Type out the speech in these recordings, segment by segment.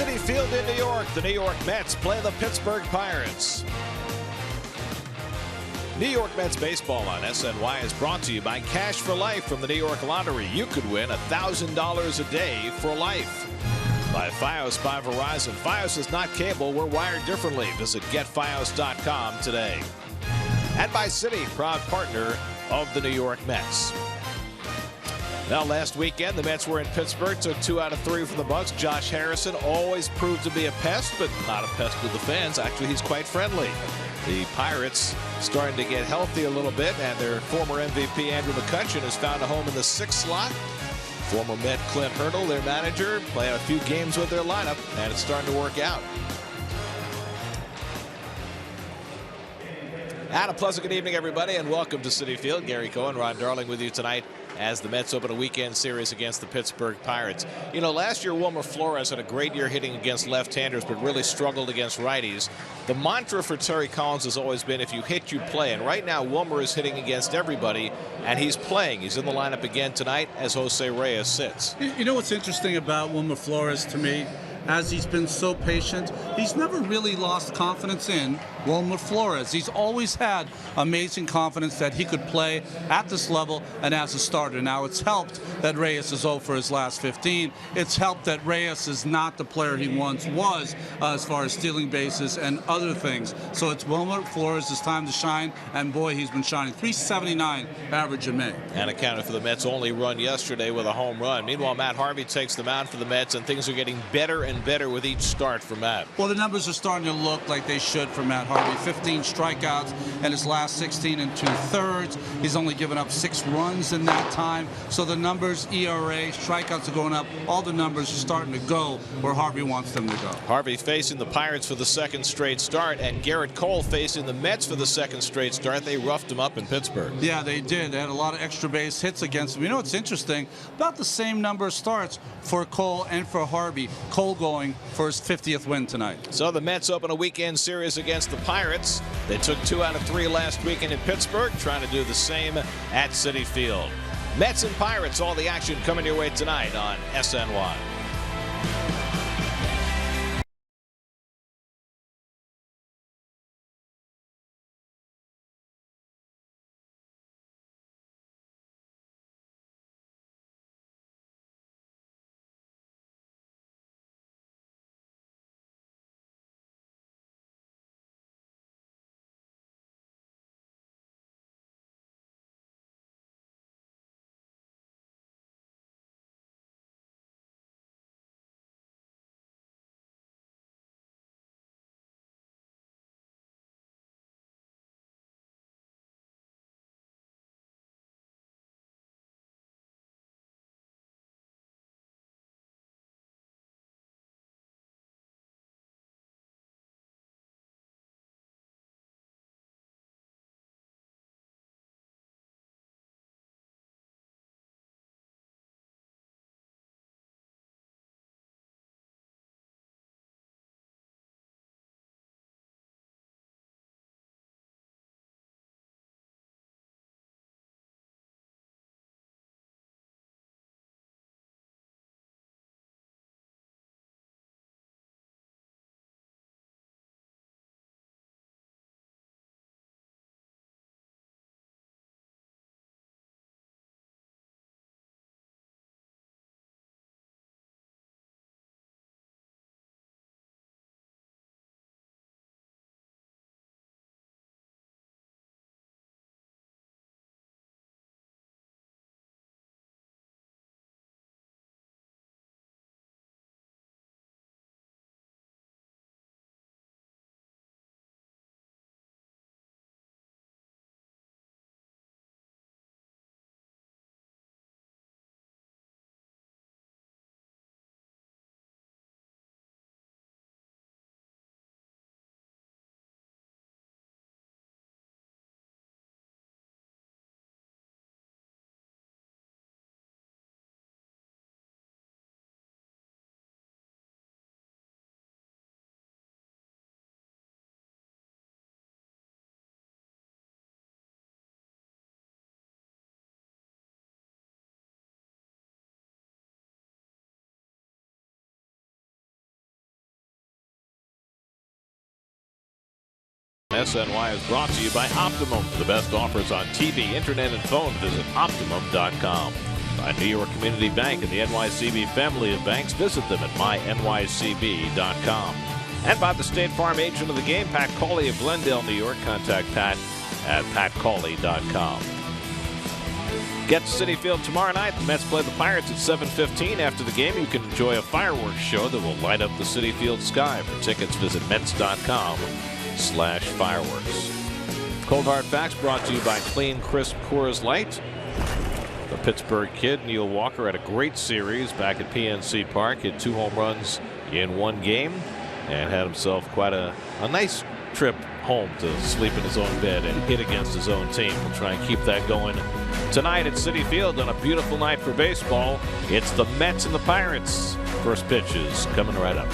Citi Field in New York, the New York Mets play the Pittsburgh Pirates. New York Mets baseball on SNY is brought to you by Cash for Life from the New York Lottery. You could win $1,000 a day for life. By Fios by Verizon. Fios is not cable. We're wired differently. Visit getfios.com today. And by Citi, proud partner of the New York Mets. Now, last weekend, the Mets were in Pittsburgh, took 2 out of 3 from the Bucs. Josh Harrison always proved to be a pest, but not a pest with the fans. Actually, he's quite friendly. The Pirates starting to get healthy a little bit, and their former MVP, Andrew McCutchen, has found a home in the 6th slot. Former Met Clint Hurdle, their manager, playing a few games with their lineup, and it's starting to work out. And a pleasant good evening, everybody, and welcome to Citi Field. Gary Cohen, Ron Darling with you tonight as the Mets open a weekend series against the Pittsburgh Pirates. You know, last year Wilmer Flores had a great year hitting against left-handers, but really struggled against righties. The mantra for Terry Collins has always been, if you hit, you play. And right now Wilmer is hitting against everybody, and he's playing. He's in the lineup again tonight as Jose Reyes sits. You know what's interesting about Wilmer Flores to me? As he's been so patient, he's never really lost confidence in Wilmer Flores. He's always had amazing confidence that he could play at this level and as a starter. Now, it's helped that Reyes is 0 for his last 15. It's helped that Reyes is not the player he once was as far as stealing bases and other things. So it's Wilmer Flores' time to shine, and boy, he's been shining. 379 average in May. And accounted for the Mets' only run yesterday with a home run. Meanwhile, Matt Harvey takes the mound for the Mets, and things are getting better and better with each start for Matt. Well, the numbers are starting to look like they should for Matt Harvey. 15 strikeouts in his last 16 2/3. He's only given up 6 runs in that time. So the numbers, ERA, strikeouts are going up. All the numbers are starting to go where Harvey wants them to go. Harvey facing the Pirates for the 2nd straight start, and Garrett Cole facing the Mets for the 2nd straight start. They roughed him up in Pittsburgh. Yeah, they did. They had a lot of extra base hits against him. You know what's interesting? About the same number of starts for Cole and for Harvey. Cole going for his 50th win tonight. So the Mets open a weekend series against the Pirates. They took 2 out of 3 last weekend in Pittsburgh, trying to do the same at Citi Field. Mets and Pirates, all the action coming your way tonight on SNY. SNY is brought to you by Optimum. For the best offers on TV, internet, and phone, visit Optimum.com. By New York Community Bank and the NYCB family of banks, visit them at mynycb.com. And by the State Farm agent of the game, Pat Cauley of Glendale, New York. Contact Pat at patcauley.com. Get to Citi Field tomorrow night. The Mets play the Pirates at 7:15. After the game, you can enjoy a fireworks show that will light up the Citi Field sky. For tickets, visit Mets.com/fireworks. Cold Hard Facts brought to you by Clean Crisp Coors Light. The Pittsburgh kid, Neil Walker, had a great series back at PNC Park. Hit 2 home runs in 1 game and had himself quite a nice trip home to sleep in his own bed and hit against his own team. We'll try and keep that going tonight at Citi Field on a beautiful night for baseball. It's the Mets and the Pirates. First pitch is coming right up.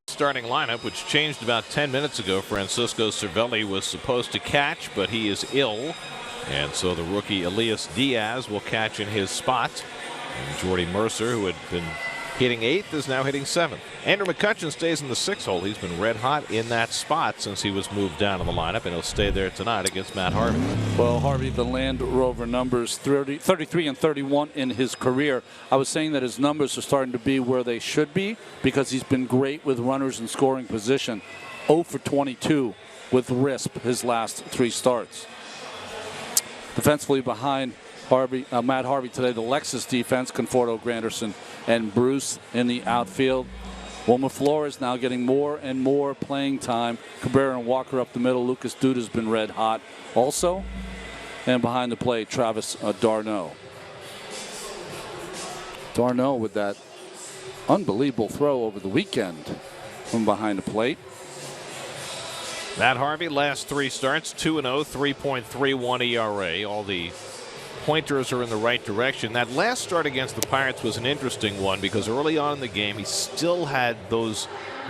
Starting lineup, which changed about 10 minutes ago. Francisco Cervelli was supposed to catch, but he is ill, and so the rookie Elias Diaz will catch in his spot. And Jordy Mercer, who had been hitting 8th, is now hitting 7th. Andrew McCutchen stays in the 6th hole. He's been red hot in that spot since he was moved down in the lineup, and he'll stay there tonight against Matt Harvey. Well, Harvey, the Land Rover numbers 33 and 31 in his career. I was saying that his numbers are starting to be where they should be because he's been great with runners in scoring position. 0 for 22 with RISP his last 3 starts. Defensively behind Matt Harvey today, the Lexus defense, Conforto, Granderson, and Bruce in the outfield. Wilmer Flores now getting more and more playing time. Cabrera and Walker up the middle. Lucas Duda's been red hot also. And behind the plate, Travis d'Arnaud. D'Arnaud with that unbelievable throw over the weekend from behind the plate. Matt Harvey, last 3 starts, 2-0, 3.31 ERA. All the pointers are in the right direction. That last start against the Pirates was an interesting one because early on in the game he still had those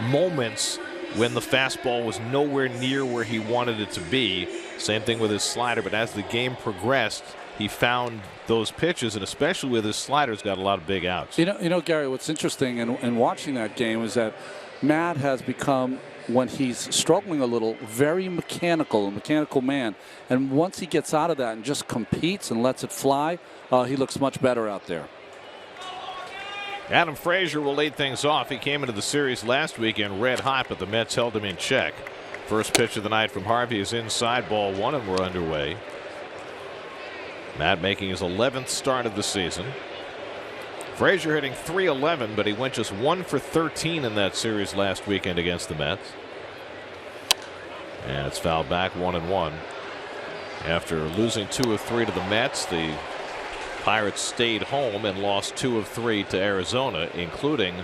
moments when the fastball was nowhere near where he wanted it to be. Same thing with his slider, but as the game progressed, he found those pitches, and especially with his sliders, got a lot of big outs. You know, Gary, what's interesting in watching that game is that Matt has become, when he's struggling a little, very mechanical, a mechanical man. And once he gets out of that and just competes and lets it fly, he looks much better out there. Adam Frazier will lead things off. He came into the series last weekend red hot, but the Mets held him in check. First pitch of the night from Harvey is inside, ball one, and we're underway. Matt making his 11th start of the season. Frazier hitting .311, but he went just 1 for 13 in that series last weekend against the Mets. And it's fouled back, 1-1. After losing 2 of 3 to the Mets, the Pirates stayed home and lost 2 of 3 to Arizona, including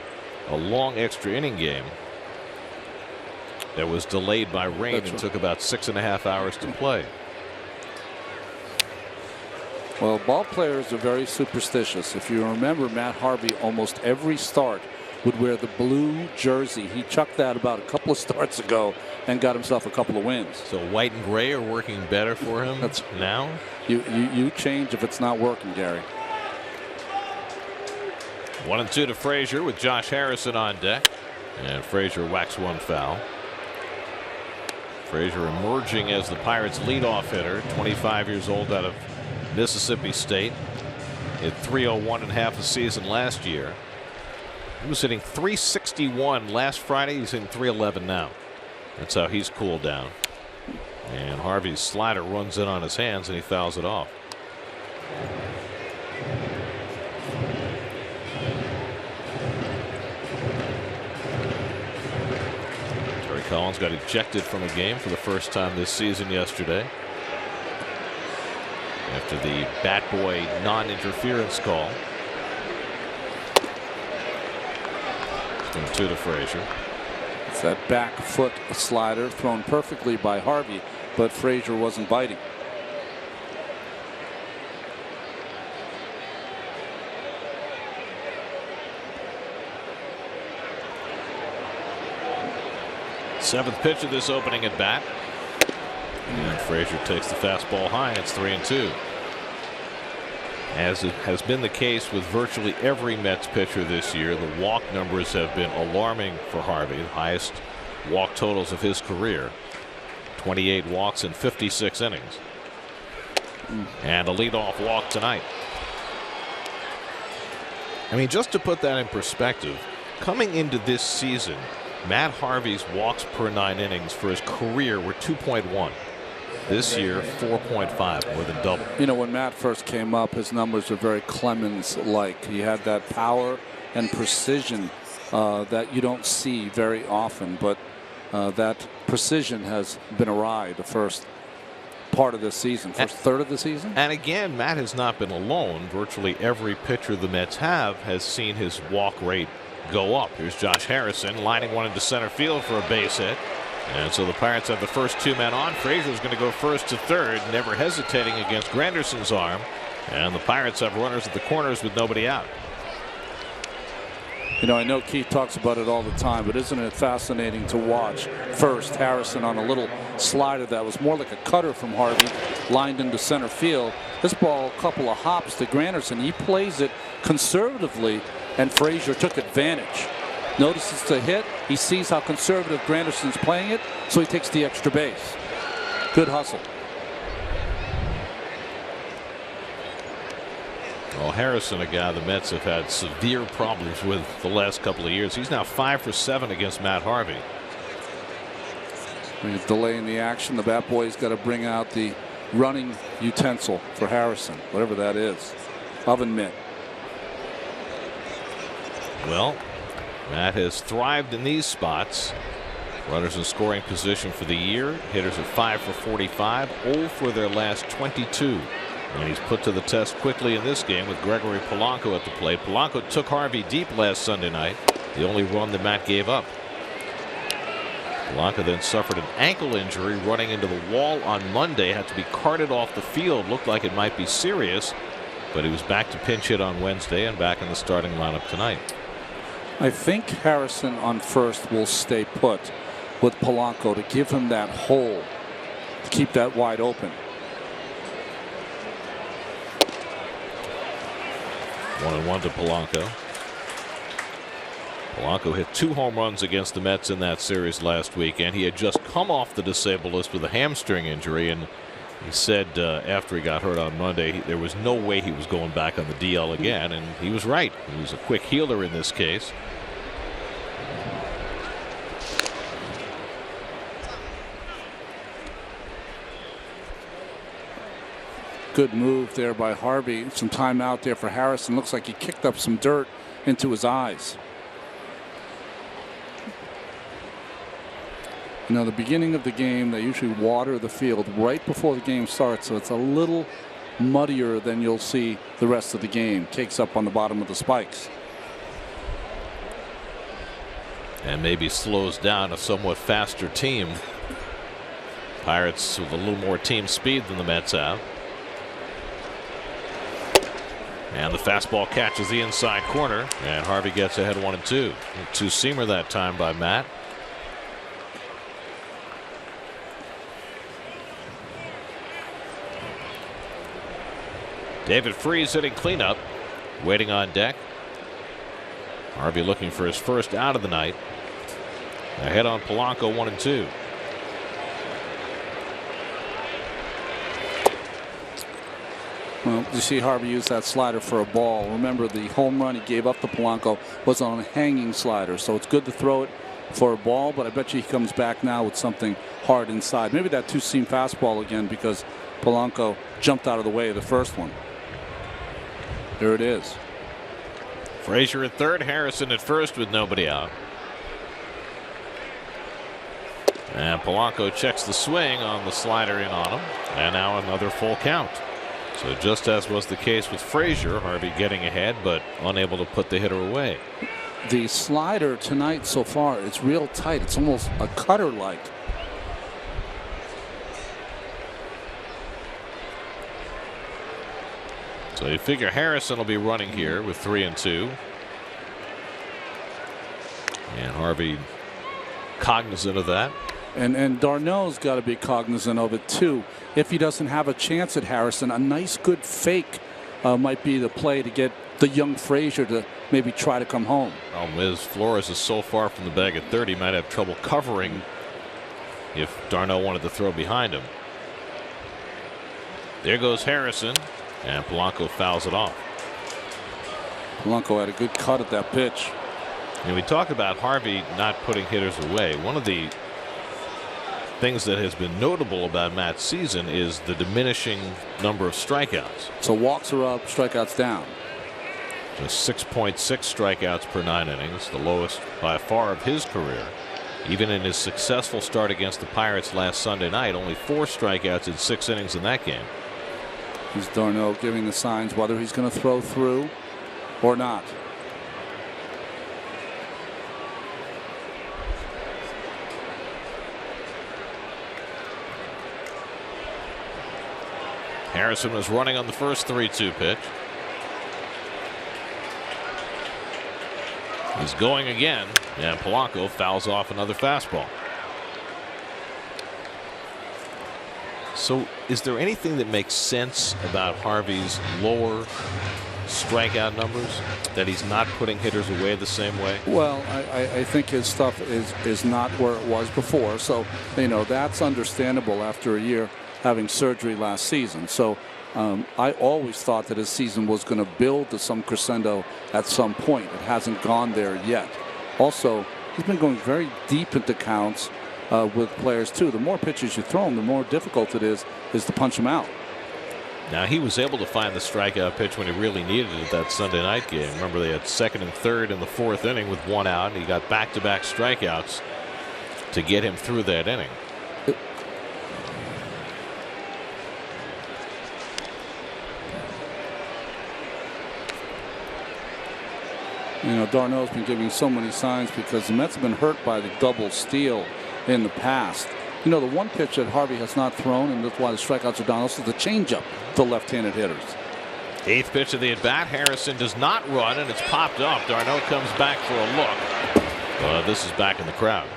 a long extra inning game that was delayed by rain and took about 6.5 hours to play. Well, ball players are very superstitious. If you remember, Matt Harvey almost every start would wear the blue jersey. He chucked that about a couple of starts ago and got himself a couple of wins. So white and gray are working better for him now? You change if it's not working, Gary. 1-2 to Frazier with Josh Harrison on deck. And Frazier whacks one foul. Frazier emerging as the Pirates' leadoff hitter, 25 years old, out of Mississippi State. Hit .301 in half a season last year. He was hitting .361 last Friday. He's hitting .311 now. That's how he's cooled down. And Harvey's slider runs in on his hands and he fouls it off. Terry Collins got ejected from a game for the first time this season yesterday, after the bat boy non-interference call. 2 to Frazier. It's that back foot slider thrown perfectly by Harvey, but Frazier wasn't biting. Seventh pitch of this opening at bat. And Frazier takes the fastball high. It's 3-2. As it has been the case with virtually every Mets pitcher this year, the walk numbers have been alarming for Harvey. The highest walk totals of his career. 28 walks in 56 innings. And a leadoff walk tonight. I mean, just to put that in perspective, coming into this season, Matt Harvey's walks per 9 innings for his career were 2.1. This year, 4.5, more than double. You know, when Matt first came up, his numbers were very Clemens-like. He had that power and precision that you don't see very often, but that precision has been awry the first part of this season, first third of the season. And again, Matt has not been alone. Virtually every pitcher the Mets have has seen his walk rate go up. Here's Josh Harrison lining one into center field for a base hit. And so the Pirates have the first 2 men on. Frazier's going to go first to third, never hesitating against Granderson's arm. And the Pirates have runners at the corners with nobody out. You know, I know Keith talks about it all the time, but isn't it fascinating to watch? First, Harrison on a little slider that was more like a cutter from Harvey, lined into center field. This ball, a couple of hops to Granderson. He plays it conservatively, and Frazier took advantage. Notices the hit. He sees how conservative Granderson's playing it, so he takes the extra base. Good hustle. Well, Harrison, a guy the Mets have had severe problems with the last couple of years. He's now 5 for 7 against Matt Harvey. He's delaying the action. The bat boy's got to bring out the running utensil for Harrison, whatever that is. Oven mitt. Well, Matt has thrived in these spots. Runners in scoring position for the year. Hitters are 5 for 45, 0 for their last 22. And he's put to the test quickly in this game with Gregory Polanco at the plate. Polanco took Harvey deep last Sunday night, the only run that Matt gave up. Polanco then suffered an ankle injury running into the wall on Monday, had to be carted off the field. Looked like it might be serious, but he was back to pinch hit on Wednesday and back in the starting lineup tonight. I think Harrison on first will stay put with Polanco to give him that hole, to keep that wide open. 1-1 to Polanco. Polanco hit 2 home runs against the Mets in that series last week, and he had just come off the disabled list with a hamstring injury, and he said after he got hurt on Monday there was no way he was going back on the DL again, and he was right. He was a quick healer in this case. Good move there by Harvey. Some time out there for Harrison. Looks like he kicked up some dirt into his eyes. You know, the beginning of the game, they usually water the field right before the game starts, so it's a little muddier than you'll see the rest of the game. Cakes up on the bottom of the spikes. And maybe slows down a somewhat faster team. Pirates with a little more team speed than the Mets have. And the fastball catches the inside corner, and Harvey gets ahead 1-2. Two-seamer that time by Matt. David Freese hitting cleanup, waiting on deck. Harvey looking for his first out of the night. Ahead on Polanco 1-2. Well, you see Harvey use that slider for a ball. Remember, the home run he gave up to Polanco was on a hanging slider, so it's good to throw it for a ball, but I bet you he comes back now with something hard inside. Maybe that two-seam fastball again, because Polanco jumped out of the way of the first one. There it is. Frazier at third, Harrison at first with nobody out. And Polanco checks the swing on the slider in on him, and now another full count. So just as was the case with Frazier, Harvey getting ahead but unable to put the hitter away. The slider tonight so far is real tight. It's almost a cutter-like. So you figure Harrison will be running here with 3-2. And Harvey cognizant of that. And d'Arnaud's got to be cognizant of it too. If he doesn't have a chance at Harrison, a nice good fake might be the play to get the young Frazier to maybe try to come home. Liz Flores is so far from the bag at third, he might have trouble covering if d'Arnaud wanted to throw behind him. There goes Harrison, and Polanco fouls it off. Polanco had a good cut at that pitch. And we talk about Harvey not putting hitters away. One of the things that has been notable about Matt's season is the diminishing number of strikeouts. So walks are up, strikeouts down. Just 6.6 strikeouts per 9 innings, the lowest by far of his career. Even in his successful start against the Pirates last Sunday night, only 4 strikeouts in 6 innings in that game. Here's d'Arnaud giving the signs whether he's going to throw through or not. Harrison was running on the first 3-2 pitch. He's going again, and Polanco fouls off another fastball. So is there anything that makes sense about Harvey's lower strikeout numbers, that he's not putting hitters away the same way? Well, I think his stuff is not where it was before, so you know that's understandable after a year having surgery last season. So I always thought that his season was going to build to some crescendo at some point. It hasn't gone there yet. Also, he's been going very deep into counts with players too. The more pitches you throw him, the more difficult it is to punch him out. Now he was able to find the strikeout pitch when he really needed it that Sunday night game. Remember, they had second and third in the 4th inning with 1 out, and he got back-to-back strikeouts to get him through that inning. You know, d'Arnaud's been giving so many signs because the Mets have been hurt by the double steal in the past. You know, the one pitch that Harvey has not thrown, and that's why the strikeouts are down, is the changeup to left-handed hitters. 8th pitch of the at-bat. Harrison does not run, and it's popped up. d'Arnaud comes back for a look. This is back in the crowd.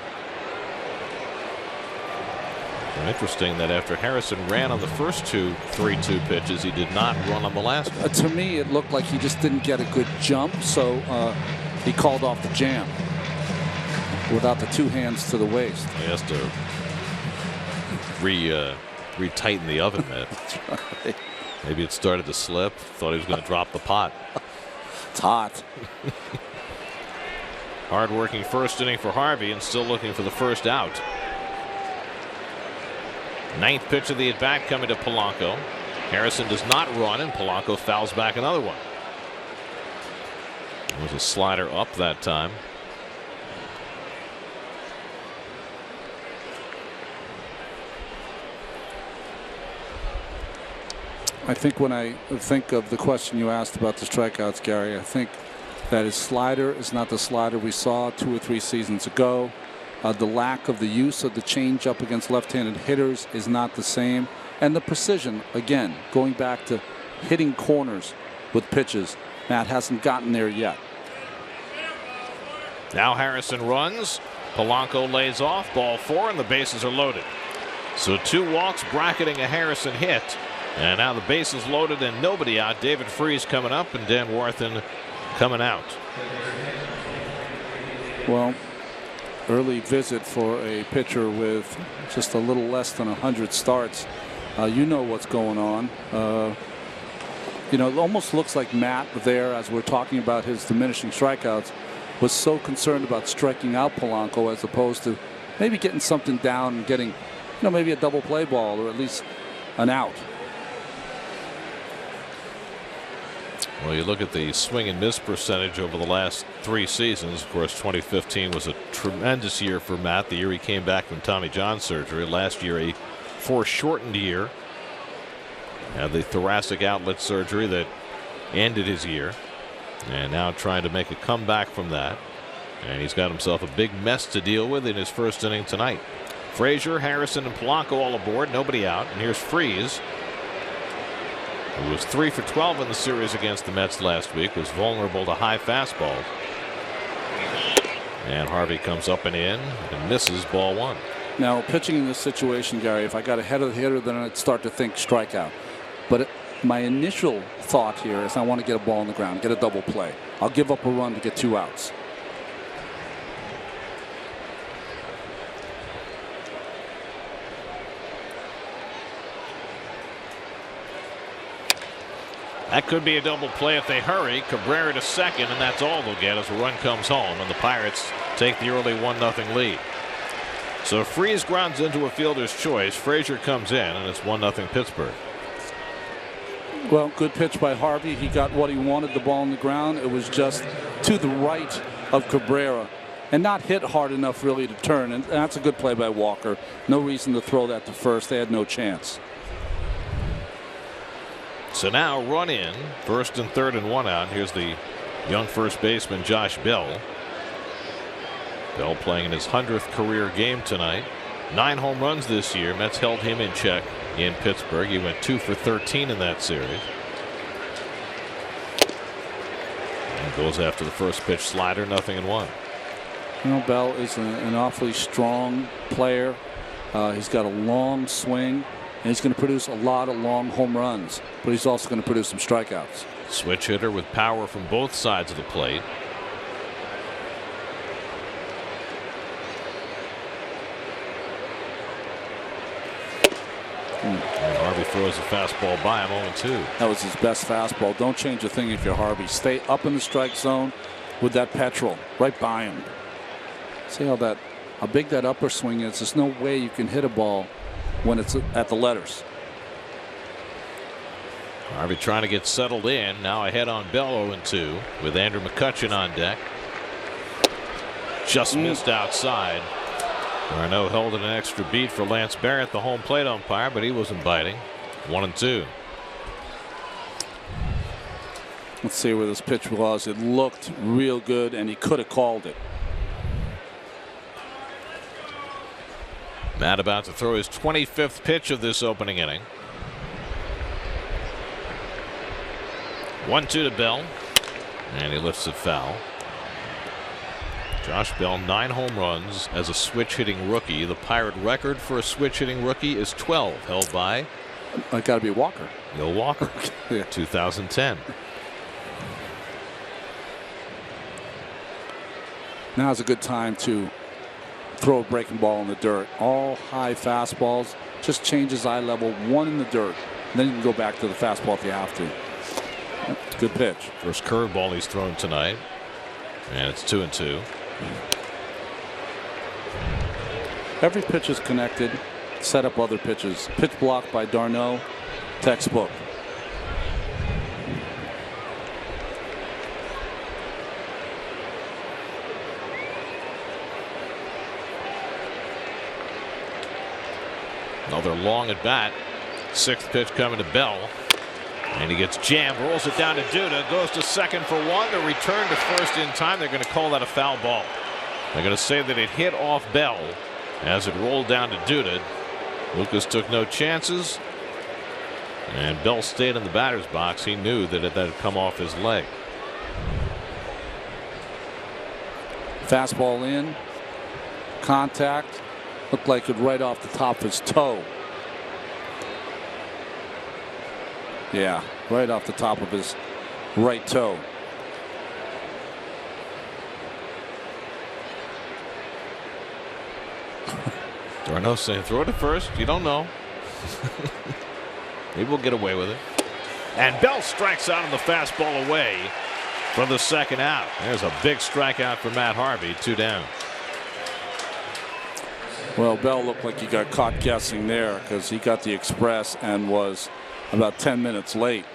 Interesting that after Harrison ran on the first 2 3-2 pitches, he did not run on the last one. To me, it looked like he just didn't get a good jump, so he called off the jam without the 2 hands to the waist. He has to retighten the oven mitt. Right. Maybe it started to slip. Thought he was going to drop the pot. It's hot. Hard-working first inning for Harvey, and still looking for the first out. 9th pitch of the at-bat coming to Polanco. Harrison does not run, and Polanco fouls back another one. It was a slider up that time. I think when I think of the question you asked about the strikeouts, Gary, I think that his slider is not the slider we saw 2 or 3 seasons ago. The lack of the use of the changeup against left-handed hitters is not the same. And the precision, again, going back to hitting corners with pitches, Matt hasn't gotten there yet. Now Harrison runs. Polanco lays off. Ball 4, and the bases are loaded. So 2 walks bracketing a Harrison hit. And now the bases loaded and nobody out. David Freese coming up and Dan Warthen coming out. Well, early visit for a pitcher with just a little less than 100 starts. You know what's going on. You know, it almost looks like Matt there, as we're talking about his diminishing strikeouts, was so concerned about striking out Polanco as opposed to maybe getting something down and getting, you know, maybe a double play ball or at least an out. Well, you look at the swing and miss percentage over the last 3 seasons. Of course, 2015 was a tremendous year for Matt, the year he came back from Tommy John surgery. Last year, a foreshortened year. Had the thoracic outlet surgery that ended his year. And now trying to make a comeback from that. And he's got himself a big mess to deal with in his first inning tonight. Frazier, Harrison, and Polanco all aboard. Nobody out. And here's Freese, who was 3 for 12 in the series against the Mets last week, was vulnerable to high fastballs. And Harvey comes up and in and misses ball 1. Now, pitching in this situation, Gary, if I got ahead of the hitter, then I'd start to think strikeout. But my initial thought here is I want to get a ball on the ground, get a double play. I'll give up a run to get 2 outs. That could be a double play if they hurry. Cabrera to second, and that's all they'll get as a run comes home, and the Pirates take the early 1-0 lead. So Freese grounds into a fielder's choice. Frazier comes in, and it's 1-0 Pittsburgh. Well, good pitch by Harvey. He got what he wanted, the ball on the ground. It was just to the right of Cabrera and not hit hard enough really to turn. And that's a good play by Walker. No reason to throw that to first. They had no chance. So now run in, first and third and 1 out. Here's the young first baseman Josh Bell. Bell playing in his 100th career game tonight. 9 home runs this year. Mets held him in check in Pittsburgh. He went 2 for 13 in that series. And goes after the first pitch slider, 0-1. You know, Bell is an awfully strong player. He's got a long swing. And he's going to produce a lot of long home runs, but he's also going to produce some strikeouts. Switch hitter with power from both sides of the plate. And Harvey throws a fastball by him, 0-2. That was his best fastball. Don't change a thing if you're Harvey. Stay up in the strike zone with that petrol right by him. See how big that upper swing is. There's no way you can hit a ball when it's at the letters. Harvey trying to get settled in. Now ahead on Bell, 0-2 with Andrew McCutchen on deck. Just missed outside. Arnaud held it an extra beat for Lance Barrett, the home plate umpire, but he wasn't biting. 1-2. Let's see where this pitch was. It looked real good, and he could have called it. Matt about to throw his 25th pitch of this opening inning. 1-2 to Bell, and he lifts it foul. Josh Bell, 9 home runs as a switch-hitting rookie. The Pirate record for a switch-hitting rookie is 12, held by... It got to be Walker. Neil Walker, 2010. Now's a good time to throw a breaking ball in the dirt. All high fastballs, just changes eye level, one in the dirt. And then you can go back to the fastball if you have to. Good pitch. First curveball he's thrown tonight. And it's 2-2. Every pitch is connected. Set up other pitches. Pitch block by Darno. Textbook. Another long at bat. 6th pitch coming to Bell. And he gets jammed, rolls it down to Duda, goes to second for one, to return to first in time. They're going to call that a foul ball. They're going to say that it hit off Bell as it rolled down to Duda. Lucas took no chances, and Bell stayed in the batter's box. He knew that it had come off his leg. Fastball in, contact, looked like it right off the top of his toe. Yeah, right off the top of his right toe. Darno saying, throw it at first. You don't know. Maybe we'll get away with it. And Bell strikes out on the fastball away for the second out. There's a big strikeout for Matt Harvey. 2 down. Well, Bell looked like he got caught guessing there because he got the express and was about 10 minutes late.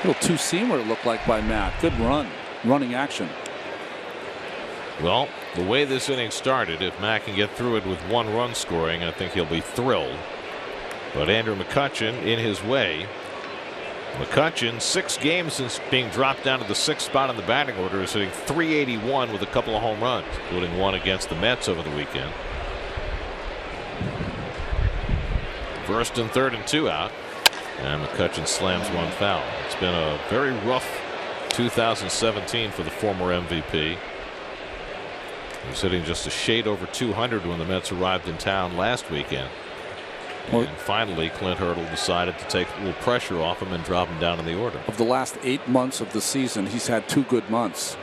Little two-seamer it looked like by Matt. Good run. Running action. Well, the way this inning started, if Matt can get through it with 1 run scoring, I think he'll be thrilled. But Andrew McCutchen in his way. McCutchen, 6 games since being dropped down to the 6th spot in the batting order, is hitting .381 with a couple of home runs, including one against the Mets over the weekend. 1st and 3rd and 2 out. And McCutchen slams one foul. It's been a very rough 2017 for the former MVP. He was hitting just a shade over .200 when the Mets arrived in town last weekend. And finally, Clint Hurdle decided to take a little pressure off him and drop him down in the order. Of the last 8 months of the season, he's had 2 good months.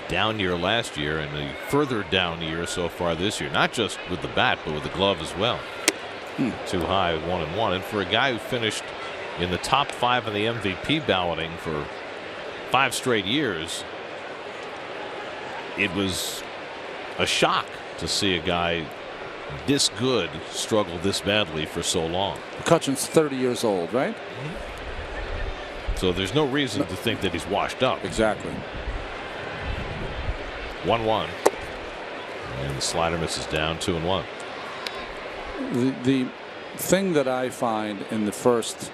Down year last year and a further down year so far this year. Not just with the bat, but with the glove as well. Too high, 1-1. And for a guy who finished in the top 5 in the MVP balloting for 5 straight years, it was a shock to see a guy this good struggle this badly for so long. McCutchen's 30 years old, right? So there's no reason to think that he's washed up. Exactly. 1-1. And the slider misses down. 2-1. The thing that I find in the first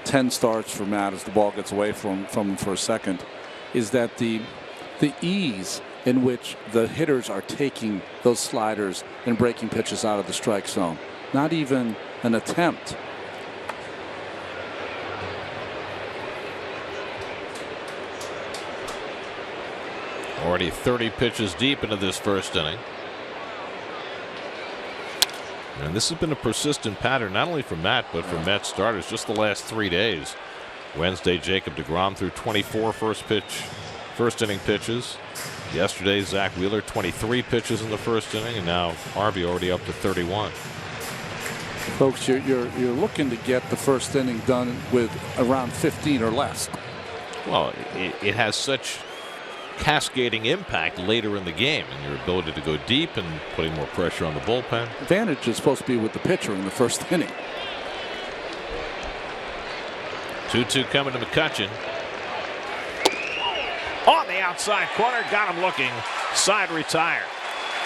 10 starts for Matt as the ball gets away from him for a second is that the ease in which the hitters are taking those sliders and breaking pitches out of the strike zone. Not even an attempt. Already 30 pitches deep into this first inning. And this has been a persistent pattern, not only for Matt, but for Mets starters just the last 3 days. Wednesday, Jacob deGrom threw 24 first inning pitches. Yesterday, Zach Wheeler, 23 pitches in the first inning, and now Harvey already up to 31. Folks, you're looking to get the first inning done with around 15 or less. Well, it has such cascading impact later in the game, and your ability to go deep and putting more pressure on the bullpen. Advantage is supposed to be with the pitcher in the first inning. 2-2 coming to McCutchen. On the outside corner, got him looking. Side retired.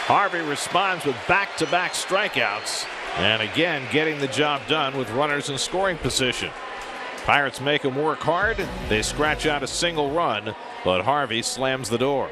Harvey responds with back-to-back strikeouts, and again getting the job done with runners in scoring position. Pirates make him work hard. They scratch out a single run, but Harvey slams the door.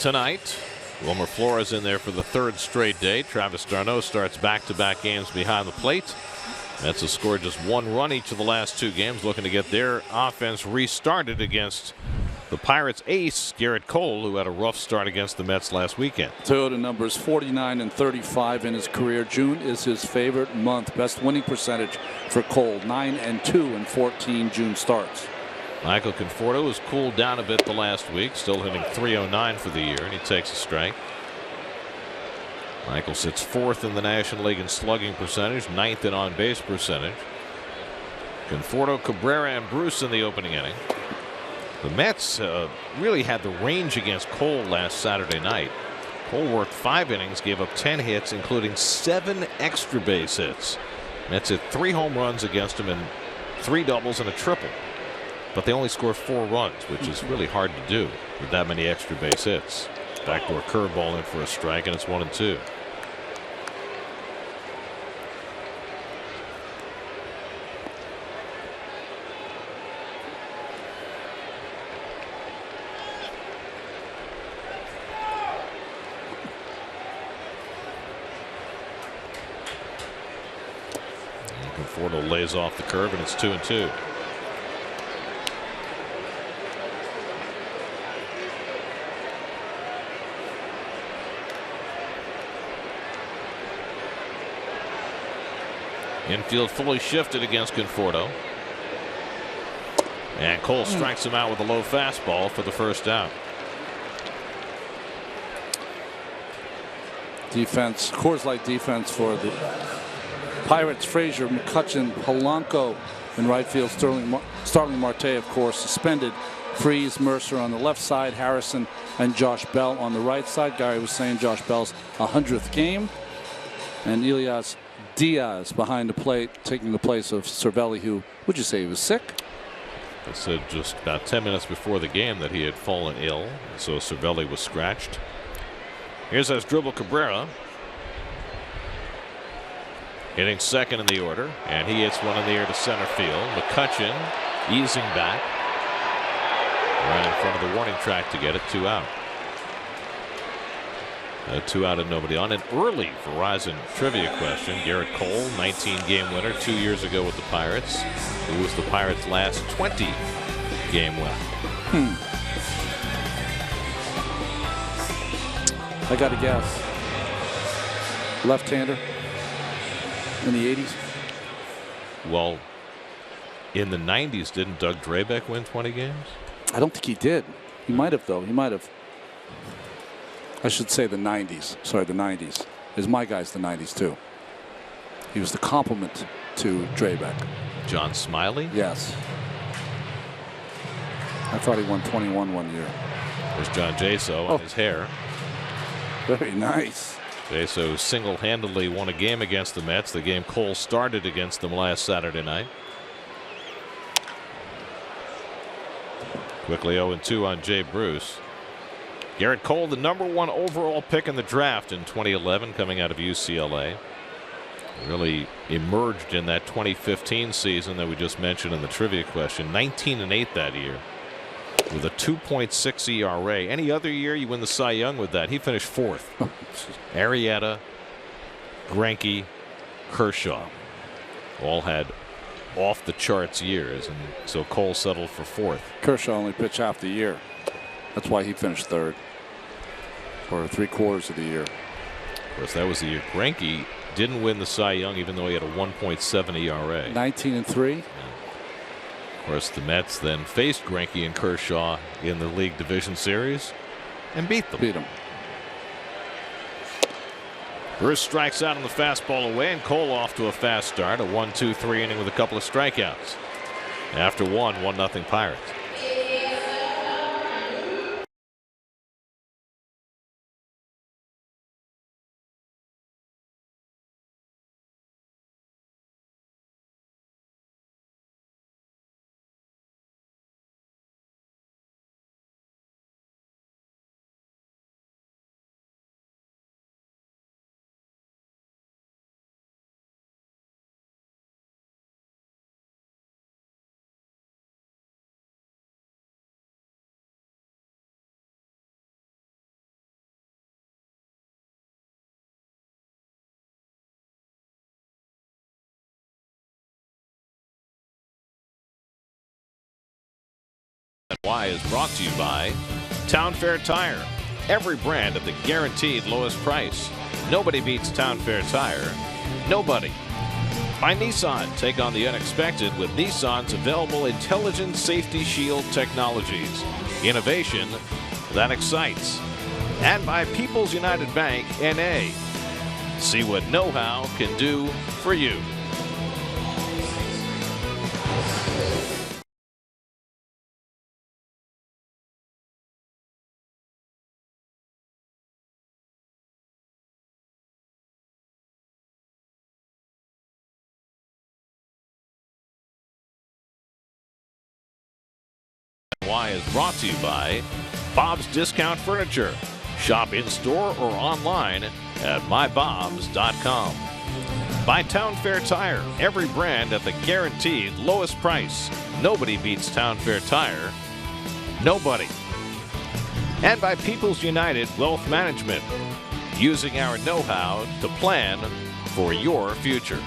tonight. Wilmer Flores in there for the third straight day. Travis d'Arnaud starts back-to-back games behind the plate. Mets have scored just 1 run each of the last 2 games, looking to get their offense restarted against the Pirates' ace, Garrett Cole, who had a rough start against the Mets last weekend. Toyota numbers 49 and 35 in his career. June is his favorite month. Best winning percentage for Cole, 9 and 2 in 14 June starts. Michael Conforto has cooled down a bit the last week, still hitting .309 for the year, and he takes a strike. Michael sits 4th in the National League in slugging percentage, 9th in on-base percentage. Conforto, Cabrera, and Bruce in the opening inning. The Mets really had the range against Cole last Saturday night. Cole worked 5 innings, gave up 10 hits, including 7 extra base hits. Mets hit 3 home runs against him and 3 doubles and a triple. But they only scored 4 runs, which is really hard to do with that many extra base hits. Backdoor curveball in for a strike, and it's 1-2. Conforto lays off the curve, and it's 2-2. Infield fully shifted against Conforto. And Cole strikes him out with a low fastball for the first out. Defense, Coors Light defense for the Pirates. Frazier, McCutchen, Polanco in right field. Starling Marte, of course, suspended. Freeze, Mercer on the left side. Harrison and Josh Bell on the right side. Gary was saying Josh Bell's 100th game. And Elias Diaz behind the plate, taking the place of Cervelli, who, would you say he was sick? I said just about 10 minutes before the game that he had fallen ill, so Cervelli was scratched. Here's Asdrubal Cabrera, hitting second in the order, and he hits one in the air to center field. McCutchen easing back right in front of the warning track to get it. 2 out. 2 out and nobody on. An early Verizon trivia question. Garrett Cole, 19-game winner 2 years ago with the Pirates. Who was the Pirates' last 20-game winner? I got to guess. Left-hander in the 80s. Well, in the 90s, didn't Doug Drabeck win 20 games? I don't think he did. He might have, though. He might have. I should say the 90s. Sorry, the 90s. Is my guy's the 90s, too. He was the complement to Drabeck. John Smiley? Yes. I thought he won 21 one year. There's John Jaso on his hair. Very nice. Jaso single-handedly won a game against the Mets. The game Cole started against them last Saturday night. Quickly 0-2 on Jay Bruce. Garrett Cole, the #1 overall pick in the draft in 2011, coming out of UCLA. Really emerged in that 2015 season that we just mentioned in the trivia question. 19-8 that year with a 2.6 ERA. Any other year you win the Cy Young with that. He finished 4th. Arrieta, Greinke, Kershaw all had off the charts years, and so Cole settled for 4th. Kershaw only pitched half the year. That's why he finished 3rd for 3/4 of the year. Of course, that was the year Greinke didn't win the Cy Young, even though he had a 1.7 ERA. 19-3. Of course, the Mets then faced Greinke and Kershaw in the League Division Series and beat them. Beat them. Bruce strikes out on the fastball away, and Cole off to a fast start. A 1-2-3 inning with a couple of strikeouts. After 1-0 Pirates. Why is brought to you by Town Fair Tire. Every brand at the guaranteed lowest price. Nobody beats Town Fair Tire. Nobody. By Nissan. Take on the unexpected with Nissan's available Intelligent Safety Shield technologies. Innovation that excites. And by People's United Bank, N.A. See what know-how can do for you. Why is brought to you by Bob's Discount Furniture. Shop in store or online at mybobs.com. By Town Fair Tire. Every brand at the guaranteed lowest price. Nobody beats Town Fair Tire. Nobody. And by People's United Wealth Management. Using our know-how to plan for your future.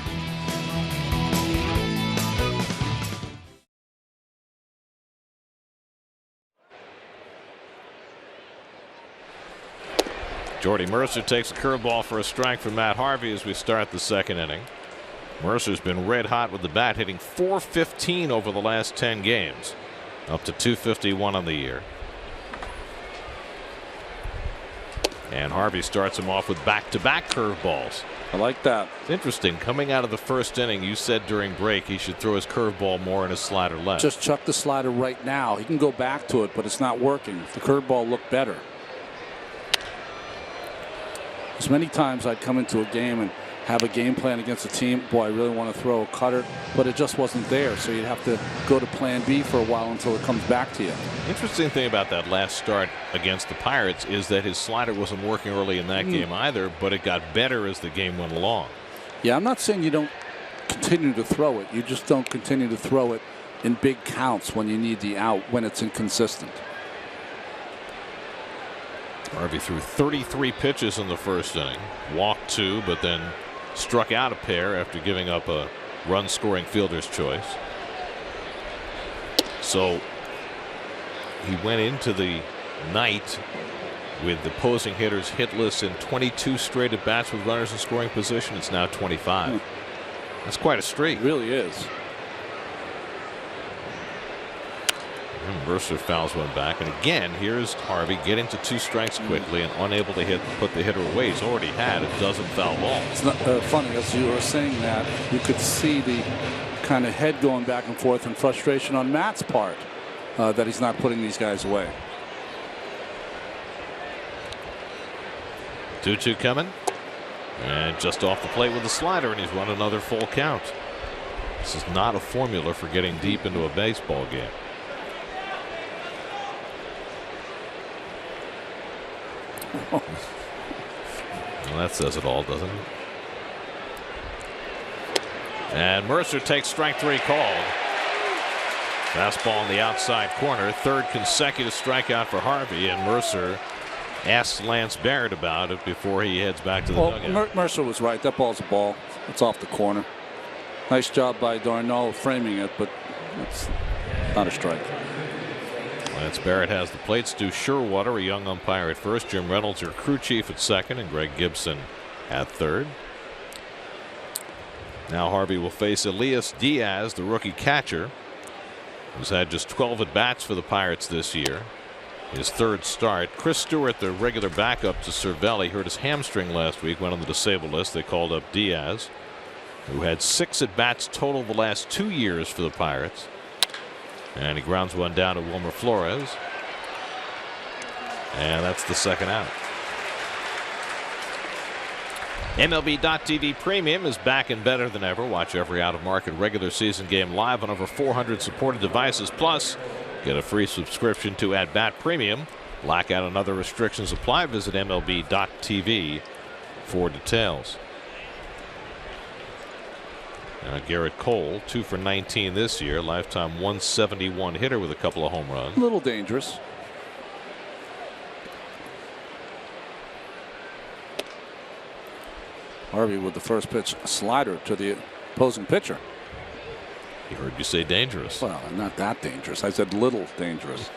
Jordy Mercer takes a curveball for a strike from Matt Harvey as we start the second inning. Mercer's been red hot with the bat, hitting .415 over the last 10 games, up to .251 on the year. And Harvey starts him off with back-to-back curveballs. I like that. It's interesting. Coming out of the first inning, you said during break he should throw his curveball more and his slider less. Just chuck the slider right now. He can go back to it, but it's not working. The curveball looked better. As many times I'd come into a game and have a game plan against a team. Boy, I really want to throw a cutter, but it just wasn't there. So you'd have to go to plan B for a while until it comes back to you. Interesting thing about that last start against the Pirates is that his slider wasn't working early in that game either, but it got better as the game went along. Yeah, I'm not saying you don't continue to throw it. You just don't continue to throw it in big counts when you need the out, when it's inconsistent. Harvey threw 33 pitches in the first inning, walked 2, but then struck out a pair after giving up a run-scoring fielder's choice. So he went into the night with the opposing hitters hitless in 22 straight at bats with runners in scoring position. It's now 25. That's quite a streak. It really is. Mercer fouls one back, and again here's Harvey getting to 2 strikes quickly and unable to put the hitter away. He's already had a dozen foul balls. It's not funny, as you were saying that, you could see the kind of head going back and forth and frustration on Matt's part that he's not putting these guys away. 2-2 coming, and just off the plate with the slider, and he's run another full count. This is not a formula for getting deep into a baseball game. Well, that says it all, doesn't it? And Mercer takes strike 3 called. Fastball in the outside corner. 3rd consecutive strikeout for Harvey, and Mercer asks Lance Barrett about it before he heads back to the dugout. Mercer was right. That ball's a ball. It's off the corner. Nice job by Darno framing it, but it's not a strike. Lance Barrett has the plate. Stu Sherwater, a young umpire, at first. Jim Reynolds, your crew chief, at second, and Greg Gibson at third. Now Harvey will face Elias Diaz, the rookie catcher, who's had just 12 at bats for the Pirates this year. His 3rd start. Chris Stewart, the regular backup to Cervelli, hurt his hamstring last week, went on the disabled list. They called up Diaz, who had 6 at bats total the last 2 years for the Pirates. And he grounds one down to Wilmer Flores. And that's the second out. MLB.TV Premium is back and better than ever. Watch every out-of-market regular season game live on over 400 supported devices. Plus, get a free subscription to At Bat Premium. Blackout and other restrictions apply. Visit MLB.TV for details. Garrett Cole, 2 for 19 this year, lifetime 171 hitter with a couple of home runs. A little dangerous. Harvey with the first pitch slider to the opposing pitcher. He heard you say dangerous. Well, not that dangerous. I said little dangerous.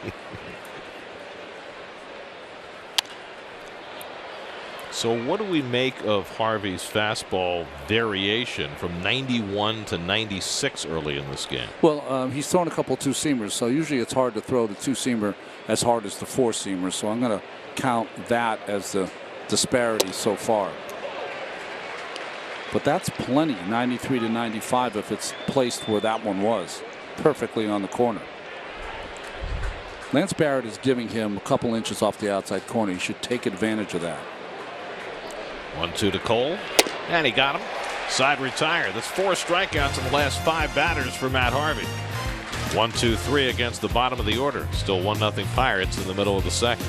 So what do we make of Harvey's fastball variation from 91 to 96 early in this game? Well, he's thrown a couple two-seamers, so usually it's hard to throw the two-seamer as hard as the four-seamer. So I'm going to count that as the disparity so far. But that's plenty, 93 to 95, if it's placed where that one was, perfectly on the corner. Lance Barrett is giving him a couple inches off the outside corner. He should take advantage of that. 1-2 to Cole, and he got him. Side retired. That's 4 strikeouts in the last 5 batters for Matt Harvey. 1-2-3 against the bottom of the order. Still 1-0 Pirates in the middle of the second.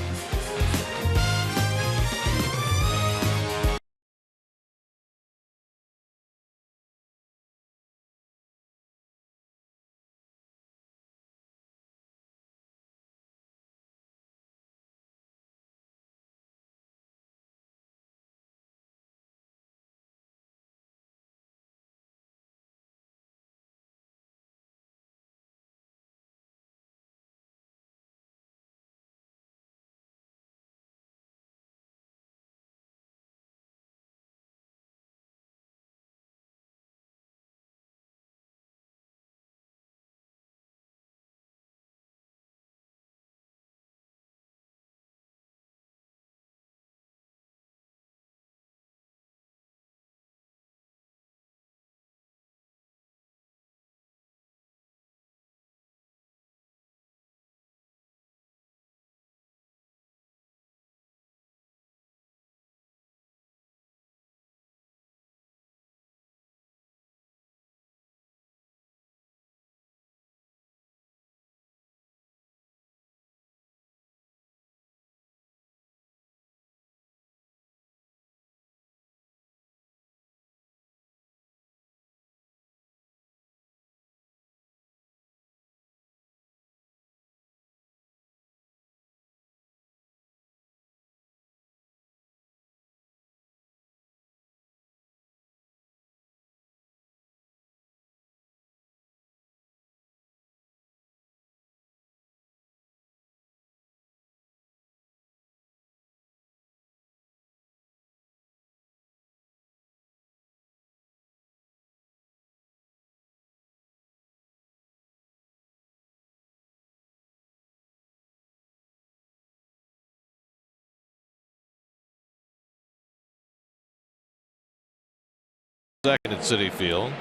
Second at Citi Field.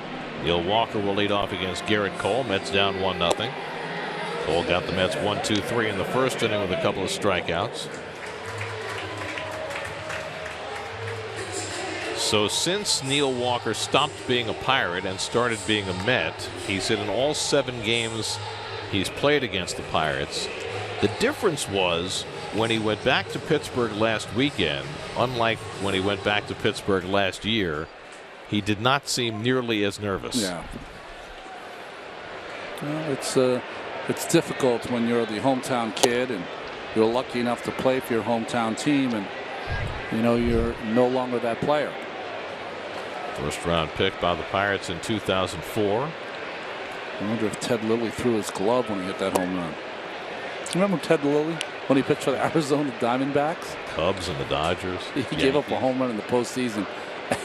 Neil Walker will lead off against Garrett Cole. Mets down 1-0. Cole got the Mets 1-2-3 in the first inning with a couple of strikeouts. So since Neil Walker stopped being a Pirate and started being a Met, he's hit in all 7 games he's played against the Pirates. The difference was when he went back to Pittsburgh last weekend, unlike when he went back to Pittsburgh last year, he did not seem nearly as nervous. Yeah. Well, it's difficult when you're the hometown kid and you're lucky enough to play for your hometown team, and you're no longer that player. First round pick by the Pirates in 2004. I wonder if Ted Lilly threw his glove when he hit that home run. Remember Ted Lilly when he pitched for the Arizona Diamondbacks? Cubs and the Dodgers. He gave up a home run in the postseason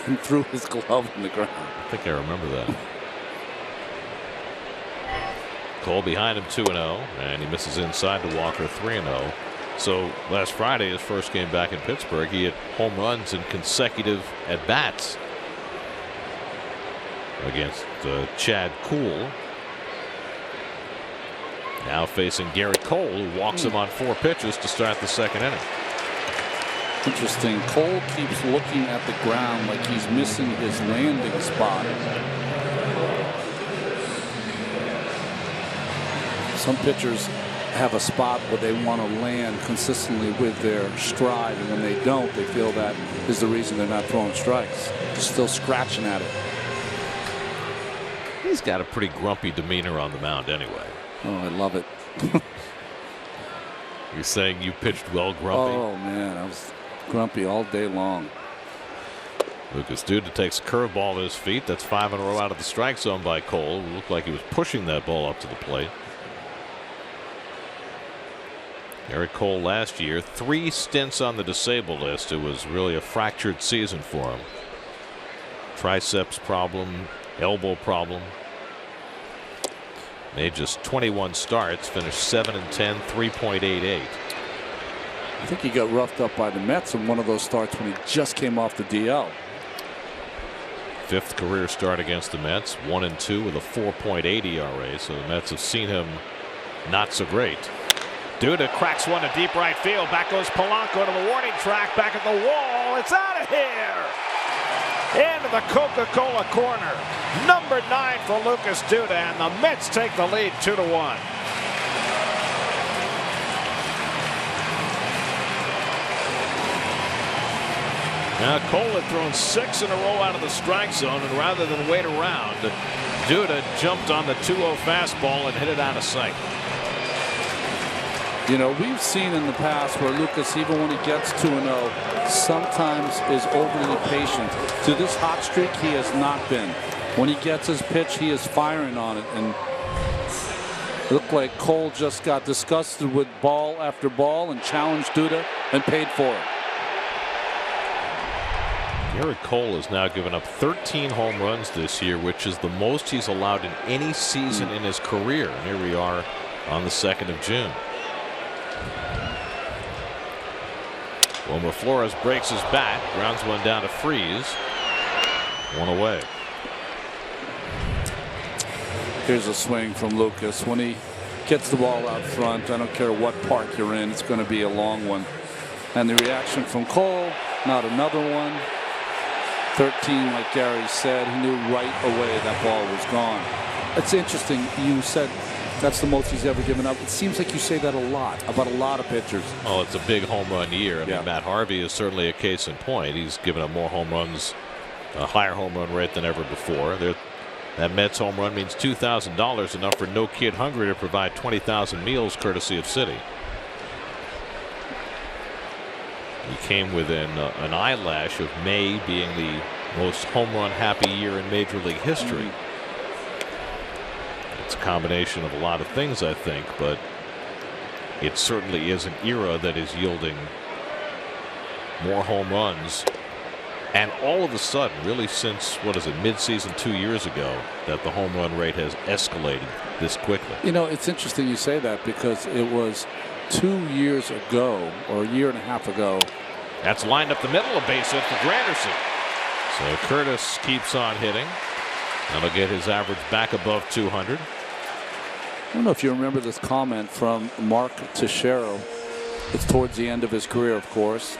and threw his glove on the ground. I think I remember that. Cole behind him 2-0, and he misses inside to Walker 3-0. So last Friday, his first game back in Pittsburgh, he had home runs in consecutive at bats against Chad Kuhl. Now facing Garrett Cole, who walks him on 4 pitches to start the second inning. Interesting. Cole keeps looking at the ground like he's missing his landing spot. Some pitchers have a spot where they want to land consistently with their stride, and when they don't, they feel that is the reason they're not throwing strikes. Still scratching at it. He's got a pretty grumpy demeanor on the mound anyway. Oh, I love it. You're saying you pitched well grumpy? Oh, man, I was grumpy all day long. Lucas Duda takes a curveball to his feet. That's 5 in a row out of the strike zone by Cole. It looked like he was pushing that ball up to the plate. Eric Cole last year, 3 stints on the disabled list. It was really a fractured season for him. Triceps problem, elbow problem. Made just 21 starts, finished 7-10, 3.88. I think he got roughed up by the Mets in one of those starts when he just came off the DL. 5th career start against the Mets, 1-2 with a 4.8 ERA. So the Mets have seen him not so great. Duda cracks one to deep right field. Back goes Polanco to the warning track. Back at the wall. It's out of here. Into the Coca-Cola corner. Number 9 for Lucas Duda, and the Mets take the lead 2-1. Now Cole had thrown 6 in a row out of the strike zone, and rather than wait around, Duda jumped on the 2-0 fastball and hit it out of sight. You know, we've seen in the past where Lucas, even when he gets 2-0, sometimes is overly patient. To this hot streak, he has not been. When he gets his pitch, he is firing on it. And it looked like Cole just got disgusted with ball after ball and challenged Duda and paid for it. Garrett Cole has now given up 13 home runs this year, which is the most he's allowed in any season in his career. And here we are on the 2nd of June. Wilmer Flores breaks his bat, grounds one down to Freeze. 1 away. Here's a swing from Lucas. When he gets the ball out front, I don't care what park you're in, it's going to be a long one. And the reaction from Cole, not another one. 13, like Gary said, he knew right away that ball was gone. It's interesting. You said that's the most he's ever given up. It seems like you say that a lot about a lot of pitchers. Oh, it's a big home run year. I mean, Matt Harvey is certainly a case in point. He's given up more home runs, a higher home run rate than ever before. That Mets home run means $2,000, enough for No Kid Hungry to provide 20,000 meals courtesy of Citi. He came within an eyelash of May being the most home run happy year in Major League history. It's a combination of a lot of things, I think, but it certainly is an era that is yielding more home runs. And all of a sudden, really since, what is it, midseason 2 years ago, that the home run rate has escalated this quickly. You know, it's interesting you say that because it was 2 years ago or a year and a half ago. That's lined up the middle, a base hit for Granderson. So Curtis keeps on hitting. That'll get his average back above 200. I don't know if you remember this comment from Mark Teixeira. It's towards the end of his career, of course.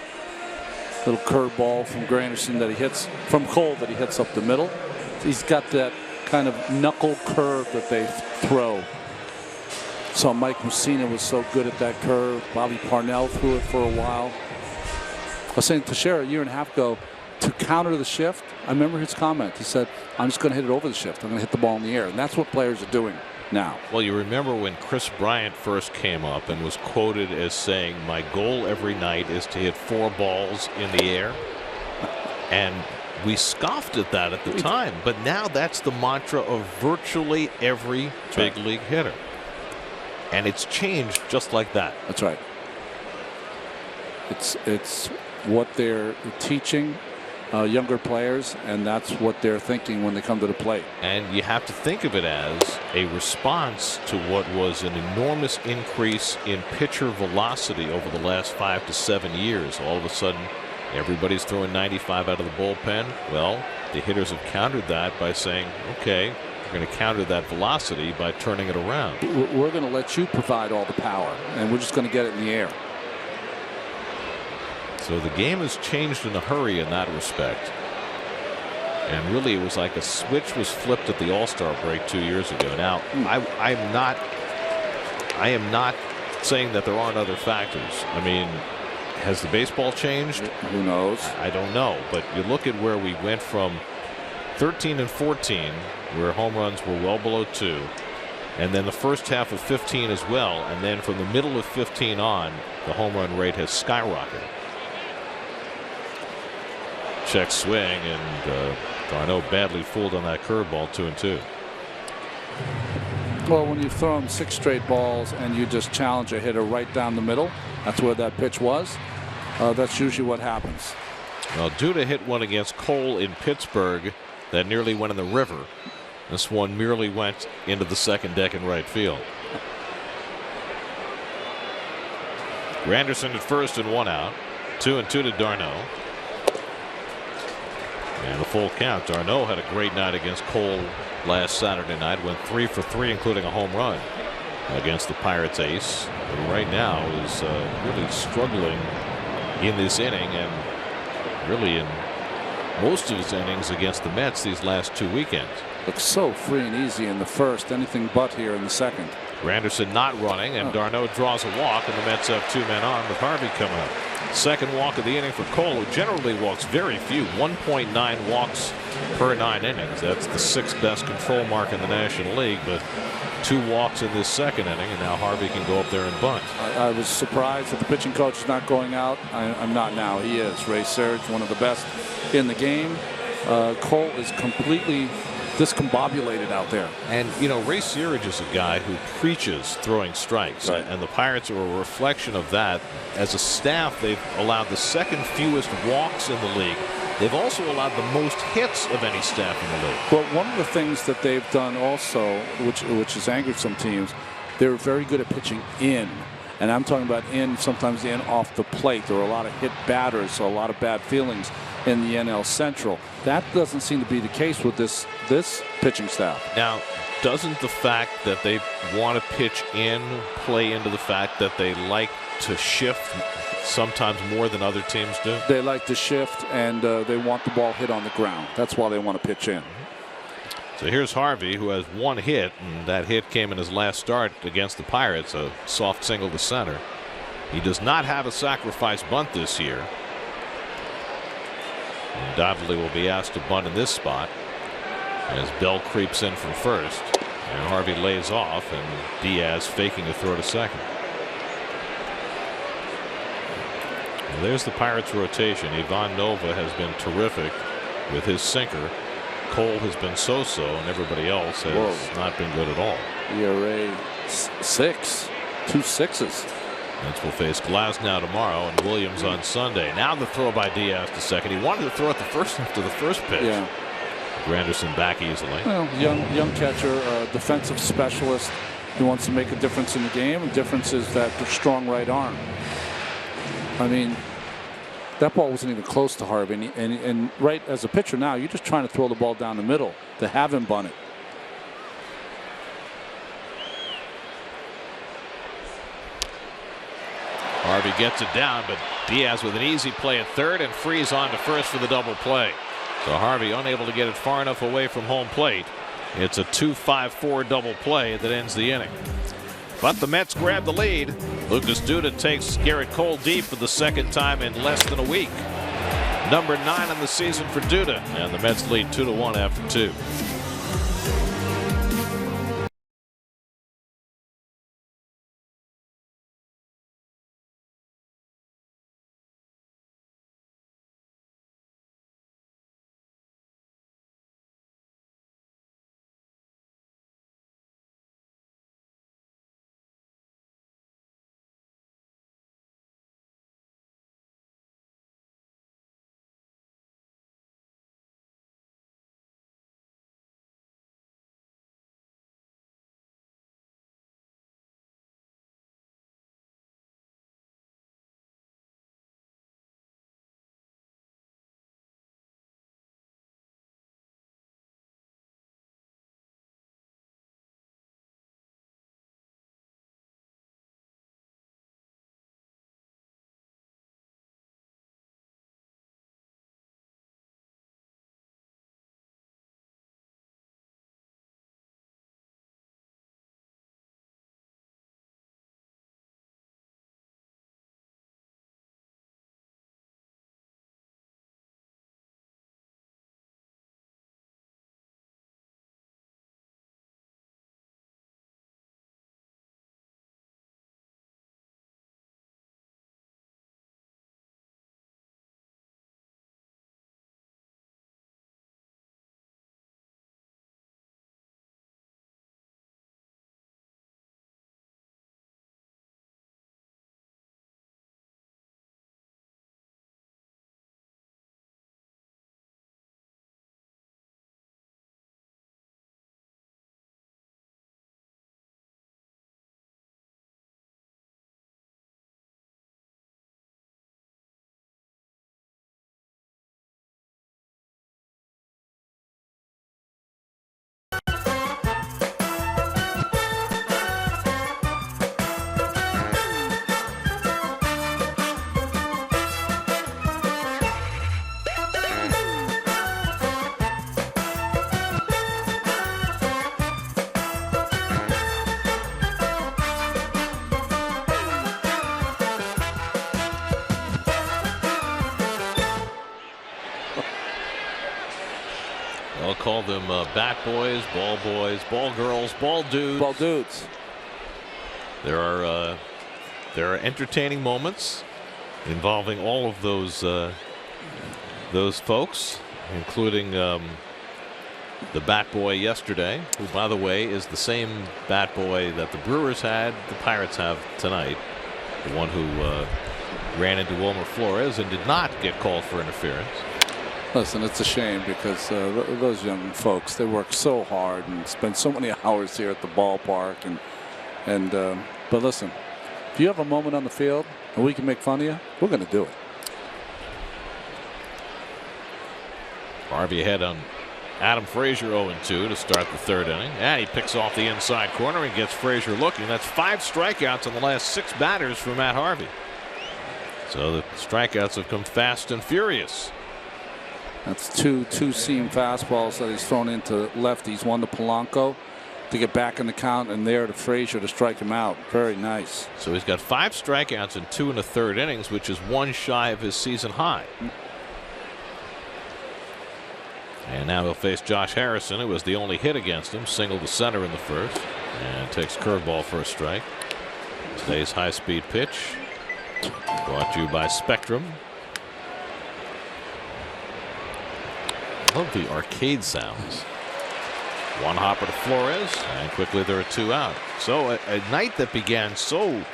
Little curveball from Granderson that he hits from Cole that he hits up the middle. He's got that kind of knuckle curve that they throw. So Mike Mussina was so good at that curve. Bobby Parnell threw it for a while. I was saying Teixeira a year and a half ago, to counter the shift, I remember his comment. He said, I'm just going to hit it over the shift. I'm going to hit the ball in the air. And that's what players are doing now. Well, you remember when Chris Bryant first came up and was quoted as saying, my goal every night is to hit 4 balls in the air. And we scoffed at that at the time. But now that's the mantra of virtually every big league hitter. And it's changed just like that. That's right. It's what they're teaching younger players, and that's what they're thinking when they come to the plate. And you have to think of it as a response to what was an enormous increase in pitcher velocity over the last 5 to 7 years. All of a sudden, everybody's throwing 95 out of the bullpen. Well, the hitters have countered that by saying, okay, we're going to counter that velocity by turning it around. We're going to let you provide all the power, and we're just going to get it in the air. So the game has changed in a hurry in that respect. And really, it was like a switch was flipped at the All-Star break 2 years ago. Now, I am not saying that there aren't other factors. I mean, has the baseball changed? Who knows? I don't know. But you look at where we went from 13 and 14, where home runs were well below 2, and then the first half of 15 as well, and then from the middle of 15 on, the home run rate has skyrocketed. check swing, and Darno badly fooled on that curveball. 2-2. Well, when you throw him 6 straight balls and you just challenge a hitter right down the middle, that's where that pitch was. That's usually what happens. Well, Duda hit one against Cole in Pittsburgh that nearly went in the river. This one merely went into the second deck in right field. Granderson at first and 1 out. 2-2 to Darno. And a full count. Darno had a great night against Cole last Saturday night. Went 3 for 3, including a home run against the Pirates ace. But right now is really struggling in this inning, and really in most of his innings against the Mets these last 2 weekends. Looks so free and easy in the first, anything but here in the second. Granderson not running, and Darno draws a walk, and the Mets have 2 men on with Harvey coming up. Second walk of the inning for Cole, who generally walks very few, 1.9 walks per 9 innings. That's the 6th best control mark in the National League, but 2 walks in this second inning, and now Harvey can go up there and bunt. I was surprised that the pitching coach is not going out. I'm not now. He is. Ray Serge, one of the best in the game. Cole is completely discombobulated out there. And, you know, Ray Searage is a guy who preaches throwing strikes. Right. And the Pirates are a reflection of that. As a staff, they've allowed the second fewest walks in the league. They've also allowed the most hits of any staff in the league. Well, one of the things that they've done also, which has angered some teams, they're very good at pitching in. And I'm talking about in, sometimes in off the plate. There are a lot of hit batters, so a lot of bad feelings in the NL Central. That doesn't seem to be the case with this pitching staff. Now, doesn't the fact that they want to pitch in play into the fact that they like to shift sometimes more than other teams do? They like to shift, and they want the ball hit on the ground. That's why they want to pitch in. So here's Harvey, who has 1 hit, and that hit came in his last start against the Pirates, a soft single to center. He does not have a sacrifice bunt this year. Undoubtedly will be asked to bunt in this spot as Bell creeps in from first, and Harvey lays off, and Diaz faking a throw to second. Well, there's the Pirates rotation. Ivan Nova has been terrific with his sinker. Cole has been so-so, and everybody else has not been good at all. ERA 6, 2 6s. Mets will face Glasnow tomorrow and Williams on Sunday. Now the throw by Diaz to second. He wanted to throw it after the first pitch. Yeah. Granderson back easily. Well, young catcher, defensive specialist. He wants to make a difference in the game. The difference is that strong right arm. I mean, that ball wasn't even close to Harvey. And right as a pitcher now, you're just trying to throw the ball down the middle to have him bunt it. Harvey gets it down, but Diaz with an easy play at third and frees on to first for the double play. So Harvey unable to get it far enough away from home plate. It's a 2-5-4 double play that ends the inning. But the Mets grab the lead. Lucas Duda takes Garrett Cole deep for the second time in less than a week. Number 9 on the season for Duda, and the Mets lead 2-1 after 2. I'll call them bat boys, ball girls, ball dudes. Ball dudes. There are entertaining moments involving all of those folks, including the bat boy yesterday, who, by the way, is the same bat boy that the Brewers had, the Pirates have tonight. The one who ran into Wilmer Flores and did not get called for interference. Listen, it's a shame because those young folks, they work so hard and spend so many hours here at the ballpark. But listen, if you have a moment on the field and we can make fun of you, we're going to do it. Harvey ahead on Adam Frazier 0-2 to start the third inning. And he picks off the inside corner and gets Frazier looking. That's 5 strikeouts in the last 6 batters for Matt Harvey. So the strikeouts have come fast and furious. That's two seam fastballs that he's thrown into lefties. One to Polanco to get back in the count, and there to Frazier to strike him out. Very nice. So he's got 5 strikeouts in 2 1/3 innings, which is 1 shy of his season high. And now he'll face Josh Harrison, who was the only hit against him. Single to center in the first, and takes curveball for a strike. Today's high-speed pitch, brought to you by Spectrum. I love the arcade sounds. One hopper to Flores, and quickly there are 2 out. So a night that began so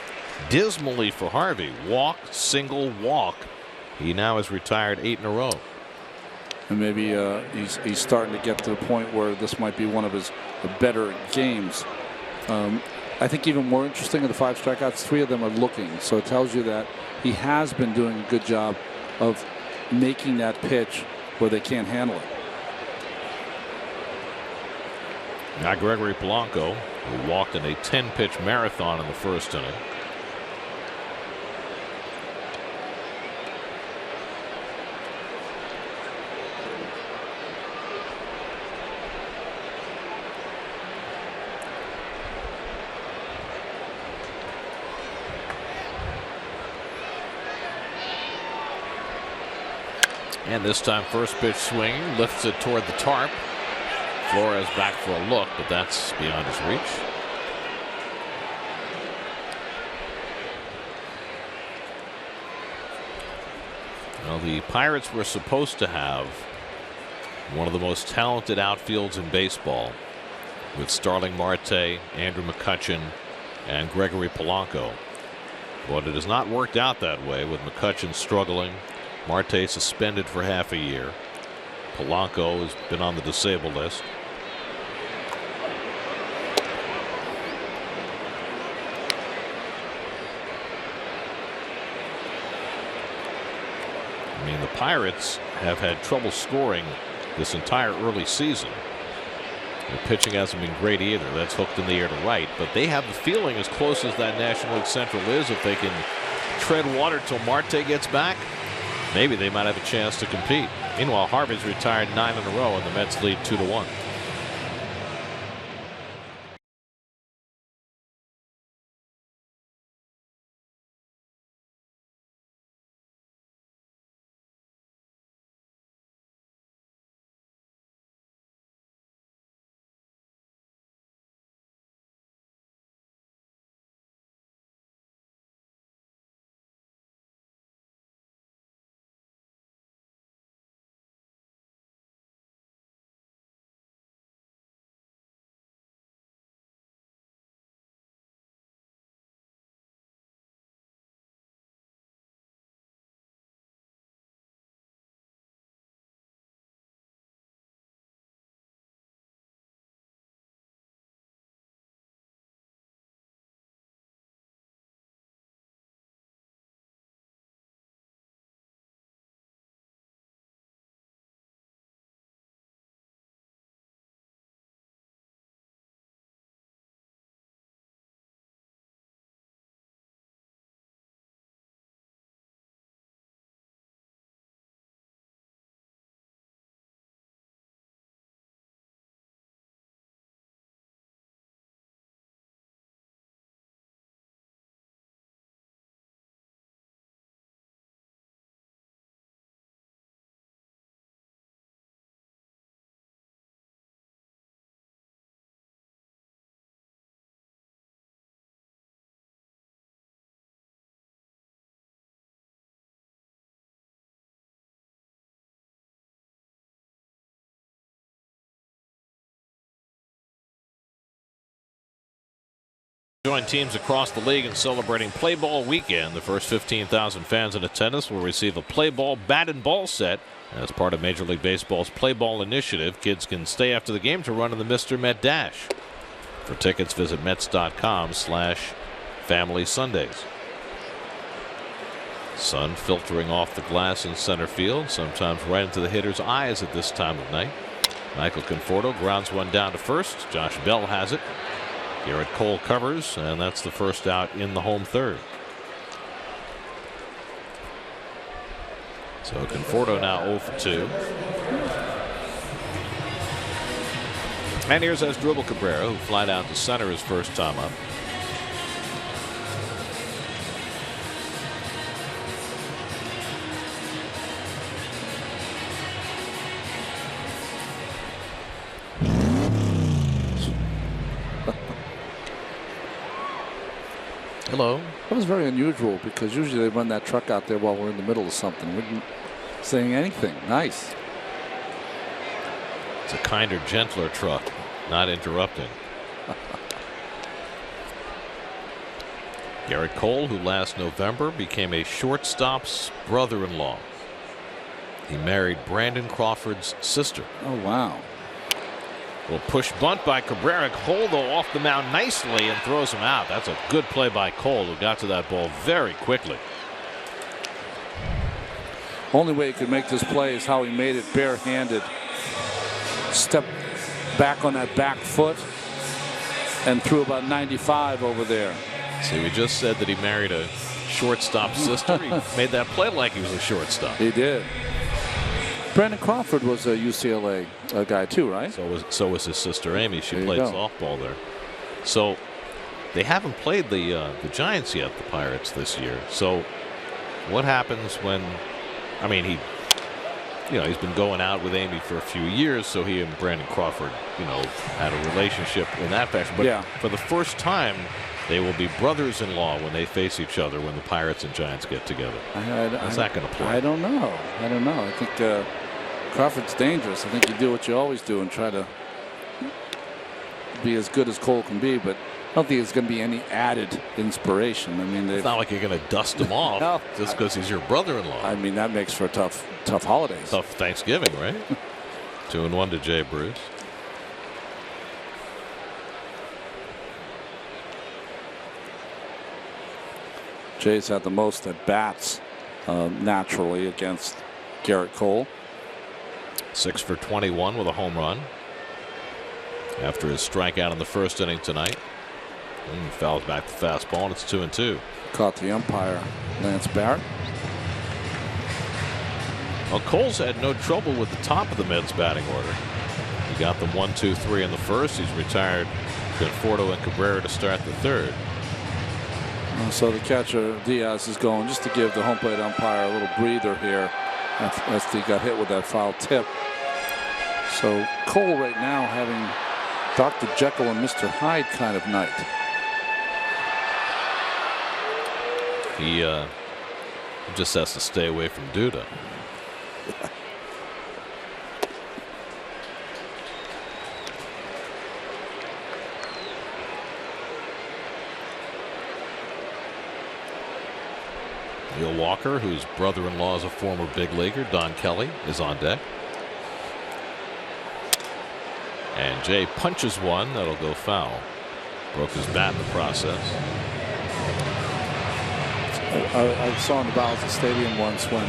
dismally for Harvey. Walk, single, walk. He now has retired 8 in a row. And maybe he's starting to get to the point where this might be one of his better games. I think even more interesting of the 5 strikeouts, 3 of them are looking. So it tells you that he has been doing a good job of making that pitch where they can't handle it. Now Gregory Polanco, who walked in a 10-pitch marathon in the first inning. And this time first pitch swinging, lifts it toward the tarp. Flores back for a look, but that's beyond his reach. Well, the Pirates were supposed to have one of the most talented outfields in baseball, with Starling Marte, Andrew McCutchen, and Gregory Polanco. But it has not worked out that way, with McCutchen struggling, Marte suspended for half a year. Polanco has been on the disabled list. I mean, the Pirates have had trouble scoring this entire early season. The pitching hasn't been great either. That's hooked in the air to right, but they have the feeling, as close as that National League Central is, if they can tread water till Marte gets back, maybe they might have a chance to compete. Meanwhile, Harvey's retired 9 in a row, and the Mets lead 2-1. Join teams across the league in celebrating Play Ball Weekend. The first 15,000 fans in attendance will receive a Play Ball bat and ball set. As part of Major League Baseball's Play Ball initiative, kids can stay after the game to run in the Mr. Met Dash. For tickets, visit Mets.com/Family Sundays. Sun filtering off the glass in center field, sometimes right into the hitter's eyes at this time of night. Michael Conforto grounds one down to first. Josh Bell has it. Garrett Cole covers, and that's the first out in the home third. So Conforto now 0 for 2. And here's Asdrubal Cabrera, who flied out to center his first time up. Hello. That was very unusual because usually they run that truck out there while we're in the middle of something. We didn't saying anything. Nice. It's a kinder, gentler truck, not interrupting. Garrett Cole, who last November became a shortstop's brother-in-law. He married Brandon Crawford's sister. Oh, wow. Will push bunt by Cabrera. Cole, though, off the mound nicely and throws him out. That's a good play by Cole, who got to that ball very quickly. Only way he could make this play is how he made it barehanded. Step back on that back foot and threw about 95 over there. See, we just said that he married a shortstop sister. He made that play like he was a shortstop. He did. Brandon Crawford was a UCLA guy too, right? So was his sister Amy. She played softball there. So they haven't played the Giants yet, the Pirates, this year. So what happens when? I mean, he's been going out with Amy for a few years, so he and Brandon Crawford, had a relationship in that fashion. But for the first time, they will be brothers-in-law when they face each other when the Pirates and Giants get together. How's that going to play? I don't know. I think Crawford's dangerous. I think you do what you always do and try to be as good as Cole can be, but I don't think it's going to be any added inspiration. I mean, it's not like you're going to dust him off just because he's your brother-in-law. I mean, that makes for tough holidays. Tough Thanksgiving, right? 2-1 to Jay Bruce. Jay's had the most at bats naturally against Garrett Cole. 6 for 21 with a home run after his strikeout in the first inning tonight. And he fouls back the fastball, and it's 2-2. Caught the umpire, Lance Barrett. Well, Cole's had no trouble with the top of the Mets batting order. He got them 1, 2, 3 in the first. He's retired Conforto and Cabrera to start the third. So the catcher Diaz is going just to give the home plate umpire a little breather here as he got hit with that foul tip. So Cole right now having Dr. Jekyll and Mr. Hyde kind of night. He just has to stay away from Duda. Neil Walker, whose brother-in-law is a former big leaguer, Don Kelly, is on deck. And Jay punches one that'll go foul. Broke his bat in the process. I saw in the bowels of the stadium once when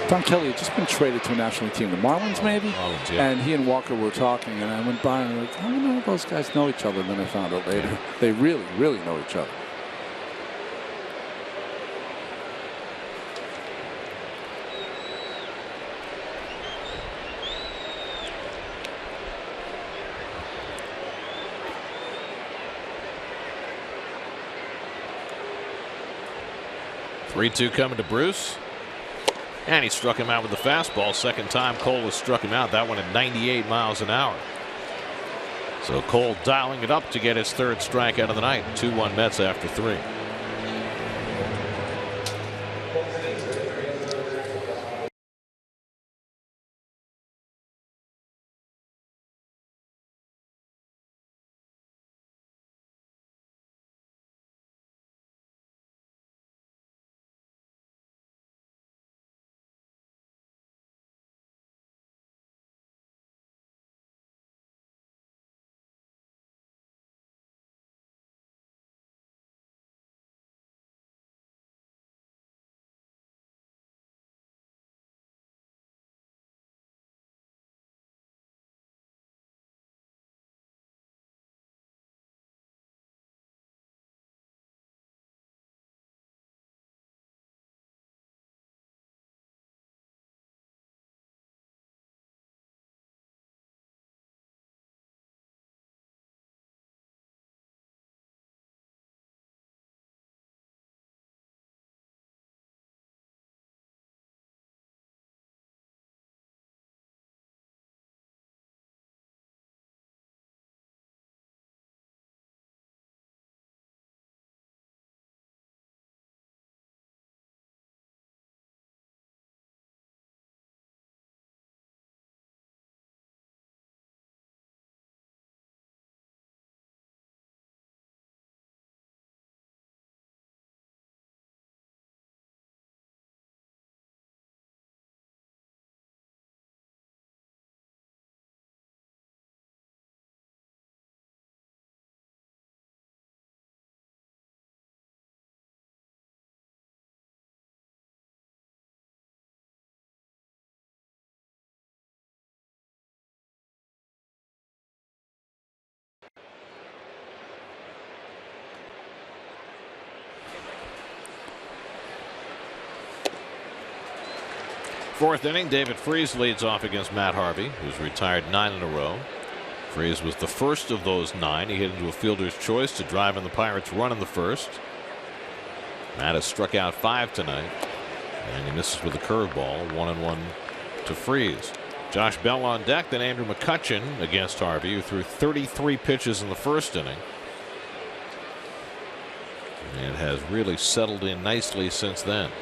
Don Kelly had just been traded to a national team, the Marlins maybe? Marlins, yeah. And he and Walker were talking, and I went by and I was like, I don't know if those guys know each other. And then I found out later they really, really know each other. Three-two coming to Bruce. And he struck him out with the fastball. Second time Cole has struck him out. That one at 98 miles an hour. So Cole dialing it up to get his third strikeout of the night. 2-1 Mets after 3. Fourth inning, David Freese leads off against Matt Harvey, who's retired 9 in a row. Freese was the first of those 9. He hit into a fielder's choice to drive in the Pirates' run in the first. Matt has struck out 5 tonight, and he misses with a curveball. 1-1 to Freese. Josh Bell on deck, then Andrew McCutchen against Harvey, who threw 33 pitches in the first inning. And has really settled in nicely since then.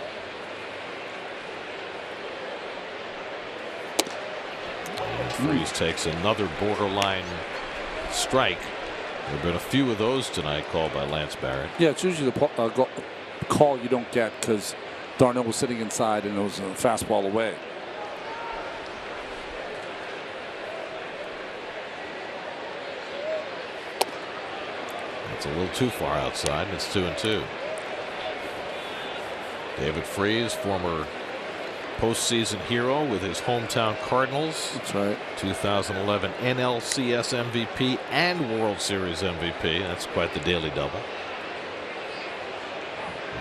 And Freese takes another borderline strike. There have been a few of those tonight called by Lance Barrett. Yeah, it's usually the call you don't get because Darnell was sitting inside and it was a fastball away. It's a little too far outside, and it's 2-2. David Freese, former postseason hero with his hometown Cardinals. That's right. 2011 NLCS MVP and World Series MVP. That's quite the daily double.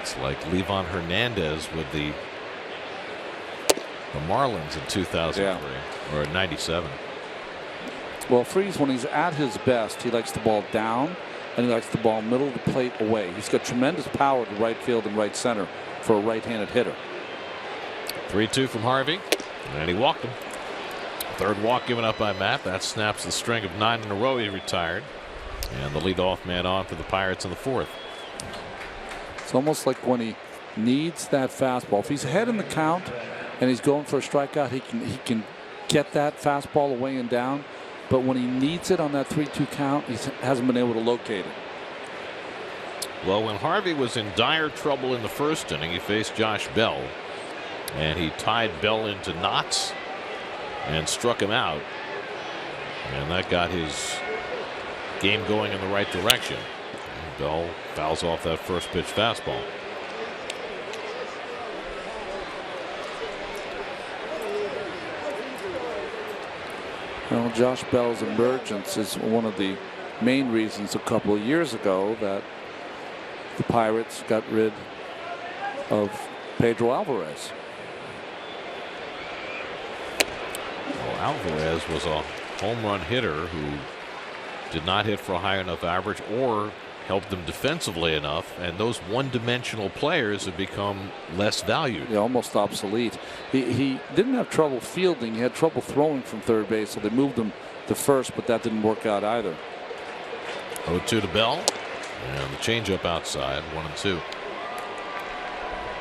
It's like Livan Hernandez with the Marlins in 2003 or 97. Well, Freese, when he's at his best, he likes the ball down. And he likes the ball middle of the plate away. He's got tremendous power to right field and right center for a right-handed hitter. 3-2 from Harvey, and he walked him. Third walk given up by Matt. That snaps the string of 9 in a row. He retired, and the leadoff man on for the Pirates in the fourth. It's almost like when he needs that fastball. If he's ahead in the count and he's going for a strikeout, he can get that fastball away and down. But when he needs it on that 3-2 count, he hasn't been able to locate it. Well, when Harvey was in dire trouble in the first inning, he faced Josh Bell, and he tied Bell into knots and struck him out. And that got his game going in the right direction. And Bell fouls off that first pitch fastball. Well, Josh Bell's emergence is one of the main reasons a couple of years ago that the Pirates got rid of Pedro Alvarez. Well, Alvarez was a home run hitter who did not hit for a high enough average or help them defensively enough, and those one-dimensional players have become less valued. Yeah, almost obsolete. He didn't have trouble fielding. He had trouble throwing from third base, so they moved him to first, but that didn't work out either. 0-2 to Bell, and the changeup outside, 1-2.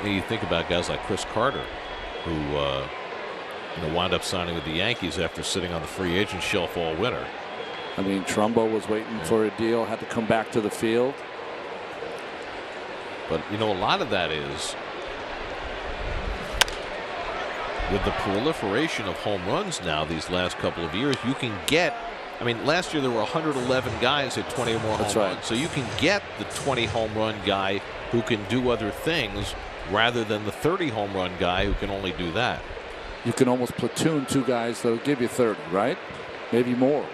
You think about guys like Chris Carter, who wound up signing with the Yankees after sitting on the free agent shelf all winter. I mean, Trumbo was waiting for a deal, had to come back to the field. But, a lot of that is with the proliferation of home runs now these last couple of years, you can get, last year there were 111 guys hit 20 or more home runs. So you can get the 20 home run guy who can do other things rather than the 30 home run guy who can only do that. You can almost platoon 2 guys that'll give you 30, right? Maybe more.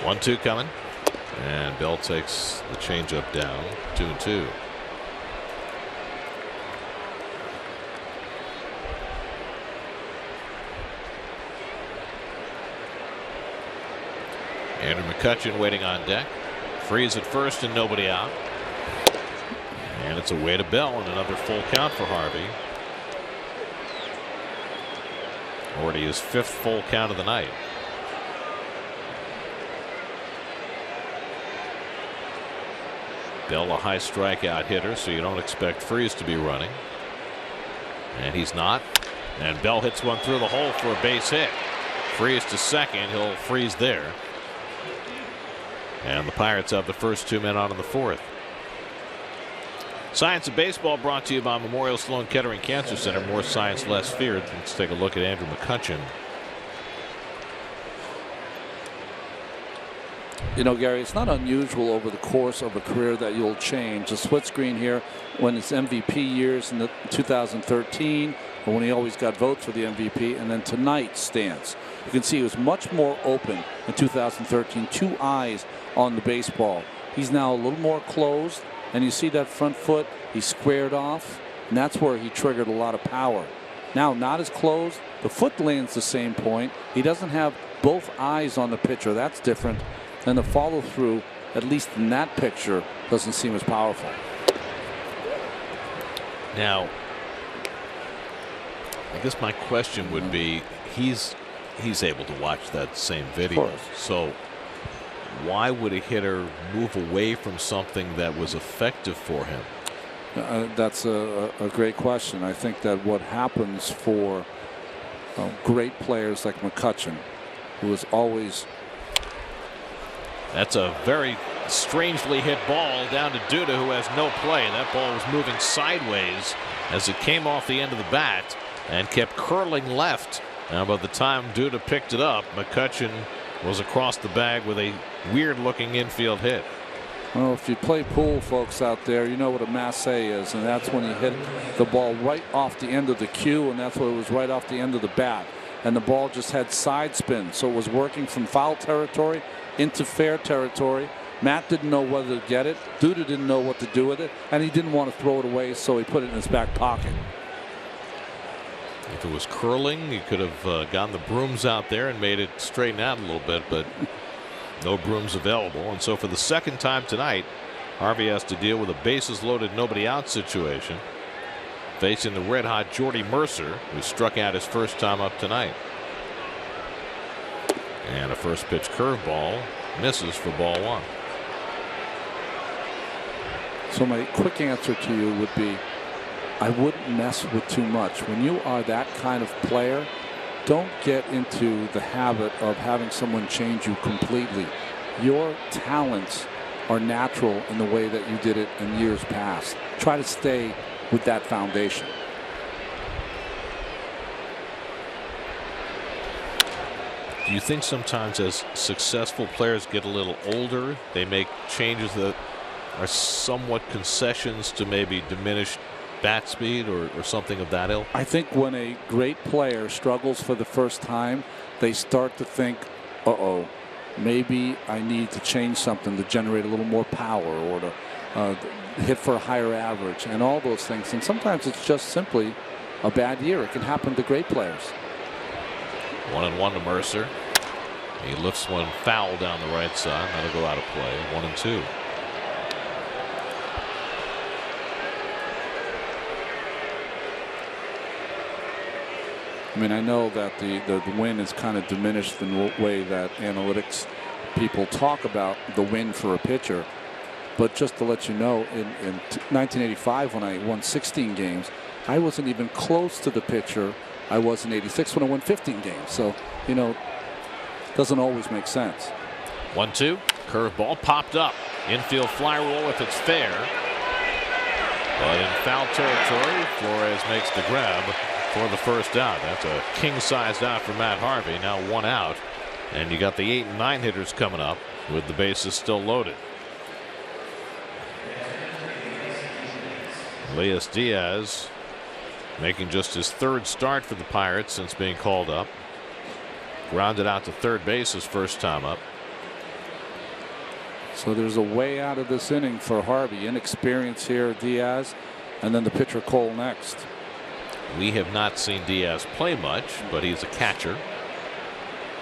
1-2 coming, and Bell takes the changeup down. 2-2. Andrew McCutchen waiting on deck. Freeze at first and nobody out. And it's away to Bell and another full count for Harvey. Already his 5th full count of the night. Bell, a high strikeout hitter, so you don't expect Freese to be running. And he's not. And Bell hits one through the hole for a base hit. Freese to second. He'll freeze there. And the Pirates have the first 2 men on in the fourth. Science of Baseball brought to you by Memorial Sloan Kettering Cancer Center. More science, less fear. Let's take a look at Andrew McCutchen. Gary, it's not unusual over the course of a career that you'll change. The split screen here when it's MVP years in 2013, or when he always got votes for the MVP, and then tonight's stance. You can see he was much more open in 2013, 2 eyes on the baseball. He's now a little more closed, and you see that front foot, he's squared off, and that's where he triggered a lot of power. Now, not as close. The foot lands the same point. He doesn't have both eyes on the pitcher. That's different. And the follow through, at least in that picture, doesn't seem as powerful. Now, I guess my question would be, he's able to watch that same video. So why would a hitter move away from something that was effective for him? That's a great question. I think that what happens for great players like McCutchen, who is always. That's a very strangely hit ball down to Duda, who has no play. That ball was moving sideways as it came off the end of the bat and kept curling left. Now, by the time Duda picked it up, McCutchen was across the bag with a weird-looking infield hit. Well, if you play pool, folks out there, you know what a masse is, and that's when you hit the ball right off the end of the cue, and that's when it was right off the end of the bat. And the ball just had side spin, so it was working from foul territory into fair territory. Matt didn't know whether to get it. Duda didn't know what to do with it, and he didn't want to throw it away, so he put it in his back pocket. If it was curling, he could have gotten the brooms out there and made it straighten out a little bit, but no brooms available. And so for the second time tonight, Harvey has to deal with a bases loaded, nobody out situation, facing the red hot Jordy Mercer, who struck out his first time up tonight. And a first pitch curveball misses for ball one. So my quick answer to you would be, I wouldn't mess with too much. When you are that kind of player, don't get into the habit of having someone change you completely. Your talents are natural in the way that you did it in years past. Try to stay with that foundation. Do you think sometimes as successful players get a little older, they make changes that are somewhat concessions to maybe diminish bat speed or something of that ilk? I think when a great player struggles for the first time, they start to think, uh-oh, maybe I need to change something to generate a little more power or to hit for a higher average and all those things. And sometimes it's just simply a bad year. It can happen to great players. 1-1 to Mercer. He lifts one foul down the right side. That'll go out of play. 1-2. I mean, I know that the win is kind of diminished in the way that analytics people talk about the win for a pitcher. But just to let you know, in 1985, when I won 16 games, I wasn't even close to the pitcher I was in 86 when I won 15 games. So, you know, doesn't always make sense. 1-2. Curveball popped up. Infield fly roll if it's fair. But in foul territory, Flores makes the grab for the first out. That's a king-sized out for Matt Harvey. Now one out. And you got the 8 and 9 hitters coming up with the bases still loaded. Elias Diaz making just his third start for the Pirates since being called up. Grounded out to third base his first time up. So there's a way out of this inning for Harvey. Inexperience here, Diaz, and then the pitcher Cole next. We have not seen Diaz play much, but he's a catcher.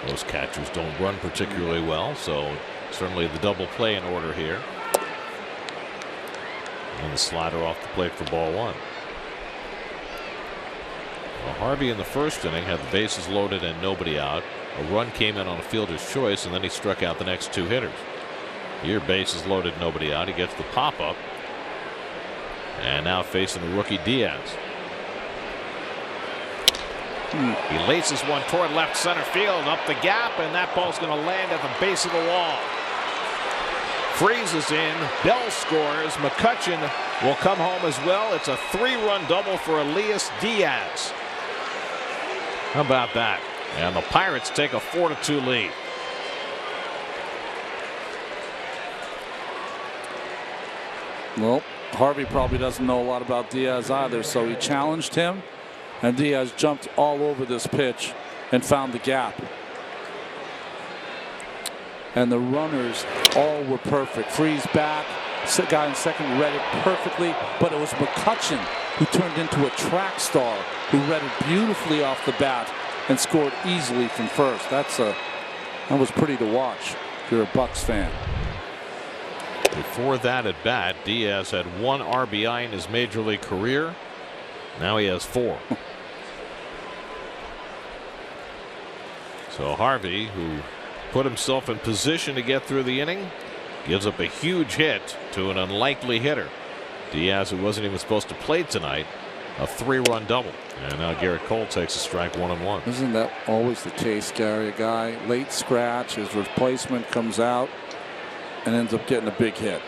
Most catchers don't run particularly well, so certainly the double play in order here. And the slider off the plate for ball one. Well, Harvey in the first inning had the bases loaded and nobody out. A run came in on a fielder's choice, and then he struck out the next 2 hitters. Here, bases loaded, nobody out. He gets the pop up, and now facing the rookie Diaz. He laces one toward left center field, up the gap, and that ball's going to land at the base of the wall. Freezes in. Bell scores. McCutchen will come home as well. It's a 3-run double for Elias Diaz. How about that? And the Pirates take a 4-2 lead. Well, Harvey probably doesn't know a lot about Diaz either, so he challenged him, and Diaz jumped all over this pitch and found the gap. And the runners all were perfect. Freeze back. Guy in second read it perfectly, but it was McCutchen who turned into a track star, who read it beautifully off the bat and scored easily from first. That was pretty to watch if you're a Bucks fan. Before that at bat, Diaz had 1 RBI in his major league career. Now he has 4. So Harvey, who put himself in position to get through the inning, gives up a huge hit to an unlikely hitter. Diaz, who wasn't even supposed to play tonight, a 3-run double. And now Garrett Cole takes a strike 1-1. Isn't that always the case, Gary? A guy late scratch, his replacement comes out and ends up getting a big hit.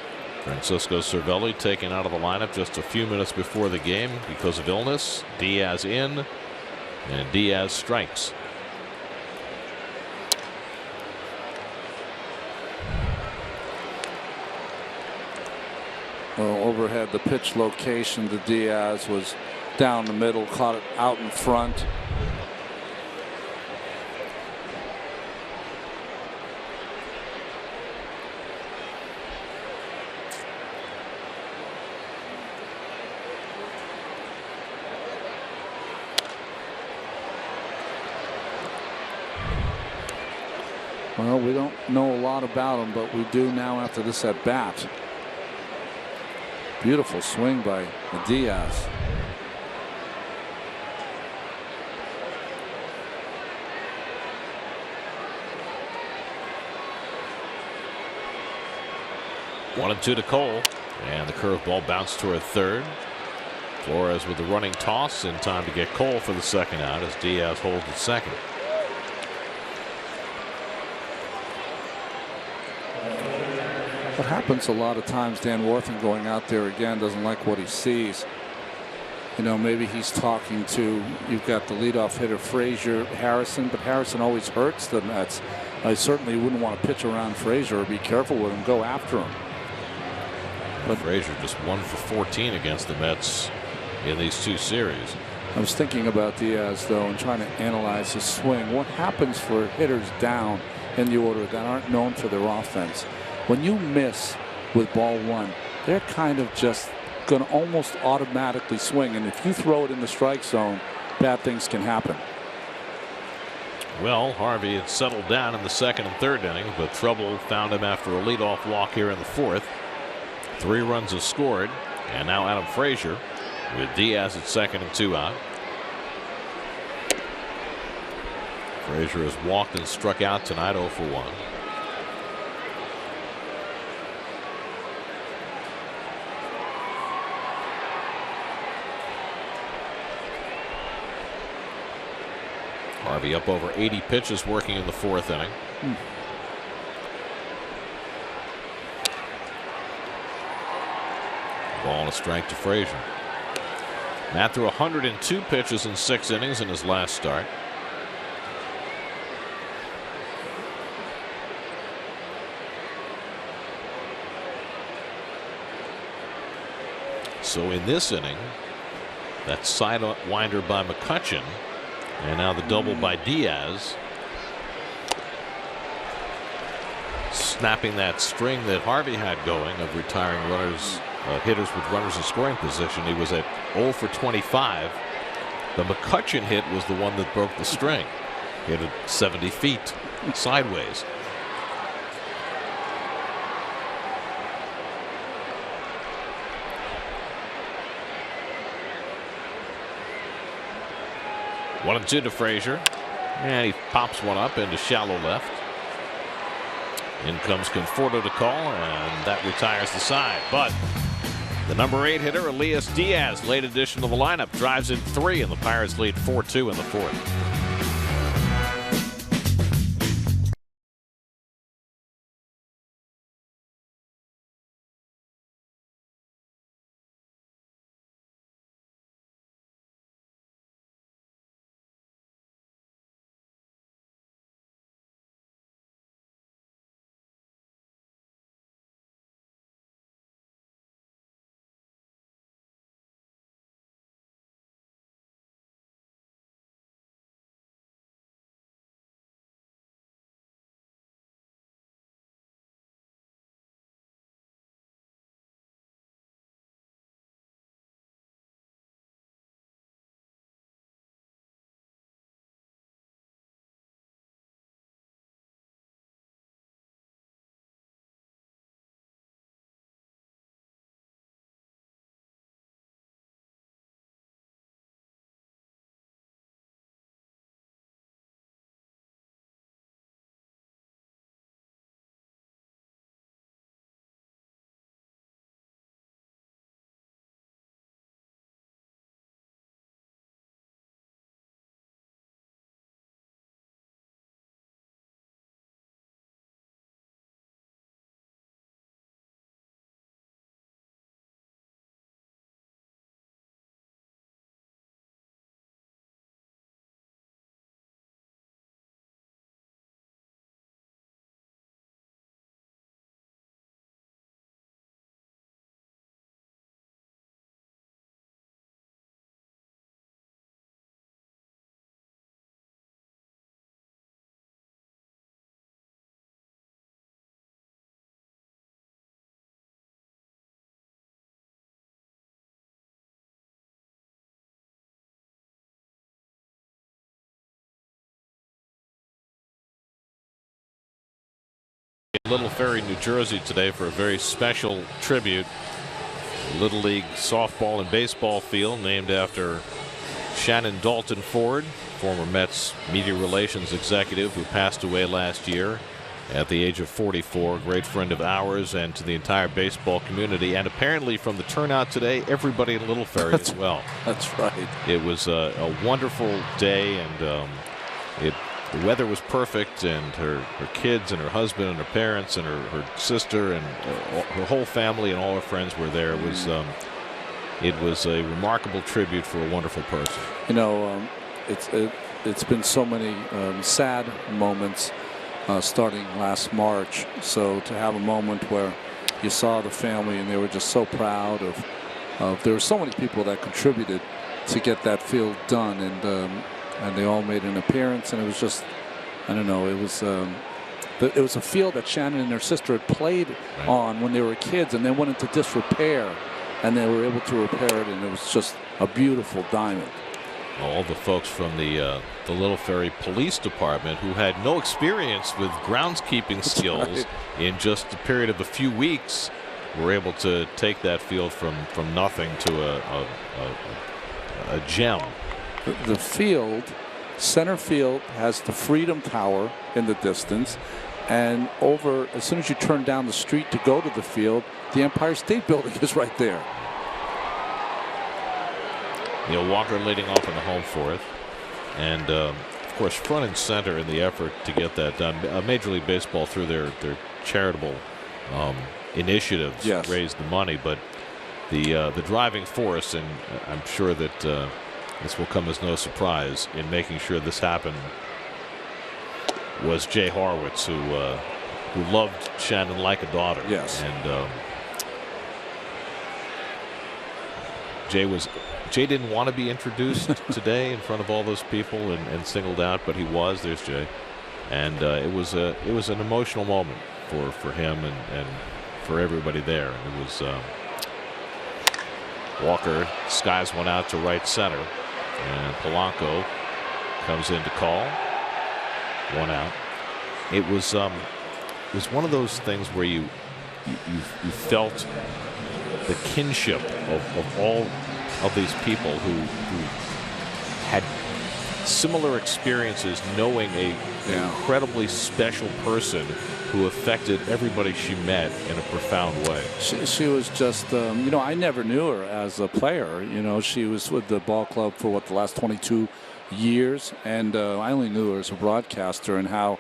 Francisco Cervelli taken out of the lineup just a few minutes before the game because of illness. Diaz in, and Diaz strikes. Well, overhead, the pitch location to Diaz was down the middle, caught it out in front. Well, we don't know a lot about him, but we do now after this at bat. Beautiful swing by Diaz. One and 2 to Cole, and the curveball bounced toward third. Flores with the running toss in time to get Cole for the second out as Diaz holds at second. What happens a lot of times, Dan Worthing going out there again doesn't like what he sees. You know, maybe he's talking to, you've got the leadoff hitter Frazier, Harrison, but Harrison always hurts the Mets. I certainly wouldn't want to pitch around Frazier or be careful with him, go after him. But Frazier just 1 for 14 against the Mets in these 2 series. I was thinking about Diaz, though, and trying to analyze his swing. What happens for hitters down in the order that aren't known for their offense? When you miss with ball 1, they're kind of just going to almost automatically swing. And if you throw it in the strike zone, bad things can happen. Well, Harvey had settled down in the second and third innings, but trouble found him after a leadoff walk here in the fourth. 3 runs are scored, and now Adam Frazier with Diaz at second and 2 out. Frazier has walked and struck out tonight 0 for 1. Harvey up over 80 pitches working in the fourth inning. Ball and a strike to Frazier. Matt threw 102 pitches in 6 innings in his last start. So in this inning, that sidewinder by McCutchen, and now the double by Diaz, snapping that string that Harvey had going of retiring runners, hitters with runners in scoring position. He was at 0 for 25. The McCutchen hit was the one that broke the string. Hit it 70 feet sideways. One and 2 to Frazier, and he pops one up into shallow left. In comes Conforto to call, and that retires the side. But the number 8 hitter, Elias Diaz, late addition to the lineup, drives in 3, and the Pirates lead 4-2 in the fourth. Little Ferry, New Jersey today for a very special tribute. Little League softball and baseball field named after Shannon Dalton Ford, former Mets media relations executive who passed away last year at the age of 44. Great friend of ours and to the entire baseball community, and apparently from the turnout today, everybody in Little Ferry as well. That's right. It was a wonderful day, and the weather was perfect, and her kids and her husband and her parents and her sister and her whole family and all her friends were there. It was a remarkable tribute for a wonderful person. You know, it's been so many sad moments starting last March. So to have a moment where you saw the family and they were just so proud of there were so many people that contributed to get that field done, and they all made an appearance, and it was just, I don't know, it was a field that Shannon and her sister had played on when they were kids, and then went into disrepair, and they were able to repair it, and it was just a beautiful diamond. All the folks from the Little Ferry Police Department who had no experience with groundskeeping skills in just a period of a few weeks were able to take that field from nothing to a gem. The field, center field, has the Freedom Tower in the distance, and over, as soon as you turn down the street to go to the field, the Empire State Building is right there. Neil Walker leading off in the home fourth, and of course front and center in the effort to get that done. Major League Baseball, through their charitable initiatives, raised the money, but the driving force, and I'm sure that this will come as no surprise in making sure this happened, was Jay Horwitz, who loved Shannon like a daughter. Yes. And Jay didn't want to be introduced today in front of all those people and singled out, but he was. There's Jay, and it was an emotional moment for him and for everybody there. And it was Walker skies one out to right center, and Polanco comes in to call one out. It was one of those things where you felt the kinship of all of these people who had similar experiences, knowing an incredibly special person who affected everybody she met in a profound way. She was just, you know, I never knew her as a player. You know, she was with the ball club for the last 22 years, and I only knew her as a broadcaster, and how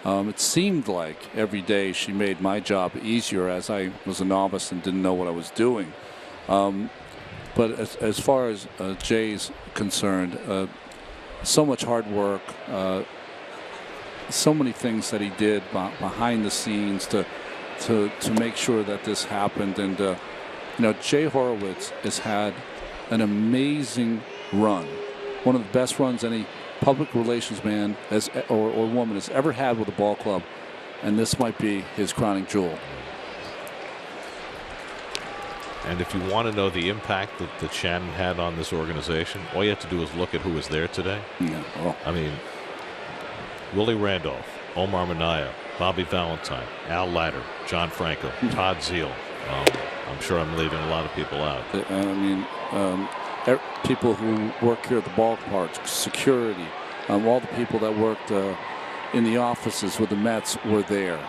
it seemed like every day she made my job easier, as I was a novice and didn't know what I was doing. But as far as Jay's concerned, so much hard work, so many things that he did behind the scenes to make sure that this happened. And you know, Jay Horwitz has had an amazing run, one of the best runs any public relations man or woman has ever had with a ball club, and this might be his crowning jewel. And if you want to know the impact that Shannon had on this organization, all you have to do is look at who was there today. Yeah. Oh. I mean, Willie Randolph, Omar Minaya, Bobby Valentine, Al Leiter, John Franco, Todd Zeal. I'm sure I'm leaving a lot of people out. I mean, people who work here at the ballpark, security, all the people that worked in the offices with the Mets were there.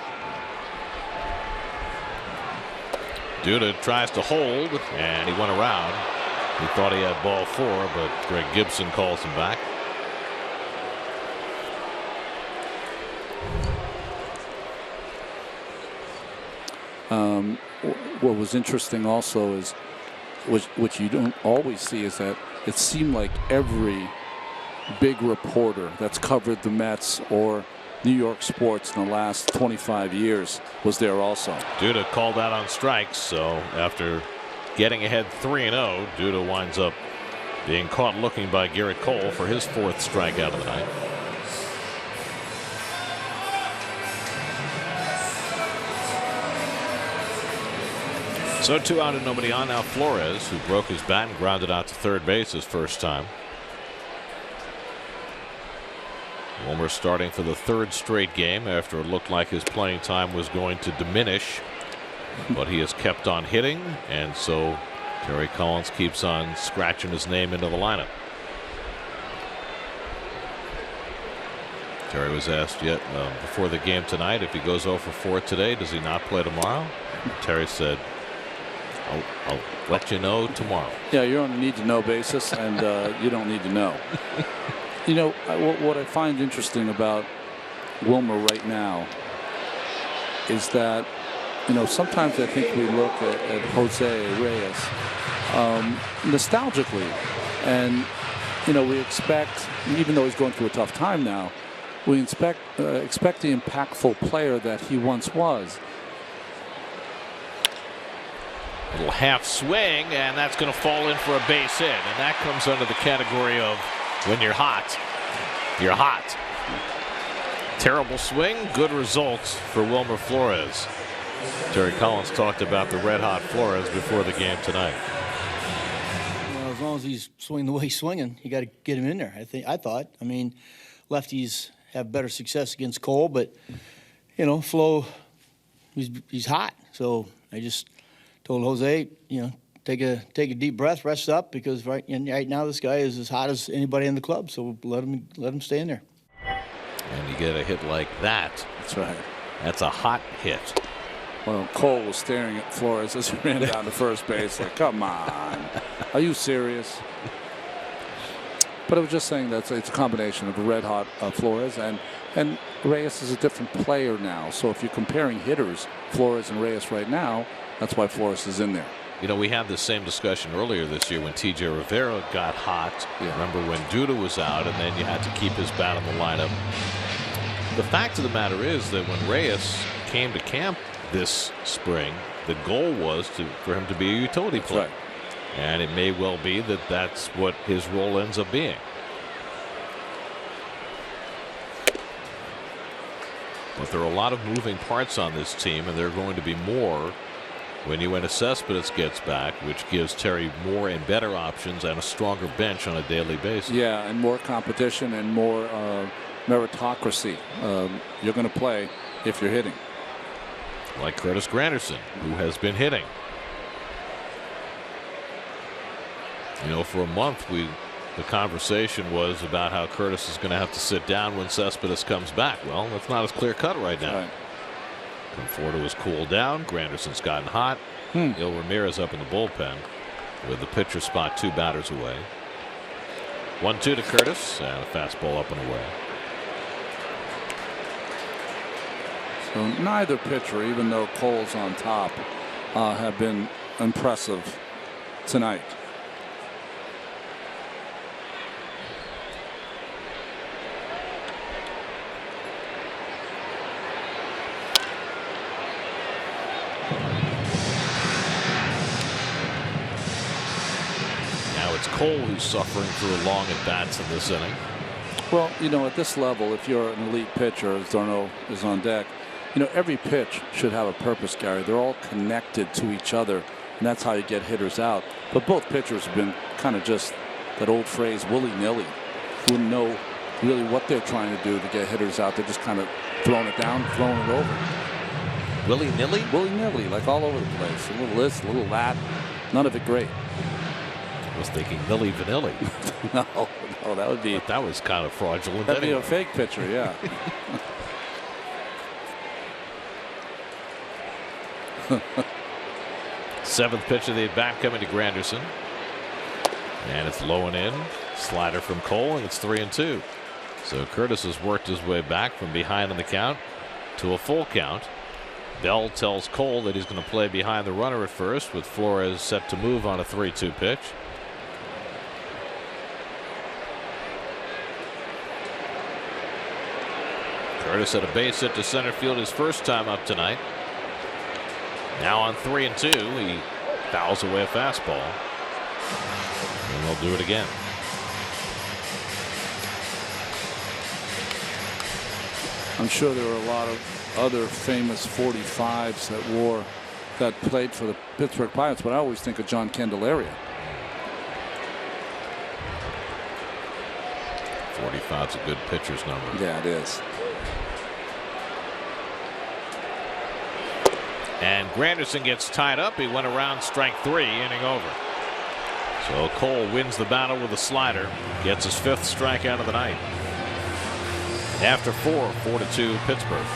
Duda tries to hold, and he went around. He thought he had ball 4, but Greg Gibson calls him back. What was interesting also is, which you don't always see, is that it seemed like every big reporter that's covered the Mets or New York sports in the last 25 years was there also. Duda called out on strikes, so after getting ahead 3-0, Duda winds up being caught looking by Garrett Cole for his 4th strikeout of the night. So 2 out and nobody on. Now Flores, who broke his bat and grounded out to third base his first time. Wilmer starting for the third straight game after it looked like his playing time was going to diminish, but he has kept on hitting, and so Terry Collins keeps on scratching his name into the lineup. Terry was asked before the game tonight if he goes 0 for 4 today, does he not play tomorrow? Terry said, I'll let you know tomorrow. Yeah, you're on a need-to-know basis, and you don't need to know. You know, what I find interesting about Wilmer right now is that, you know, sometimes I think we look at Jose Reyes nostalgically, and, you know, we expect, even though he's going through a tough time now, we expect the impactful player that he once was. Little half swing, and that's going to fall in for a base hit, and that comes under the category of when you're hot, you're hot. Terrible swing, good results for Wilmer Flores. Terry Collins talked about the red-hot Flores before the game tonight. Well, as long as he's swinging the way he's swinging, you got to get him in there. I mean, lefties have better success against Cole, but you know, Flo, he's hot. So I just told Jose, you know, take a deep breath, rest up, because right now this guy is as hot as anybody in the club. So let him stay in there. And you get a hit like that. That's right. That's a hot hit. Well, Cole was staring at Flores as he ran down to first base. Like, come on, are you serious? But I was just saying that it's a combination of a red-hot Flores and Reyes is a different player now. So if you're comparing hitters, Flores and Reyes right now, that's why Flores is in there. You know, we had the same discussion earlier this year when T.J. Rivera got hot. Yeah. Remember when Duda was out, and then you had to keep his bat in the lineup. The fact of the matter is that when Reyes came to camp this spring, the goal was for him to be a utility player. Right. And it may well be that that's what his role ends up being. But there are a lot of moving parts on this team, and there are going to be more when Yoenis Cespedes gets back, which gives Terry more and better options and a stronger bench on a daily basis. Yeah, and more competition and more meritocracy. You're going to play if you're hitting. Like Curtis Granderson, who has been hitting. You know, for a month the conversation was about how Curtis is going to have to sit down when Cespedes comes back. Well, that's not as clear cut right now. Right. Conforto has cooled down. Granderson's gotten hot. Il Ramirez up in the bullpen with the pitcher spot 2 batters away. 1-2 to Curtis, and a fastball up and away. So neither pitcher, even though Cole's on top, have been impressive tonight. Cole, who's suffering through long at bats in this inning. Well, you know, at this level, if you're an elite pitcher, as Darno is on deck, you know, every pitch should have a purpose, Gary. They're all connected to each other, and that's how you get hitters out. But both pitchers have been kind of just that old phrase, willy-nilly. Wouldn't know really what they're trying to do to get hitters out. They're just kind of throwing it down, throwing it over. Willy-nilly? Willy-nilly, like all over the place. A little this, a little that. None of it great. I was thinking Milli Vanilli. no, that would be. But that was kind of fraudulent. That'd anyway. be a fake pitcher, yeah. Seventh pitch of the at bat coming to Granderson, and it's low and in. Slider from Cole, and it's 3-2. So Curtis has worked his way back from behind in the count to a full count. Bell tells Cole that he's going to play behind the runner at first, with Flores set to move on a 3-2 pitch. Curtis had a base hit to center field his first time up tonight. Now on 3-2, he fouls away a fastball, and they'll do it again. I'm sure there were a lot of other famous 45s that played for the Pittsburgh Pirates, but I always think of John Candelaria. 45's a good pitcher's number. Yeah, it is. And Granderson gets tied up. He went around strike 3, inning over. So Cole wins the battle with a slider, gets his 5th strikeout of the night. After 4-2 Pittsburgh.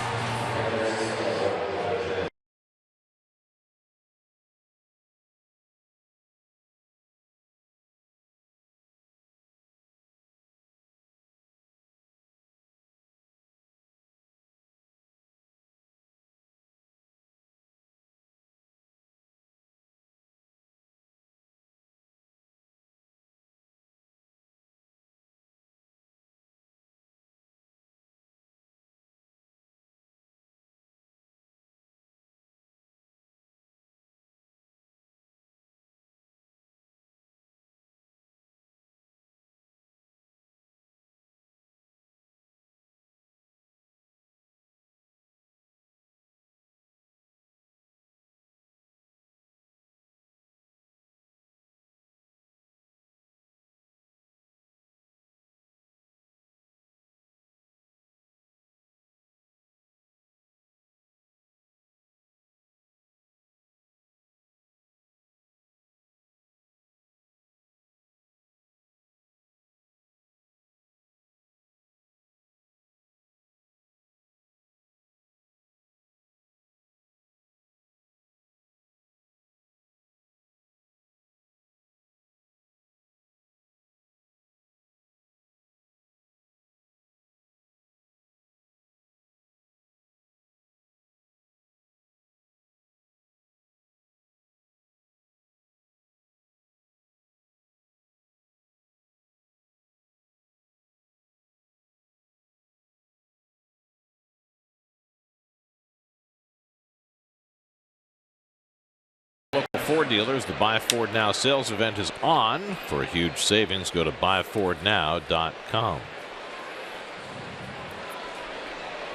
Local Ford dealers, the Buy Ford Now sales event is on. For huge savings, go to buyfordnow.com.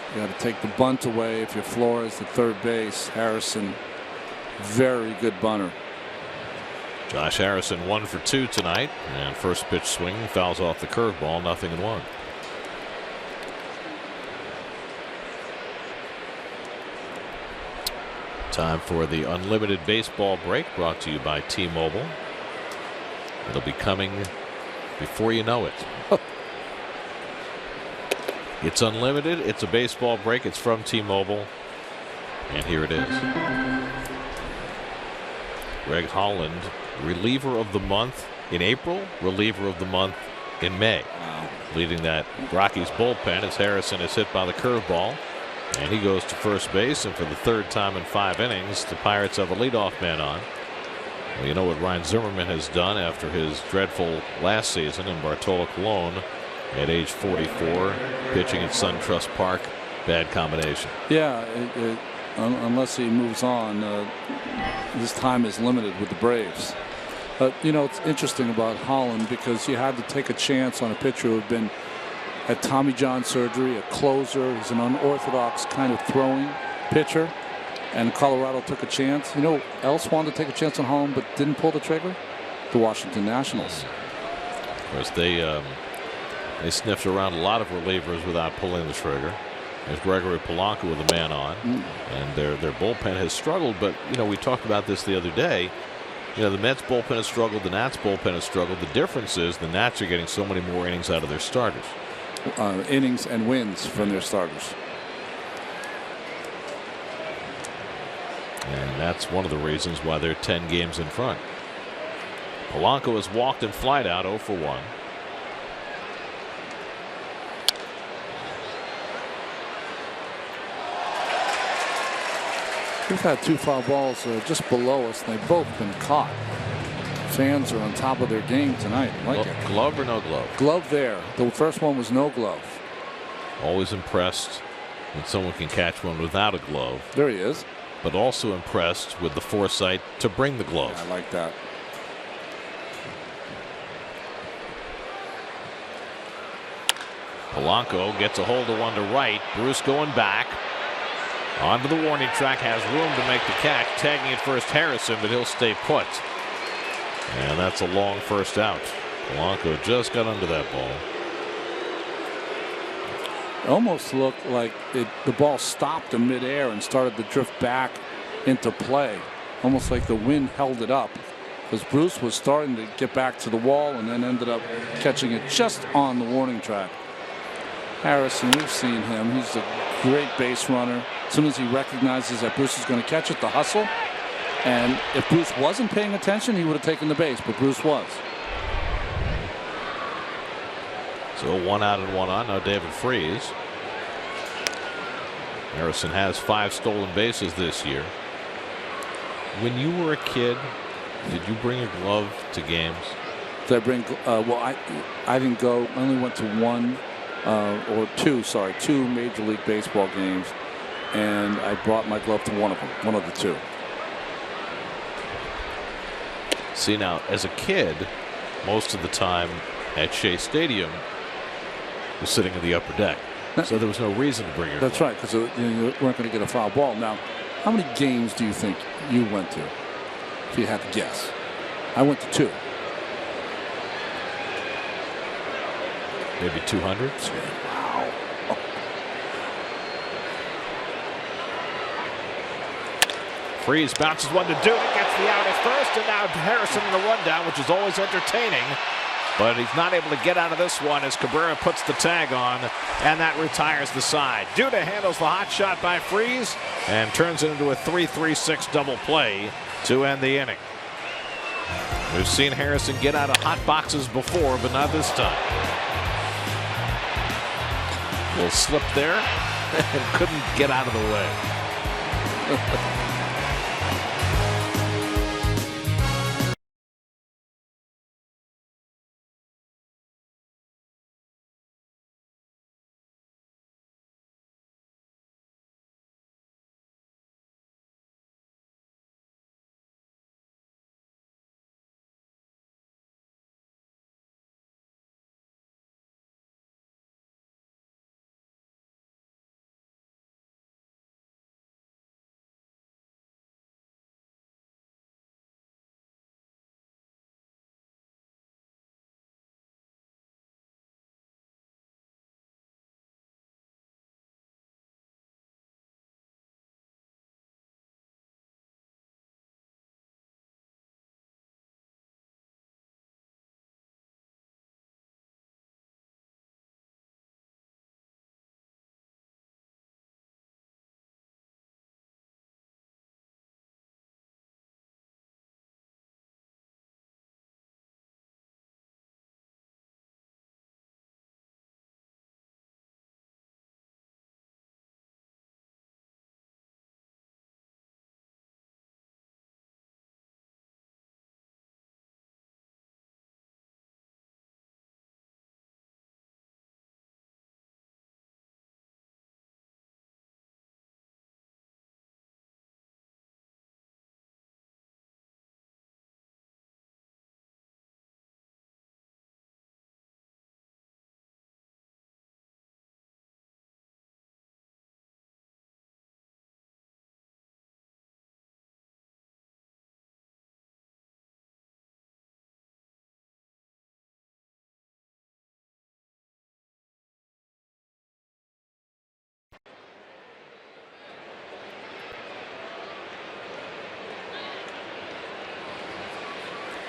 You got to take the bunt away if you're Flores at third base. Harrison, very good bunter. Josh Harrison 1 for 2 tonight, and first pitch swing fouls off the curveball, 0-1. Time for the unlimited baseball break, brought to you by T-Mobile. It'll be coming before you know it. It's unlimited. It's a baseball break. It's from T-Mobile, and here it is. Greg Holland, reliever of the month in April, reliever of the month in May. Wow. Leading that Rockies bullpen as Harrison is hit by the curveball. And he goes to first base, and for the 3rd time in 5 innings, the Pirates have a leadoff man on. Well, you know what Ryan Zimmerman has done after his dreadful last season, and Bartolo Colon at age 44, pitching at SunTrust Park. Bad combination. Yeah, unless he moves on, his time is limited with the Braves. You know, it's interesting about Holland because you had to take a chance on a pitcher who had been had Tommy John surgery, a closer. He's an unorthodox kind of throwing pitcher, and Colorado took a chance. You know, else wanted to take a chance on Holland but didn't pull the trigger? The Washington Nationals. Of course, they sniffed around a lot of relievers without pulling the trigger. There's Gregory Polanco with a man on, and their bullpen has struggled. But you know, we talked about this the other day. You know, the Mets bullpen has struggled, the Nats bullpen has struggled. The difference is the Nats are getting so many more innings out of their starters. Innings and wins from their starters. And that's one of the reasons why they're 10 games in front. Polanco has walked and flied out 0 for 1. We've had 2 foul balls just below us, and they've both been caught. Fans are on top of their game tonight. I like it. Glove or no glove? Glove there. The first one was no glove. Always impressed when someone can catch one without a glove. There he is. But also impressed with the foresight to bring the glove. Yeah, I like that. Polanco gets a hold of one to right. Bruce going back. Onto the warning track, has room to make the catch. Tagging at first Harrison, but he'll stay put. And that's a long first out. Polanco just got under that ball. almost looked like the ball stopped in midair and started to drift back into play, almost like the wind held it up, because Bruce was starting to get back to the wall and then ended up catching it just on the warning track. Harrison, we've seen him. He's a great base runner. As soon as he recognizes that Bruce is going to catch it, the hustle. And if Bruce wasn't paying attention, he would have taken the base, but Bruce was. So 1 out and 1 on. Now David Freese. Harrison has 5 stolen bases this year. When you were a kid, did you bring a glove to games? Did I bring? Well, I didn't go. I only went to two Major League Baseball games, and I brought my glove to one of them, one of the 2. See, now as a kid, most of the time at Shea Stadium was sitting in the upper deck, so there was no reason to bring your That's glove. right, because you weren't going to get a foul ball. Now, how many games do you think you went to, if you had to guess? I went to 2. Maybe 200. Wow. Freese bounces one to Duda, gets the out at first, and now Harrison in the rundown, which is always entertaining. But he's not able to get out of this one as Cabrera puts the tag on, and that retires the side. Duda handles the hot shot by Freese and turns it into a 3-3-6 double play to end the inning. We've seen Harrison get out of hot boxes before, but not this time. A little slip there and couldn't get out of the way.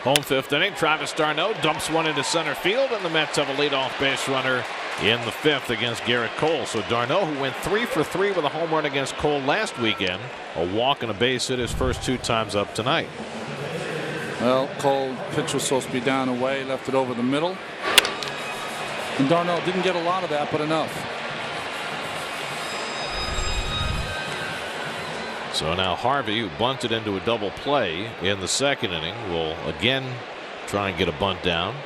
Home 5th inning. Travis d'Arnaud dumps one into center field, and the Mets have a leadoff base runner in the 5th against Garrett Cole. So d'Arnaud, who went 3 for 3 with a home run against Cole last weekend, a walk and a base hit his first 2 times up tonight. Well, Cole pitch was supposed to be down and away, left it over the middle, and d'Arnaud didn't get a lot of that, but enough. So now Harvey, who bunted into a double play in the 2nd inning, will again try and get a bunt down.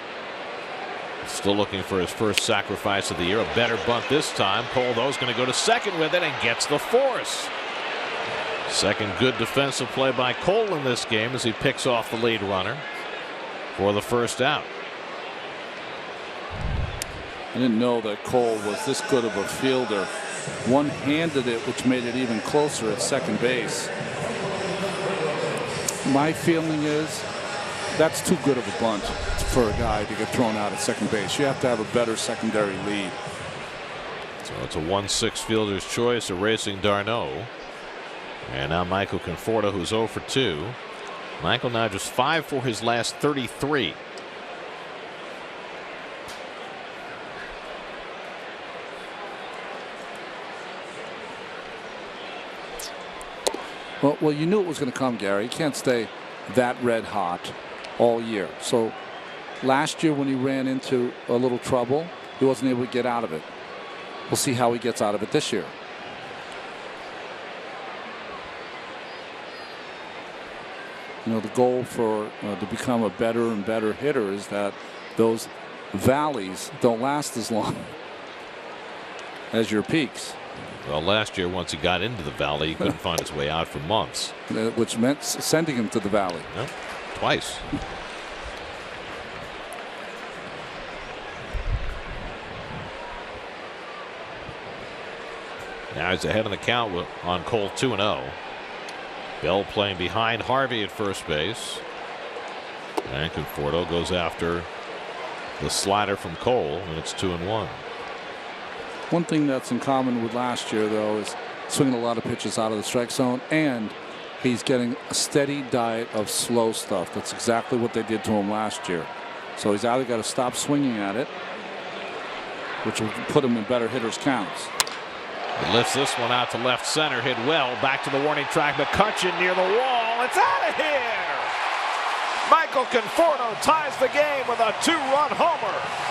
Still looking for his first sacrifice of the year. A better bunt this time. Cole, though, is going to go to second with it and gets the force. Second good defensive play by Cole in this game as he picks off the lead runner for the first out. I didn't know that Cole was this good of a fielder. One-handed it, which made it even closer at second base. My feeling is that's too good of a bunt for a guy to get thrown out at second base. You have to have a better secondary lead. So it's a 1-6 fielder's choice, erasing d'Arnaud. And now Michael Conforto, who's 0 for 2. Michael now just 5 for his last 33. Well, you knew it was going to come, Gary. He can't stay that red hot all year. So last year when he ran into a little trouble, he wasn't able to get out of it. We'll see how he gets out of it this year. You know, the goal for to become a better and better hitter is that those valleys don't last as long as your peaks. Well, last year, once he got into the valley, he couldn't find his way out for months. Which meant sending him to the valley. Yep, twice. Now he's ahead of the count on Cole 2-0. Bell playing behind Harvey at first base. And Conforto goes after the slider from Cole, and it's 2-1. One thing that's in common with last year, though, is swinging a lot of pitches out of the strike zone, and he's getting a steady diet of slow stuff. That's exactly what they did to him last year. So he's either got to stop swinging at it, which will put him in better hitters' counts. He lifts this one out to left center, hit well. Back to the warning track. McCutchen near the wall. It's out of here. Michael Conforto ties the game with a 2-run homer.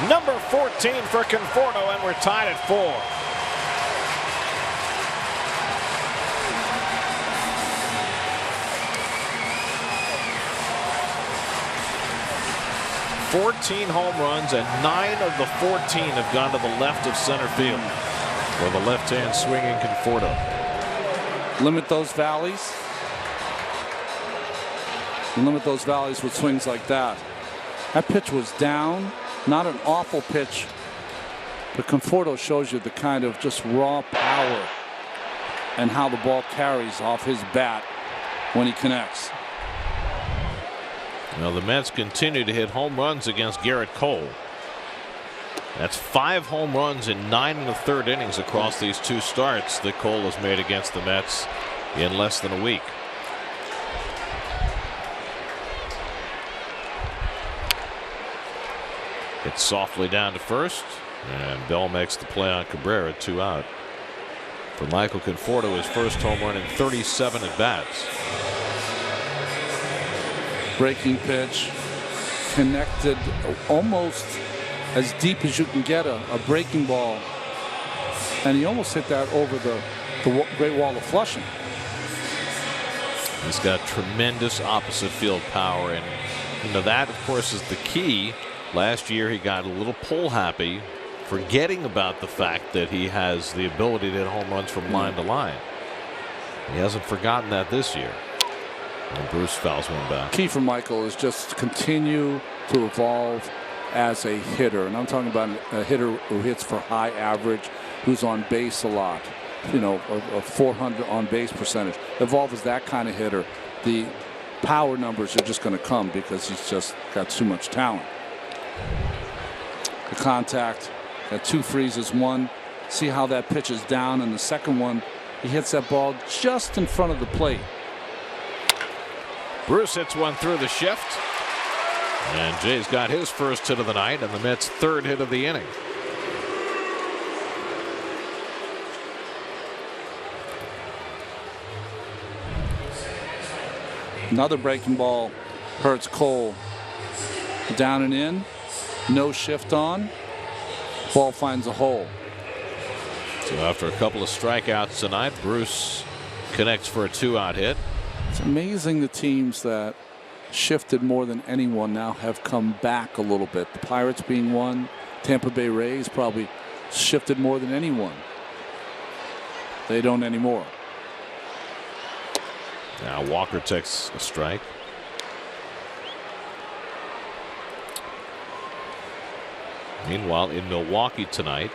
Number 14 for Conforto, and we're tied at 4. "14 home runs, and 9 of the 14 have gone to the left of center field for the left-hand swinging Conforto." Limit those valleys. Limit those valleys with swings like that. That pitch was down. Not an awful pitch, but Conforto shows you the kind of just raw power and how the ball carries off his bat when he connects. Well, the Mets continue to hit home runs against Garrett Cole. That's 5 home runs in 9 1/3 innings across these 2 starts that Cole has made against the Mets in less than a week. It's softly down to first, and Bell makes the play on Cabrera, 2 out. For Michael Conforto, his first home run in 37 at-bats. Breaking pitch, connected almost as deep as you can get a breaking ball, and he almost hit that over the Great Wall of Flushing. He's got tremendous opposite field power, and you know that, of course, is the key. Last year he got a little pull happy, forgetting about the fact that he has the ability to hit home runs from line to line. He hasn't forgotten that this year. And Bruce fouls one back. Key for Michael is just to continue to evolve as a hitter, and I'm talking about a hitter who hits for high average, who's on base a lot, you know, a 400 on base percentage. Evolve as that kind of hitter. The power numbers are just going to come because he's just got too much talent. The contact, got 2 freezes, one. See how that pitch is down, and the second one, he hits that ball just in front of the plate. Bruce hits one through the shift, and Jay's got his first hit of the night and the Mets' 3rd hit of the inning. Another breaking ball hurts Cole. Down and in. No shift on. Ball finds a hole. So after a couple of strikeouts tonight, Bruce connects for a 2-out hit. It's amazing the teams that shifted more than anyone now have come back a little bit. The Pirates being one. Tampa Bay Rays probably shifted more than anyone. They don't anymore. Now Walker takes a strike. Meanwhile, in Milwaukee tonight,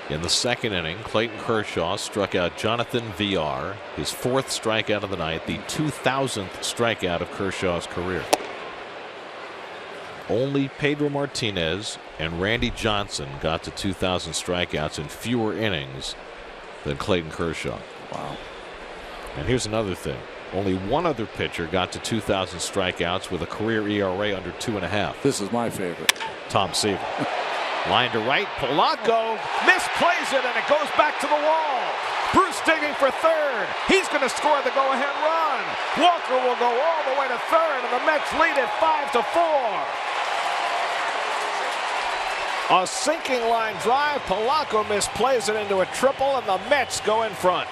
in the 2nd inning, Clayton Kershaw struck out Jonathan VR, his 4th strikeout of the night, the 2000th strikeout of Kershaw's career. Only Pedro Martinez and Randy Johnson got to 2,000 strikeouts in fewer innings than Clayton Kershaw. Wow. And here's another thing. Only one other pitcher got to 2,000 strikeouts with a career ERA under 2.5. This is my favorite. Tom Seaver. Line to right. Polanco misplays it, and it goes back to the wall. Bruce digging for third. He's going to score the go-ahead run. Walker will go all the way to third, and the Mets lead it 5-4. A sinking line drive. Polanco misplays it into a triple, and the Mets go in front.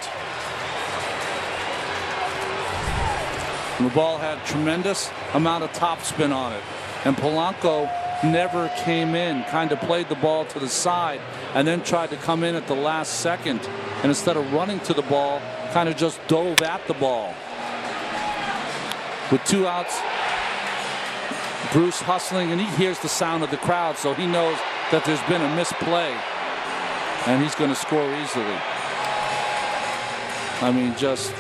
The ball had tremendous amount of topspin on it, and Polanco never came in, kind of played the ball to the side and then tried to come in at the last second, and instead of running to the ball, kind of just dove at the ball. With 2 outs, Bruce hustling, and he hears the sound of the crowd, so he knows that there's been a misplay, and he's going to score easily. I mean, just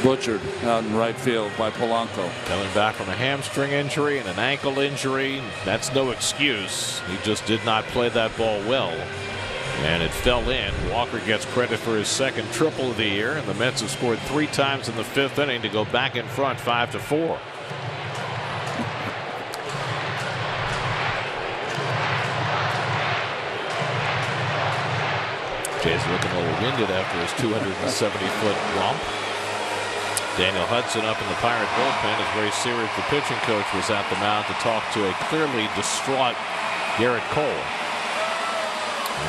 butchered out in right field by Polanco. Coming back from a hamstring injury and an ankle injury, that's no excuse. He just did not play that ball well, and it fell in. Walker gets credit for his second triple of the year, and the Mets have scored 3 times in the 5th inning to go back in front 5-4. Jay's looking a little winded after his 270-foot romp. Daniel Hudson up in the Pirate bullpen as Ray Sears, the pitching coach, was at the mound to talk to a clearly distraught Garrett Cole.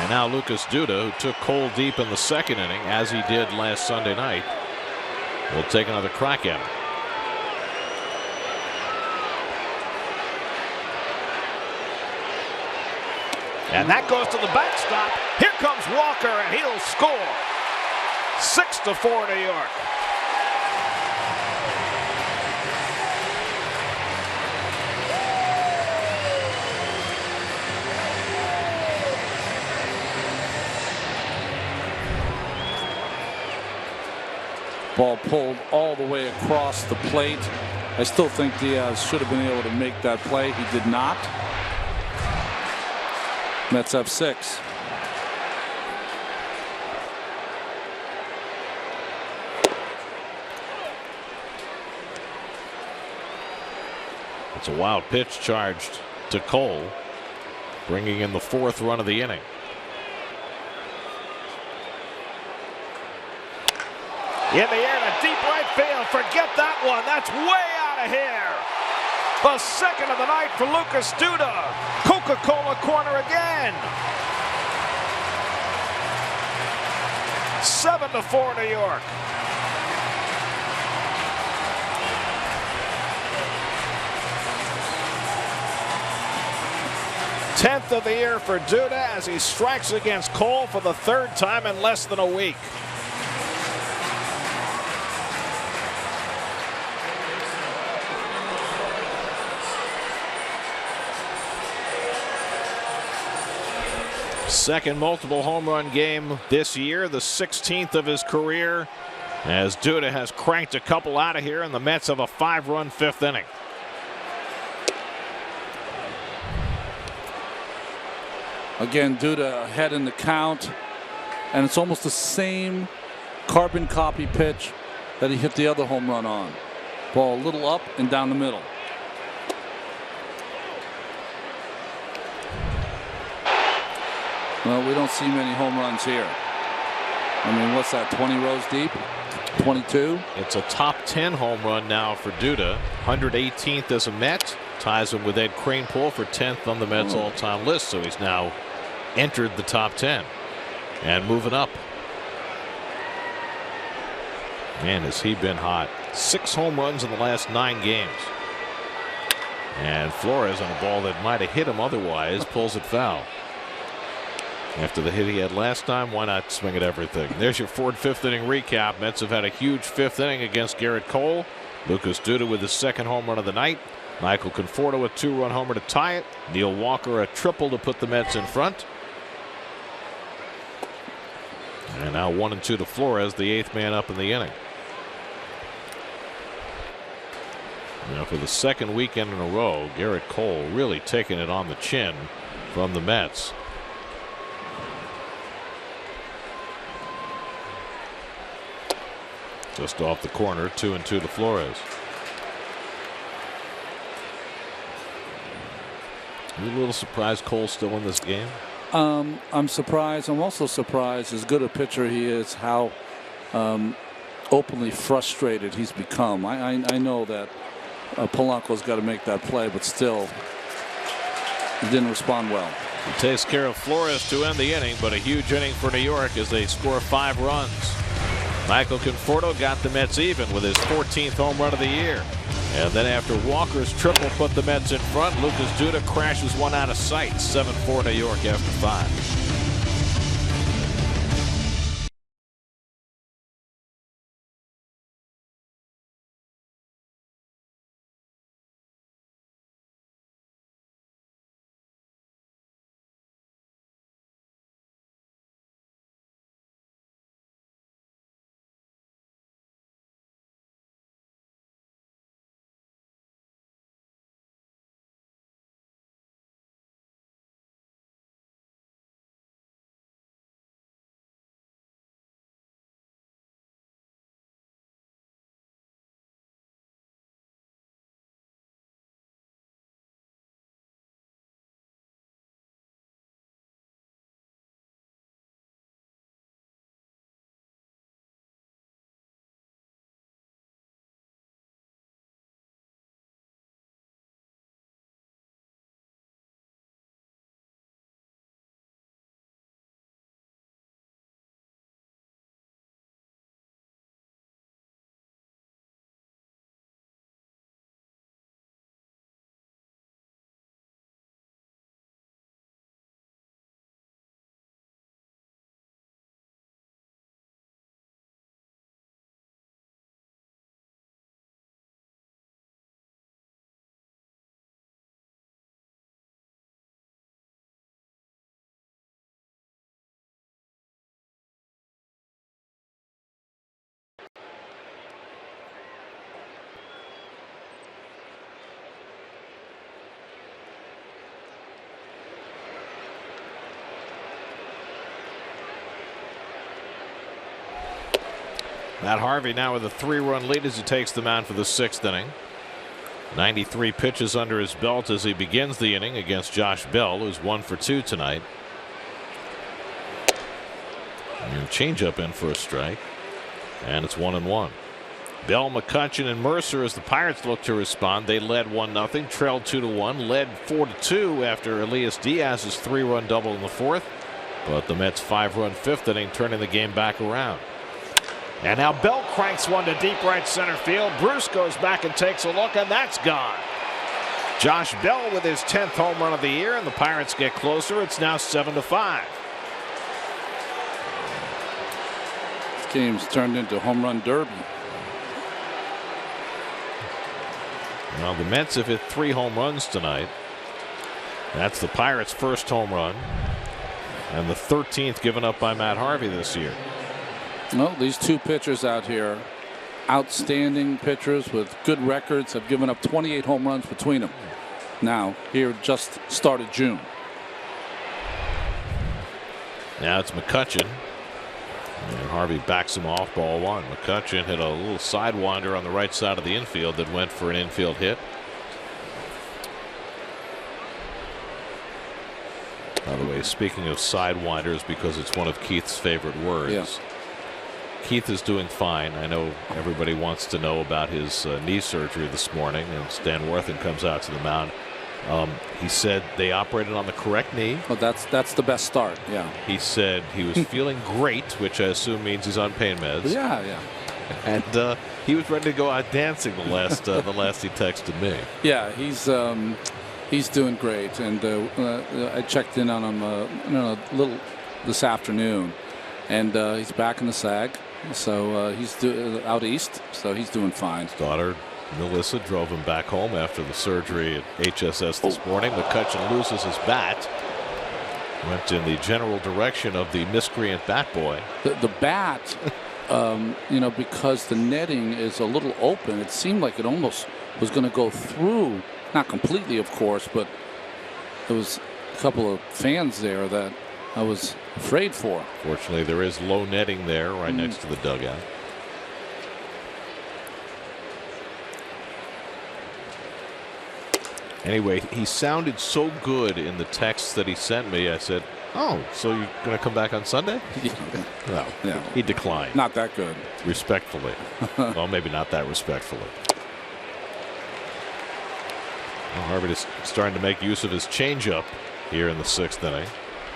And now Lucas Duda, who took Cole deep in the 2nd inning, as he did last Sunday night, will take another crack at him. And that goes to the backstop. Here comes Walker, and he'll score. 6-4 New York. Ball pulled all the way across the plate. I still think Diaz should have been able to make that play. He did not. Mets have 6. It's a wild pitch charged to Cole, bringing in the 4th run of the inning. In the air to deep right field. Forget that one. That's way out of here. The 2nd of the night for Lucas Duda. Coca-Cola corner again. 7-4 New York. Tenth of the year for Duda as he strikes against Cole for the 3rd time in less than a week. Second multiple home run game this year, the 16th of his career, as Duda has cranked a couple out of here, and the Mets have a 5-run 5th inning. Again, Duda ahead in the count, and it's almost the same carbon copy pitch that he hit the other home run on. Ball a little up and down the middle. Well, we don't see many home runs here. I mean, what's that, 20 rows deep? 22? It's a top 10 home run now for Duda. 118th as a Met. Ties him with Ed Kranepool for 10th on the Mets all-time list. So he's now entered the top 10 and moving up. Man, has he been hot. 6 home runs in the last 9 games. And Flores, on a ball that might have hit him otherwise, pulls it foul. After the hit he had last time, why not swing at everything? There's your 4th, 5th inning recap. Mets have had a huge 5th inning against Garrett Cole. Lucas Duda with his 2nd home run of the night. Michael Conforto a 2-run homer to tie it. Neil Walker a triple to put the Mets in front. And now 1-2 to Flores, the 8th man up in the inning. Now, for the second weekend in a row, Garrett Cole really taking it on the chin from the Mets. Just off the corner, 2-2 to Flores. Are you a little surprised Cole's still in this game? I'm surprised. I'm also surprised, as good a pitcher he is, how openly frustrated he's become. I know that Polanco's got to make that play, but still, he didn't respond well. He takes care of Flores to end the inning, but a huge inning for New York as they score 5 runs. Michael Conforto got the Mets even with his 14th home run of the year. And then after Walker's triple put the Mets in front, Lucas Duda crashes one out of sight. 7-4 New York after 5. Matt Harvey now with a 3-run lead as he takes the mound for the 6th inning. 93 pitches under his belt as he begins the inning against Josh Bell, who's 1 for 2 tonight. Changeup in for a strike, and it's 1-1. Bell, McCutchen, and Mercer as the Pirates look to respond. They led 1-0, trailed 2-1, led 4-2 after Elias Diaz's 3-run double in the 4th. But the Mets' 5-run 5th inning turning the game back around. And now Bell cranks one to deep right center field. Bruce goes back and takes a look, and that's gone. Josh Bell with his 10th home run of the year, and the Pirates get closer. It's now 7-5. This game's turned into home run derby. Well, the Mets have hit 3 home runs tonight. That's the Pirates' first home run, and the 13th given up by Matt Harvey this year. Well, these 2 pitchers out here, outstanding pitchers with good records, have given up 28 home runs between them. Now, here just started June. Now it's McCutchen. And Harvey backs him off, ball 1. McCutchen hit a little sidewinder on the right side of the infield that went for an infield hit. By the way, speaking of sidewinders, because it's one of Keith's favorite words. Yeah. Keith is doing fine. I know everybody wants to know about his knee surgery this morning, and Stan Worthen comes out to the mound. He said they operated on the correct knee. Well, that's the best start. Yeah. He said he was feeling great, which I assume means he's on pain meds. Yeah, yeah. And he was ready to go out dancing the last he texted me. Yeah, he's doing great, and I checked in on him a little this afternoon, and he's back in the SAG. So he's out east, so he's doing fine. His daughter Melissa drove him back home after the surgery at HSS this morning. McCutchen loses his bat. Went in the general direction of the miscreant bat boy. The bat, because the netting is a little open, it seemed like it almost was going to go through, not completely, of course, but there was a couple of fans there that I was afraid for. Fortunately, there is low netting there right next to the dugout. Anyway, he sounded so good in the text that he sent me. I said, "Oh, so you're going to come back on Sunday?" No, Yeah. he declined. Not that good. Respectfully. Well, maybe not that respectfully. Well, Harvey is starting to make use of his changeup here in the 6th inning.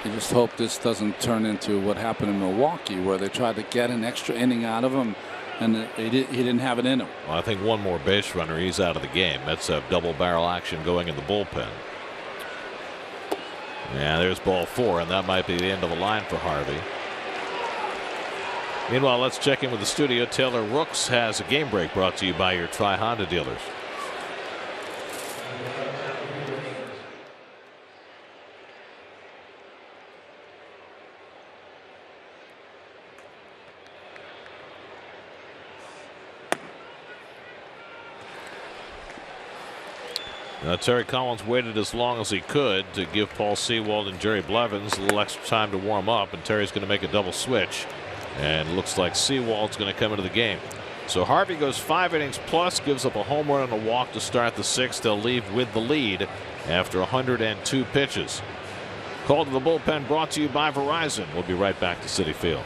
You just hope this doesn't turn into what happened in Milwaukee, where they tried to get an extra inning out of him, and he didn't have it in him. Well, I think one more base runner, he's out of the game. That's a double barrel action going in the bullpen. Yeah, there's ball 4, and that might be the end of the line for Harvey. Meanwhile, let's check in with the studio. Taylor Rooks has a game break brought to you by your Tri-Honda dealers. Now, Terry Collins waited as long as he could to give Paul Sewald and Jerry Blevins a little extra time to warm up, and Terry's going to make a double switch, and it looks like Sewald's going to come into the game. So Harvey goes 5 innings plus, gives up a home run and a walk to start the 6th. They'll leave with the lead after 102 pitches. Call to the bullpen brought to you by Verizon. We'll be right back to Citi Field.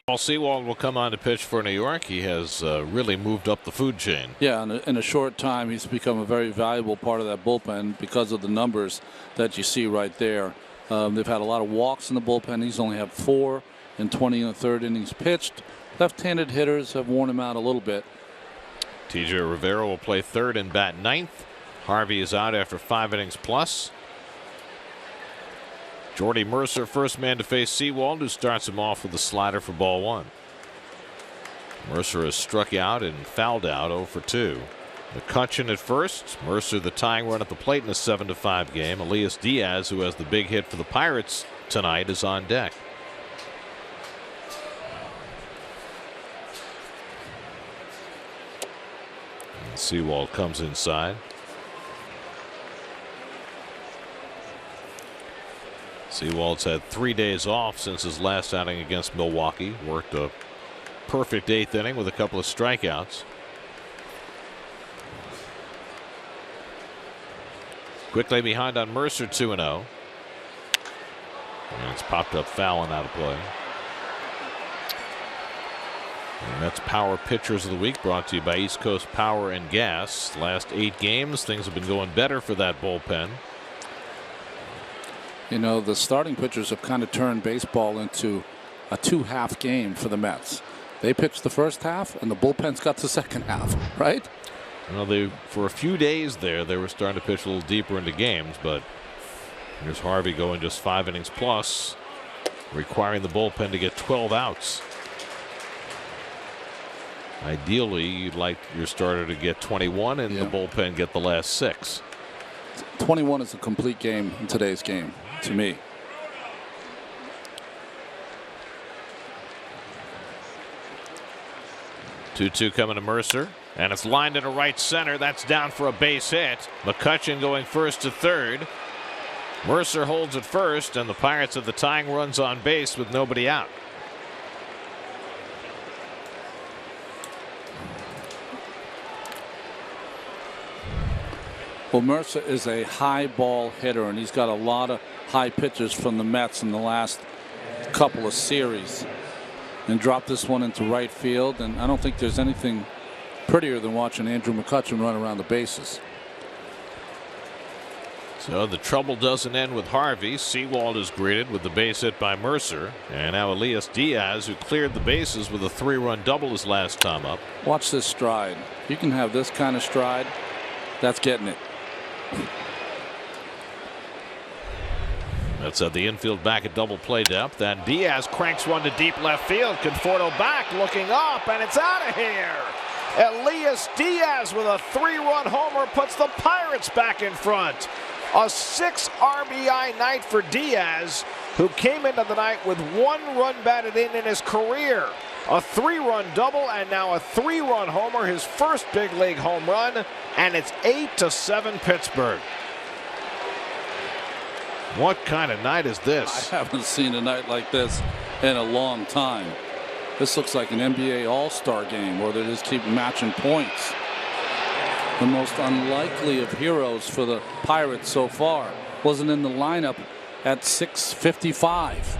Paul Sewald will come on to pitch for New York. He has really moved up the food chain. Yeah, in a short time, he's become a very valuable part of that bullpen because of the numbers that you see right there. They've had a lot of walks in the bullpen. He's only had 4 in 20 and a third innings pitched. Left-handed hitters have worn him out a little bit. TJ Rivera will play 3rd and bat 9th. Harvey is out after 5 innings plus. Jordy Mercer, first man to face Sewald, who starts him off with a slider for ball 1. Mercer has struck out and fouled out 0 for 2. McCutchen at first. Mercer the tying run at the plate in a 7-5 game. Elias Diaz, who has the big hit for the Pirates tonight, is on deck. And Sewald comes inside. Sewald's had 3 days off since his last outing against Milwaukee. Worked a perfect 8th inning with a couple of strikeouts. Quickly behind on Mercer, 2-0. And it's popped up foul and out of play. And that's Power Pitchers of the Week, brought to you by East Coast Power and Gas. Last 8 games, things have been going better for that bullpen. You know, the starting pitchers have kind of turned baseball into a 2-half game for the Mets. They pitched the first half, and the bullpen's got the second half, right? Well, for a few days there, they were starting to pitch a little deeper into games, but here's Harvey going just 5 innings plus, requiring the bullpen to get 12 outs. Ideally, you'd like your starter to get 21 and the bullpen get the last 6. 21 is a complete game in today's game, to me. Two coming to Mercer, and it's lined into right center. That's down for a base hit. McCutchen going first to third. Mercer holds at first, and the Pirates have the tying runs on base with nobody out. Well, Mercer is a high ball hitter, and he's got a lot of high pitches from the Mets in the last couple of series. And dropped this one into right field, and I don't think there's anything prettier than watching Andrew McCutchen run around the bases. So the trouble doesn't end with Harvey. Sewald is greeted with the base hit by Mercer, and now Elias Diaz, who cleared the bases with a 3-run double his last time up. Watch this stride. You can have this kind of stride. That's getting it. That's at the infield back at double play depth, and Diaz cranks one to deep left field. Conforto back, looking up, and it's out of here. Elias Diaz with a 3-run homer puts the Pirates back in front. A 6 RBI night for Diaz, who came into the night with 1 run batted in his career. A 3-run double and now a 3-run homer, his first big league home run, and it's 8-7 Pittsburgh. What kind of night is this? I haven't seen a night like this in a long time. This looks like an NBA All-Star game where they just keep matching points. The most unlikely of heroes for the Pirates so far wasn't in the lineup at 6:55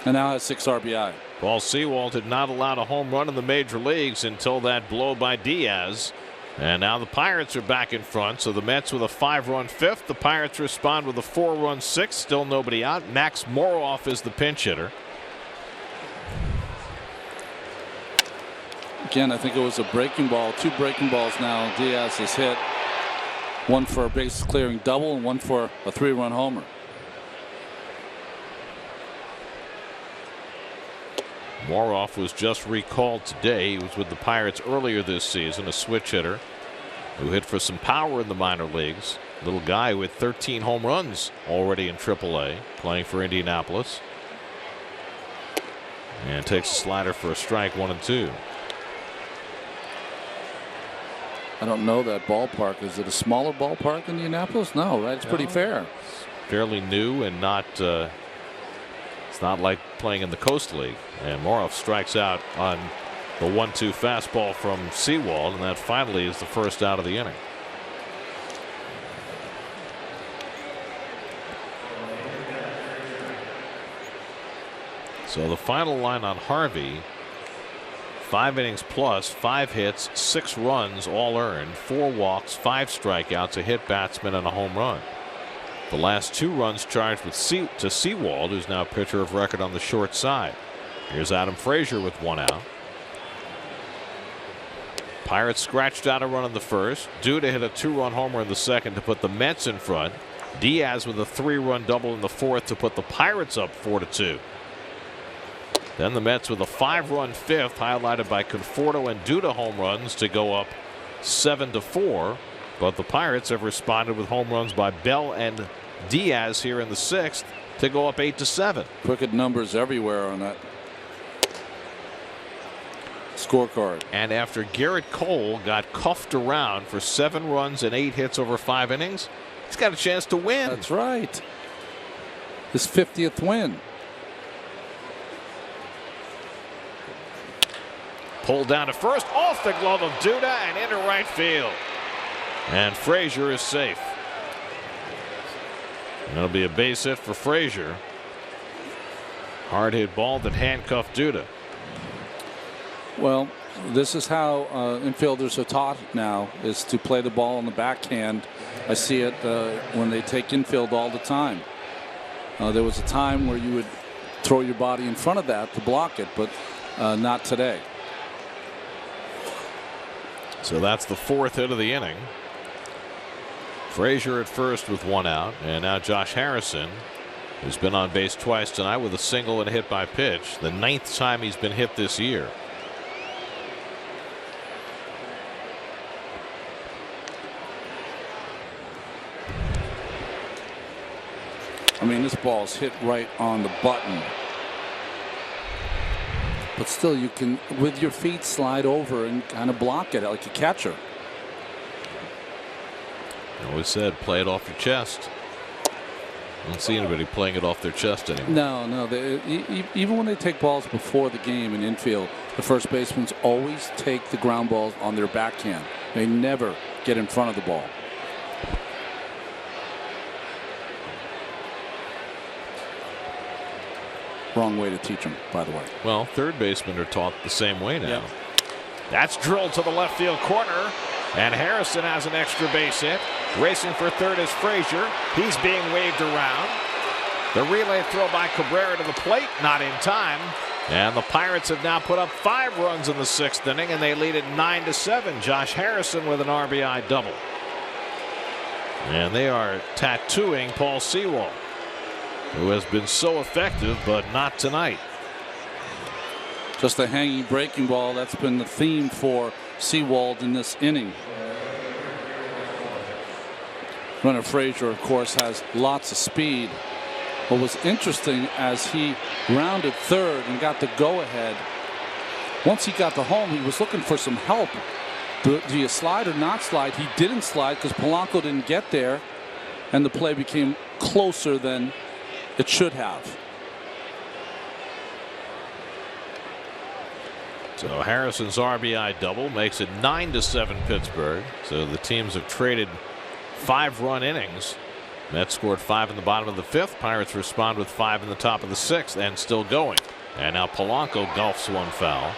and now has 6 RBI. Paul Sewald had not allowed a home run in the major leagues until that blow by Diaz. And now the Pirates are back in front. So the Mets with a 5-run 5th. The Pirates respond with a 4-run 6th. Still nobody out. Max Moroff is the pinch hitter. Again, I think it was a breaking ball. 2 breaking balls now Diaz has hit. 1 for a base clearing double and 1 for a 3-run homer. Moroff was just recalled today. He was with the Pirates earlier this season, a switch hitter who hit for some power in the minor leagues. Little guy with 13 home runs already in AAA, playing for Indianapolis. And takes a slider for a strike, 1-2. I don't know that ballpark. Is it a smaller ballpark in Indianapolis? No, right? It's pretty fair. It's fairly new and not. It's not like playing in the Coast League. And Moroff strikes out on the 1-2 fastball from Sewald, and that finally is the first out of the inning. So the final line on Harvey: 5 innings plus, 5 hits, 6 runs, all earned, 4 walks, 5 strikeouts, a hit batsman, and a home run. The last 2 runs charged with to Sewald, who's now pitcher of record on the short side. Here's Adam Frazier with 1 out. Pirates scratched out a run in the first. Duda hit a 2-run homer in the second to put the Mets in front. Diaz with a 3-run double in the fourth to put the Pirates up 4-2. Then the Mets with a 5-run 5th, highlighted by Conforto and Duda home runs to go up 7-4. But the Pirates have responded with home runs by Bell and Diaz here in the 6th to go up 8-7. Crooked numbers everywhere on that scorecard. And after Garrett Cole got cuffed around for 7 runs and 8 hits over 5 innings, he's got a chance to win. That's right. His 50th win. Pulled down to first, off the glove of Duda and into right field. And Frazier is safe. And that'll be a base hit for Frazier. Hard hit ball that handcuffed Duda. Well, this is how infielders are taught now, is to play the ball on the backhand. I see it when they take infield all the time. There was a time where you would throw your body in front of that to block it, but not today. So that's the 4th hit of the inning. Frazier at first with 1 out, and now Josh Harrison, who's been on base twice tonight with a single and a hit by pitch, the 9th time he's been hit this year. I mean, this ball's hit right on the button. But still, you can, with your feet, slide over and kind of block it like a catcher. I always said, play it off your chest. I don't see anybody playing it off their chest anymore. No. Even when they take balls before the game in infield, the first basemen always take the ground balls on their backhand. They never get in front of the ball. Wrong way to teach them, by the way. Well, third basemen are taught the same way now. Yeah. That's drilled to the left field corner, and Harrison has an extra base hit. Racing for third is Frazier. He's being waved around. The relay throw by Cabrera to the plate, not in time. And the Pirates have now put up 5 runs in the 6th inning, and they lead it 9-7. Josh Harrison with an RBI double. And they are tattooing Paul Sewald, who has been so effective, but not tonight. Just a hanging breaking ball. That's been the theme for Sewald in this inning. Runner Frazier, of course, has lots of speed. What was interesting, as he rounded third and got the go-ahead, once he got to home, he was looking for some help. Do you slide or not slide? He didn't slide because Polanco didn't get there, and the play became closer than it should have. So Harrison's RBI double makes it 9-7 Pittsburgh. So the teams have traded 5-run innings. Mets scored 5 in the bottom of the 5th. Pirates respond with 5 in the top of the 6th and still going. And now Polanco golfs one foul.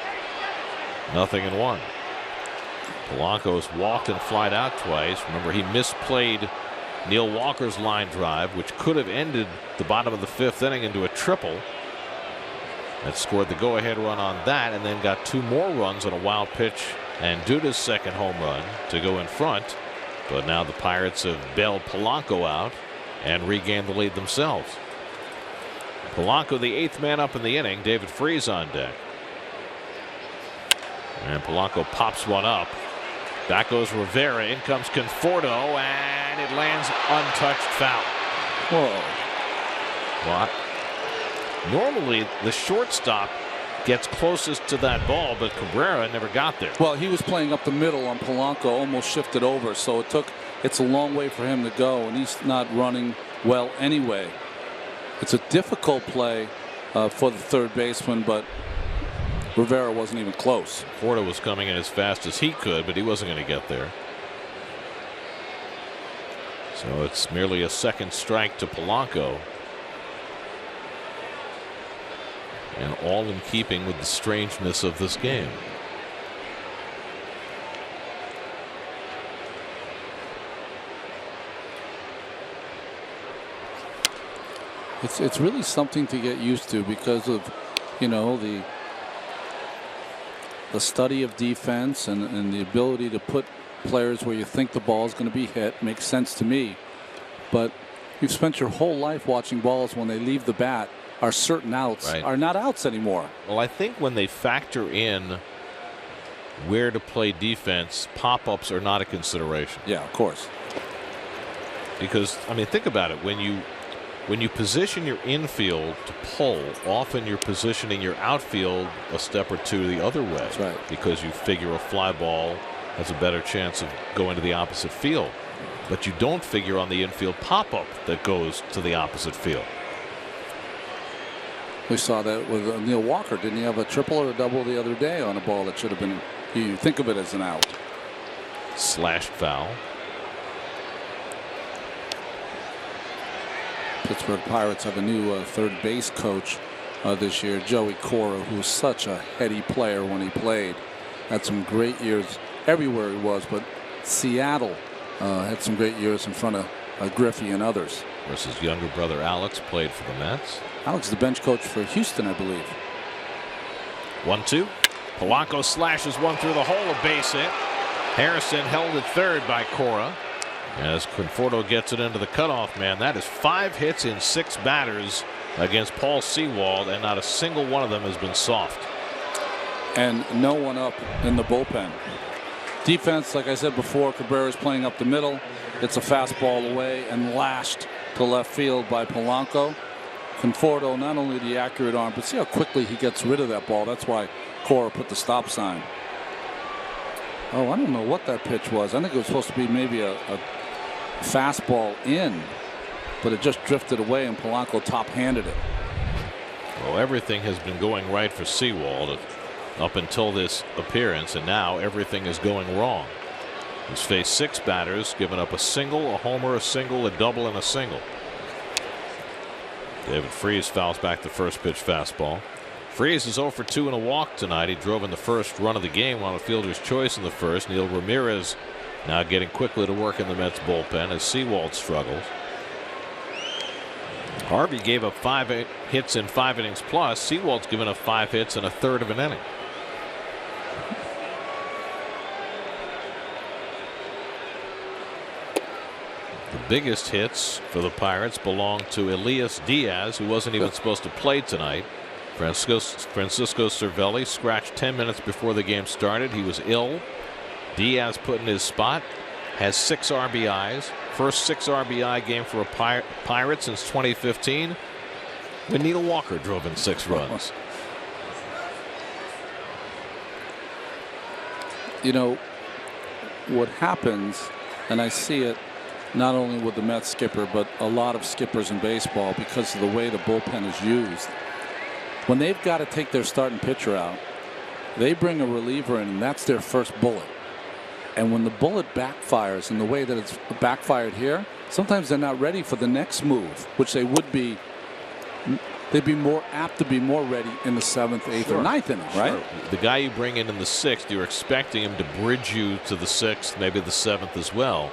0-1. Polanco's walked and flied out twice. Remember, he misplayed Neil Walker's line drive, which could have ended the bottom of the 5th inning into a triple. That scored the go-ahead run on that, and then got 2 more runs on a wild pitch and Duda's second home run to go in front. But now the Pirates have bailed Polanco out and regained the lead themselves. Polanco, the 8th man up in the inning. David Freese on deck. And Polanco pops one up. Back goes Rivera. In comes Conforto, and it lands untouched foul. Whoa. What? Normally, the shortstop gets closest to that ball, but Cabrera never got there. Well, he was playing up the middle on Polanco, almost shifted over, so it's a long way for him to go, and he's not running well anyway. It's a difficult play for the third baseman, but Rivera wasn't even close. Conforto was coming in as fast as he could, but he wasn't going to get there. So it's merely a second strike to Polanco. And all in keeping with the strangeness of this game. It's really something to get used to because of, you know, the study of defense and the ability to put players where you think the ball is going to be hit. Makes sense to me. But you've spent your whole life watching balls when they leave the bat. Are certain outs are not outs anymore. Well, I think when they factor in where to play defense, pop-ups are not a consideration. Yeah, of course. Because, I mean, think about it. When you position your infield to pull, often you're positioning your outfield a step or two the other way. That's right. Because you figure a fly ball has a better chance of going to the opposite field. But you don't figure on the infield pop-up that goes to the opposite field. We saw that with Neil Walker. Didn't he have a triple or a double the other day on a ball that should have been, you think of it as an out? Slashed foul. Pittsburgh Pirates have a new third base coach. this year. Joey Cora, who's such a heady player when he played, had some great years everywhere he was, but Seattle had some great years in front of Griffey and others. Versus younger brother Alex, played for the Mets. Alex is the bench coach for Houston, I believe. 1-2. Polanco slashes one through the hole, a base hit. Harrison held at third by Cora. As Conforto gets it into the cutoff man, that is 5 hits in 6 batters against Paul Sewald, and not a single one of them has been soft. And no one up in the bullpen. Defense, like I said before, Cabrera's playing up the middle. It's a fastball away and lashed to left field by Polanco. Conforto, not only the accurate arm, but see how quickly he gets rid of that ball. That's why Cora put the stop sign. Oh, I don't know what that pitch was. I think it was supposed to be maybe a fastball in, but it just drifted away and Polanco top-handed it. Well, everything has been going right for Sewald up until this appearance, and now everything is going wrong. He's faced 6 batters, given up a single, a homer, a single, a double, and a single. David Freese fouls back the first pitch fastball. Freese is 0 for 2 in a walk tonight. He drove in the first run of the game on a fielder's choice in the first. Neil Ramirez now getting quickly to work in the Mets bullpen as Sewald struggles. Harvey gave up 5 hits in 5 innings plus. Sewald's given up 5 hits in a third of an inning. The biggest hits for the Pirates belong to Elias Diaz, who wasn't even supposed to play tonight. Francisco Cervelli scratched 10 minutes before the game started. He was ill. Diaz put in his spot, has 6 RBIs. First 6 RBI game for a Pirate since 2015, when Neil Walker drove in 6 runs. You know, what happens, and I see it not only with the Mets skipper, but a lot of skippers in baseball because of the way the bullpen is used. When they've got to take their starting pitcher out, they bring a reliever in, and that's their first bullet. And when the bullet backfires in the way that it's backfired here, sometimes they're not ready for the next move, which they would be. They'd be more apt to be more ready in the 7th, 8th, or 9th inning, right? Sure. The guy you bring in the 6th, you're expecting him to bridge you to the 6th, maybe the 7th as well.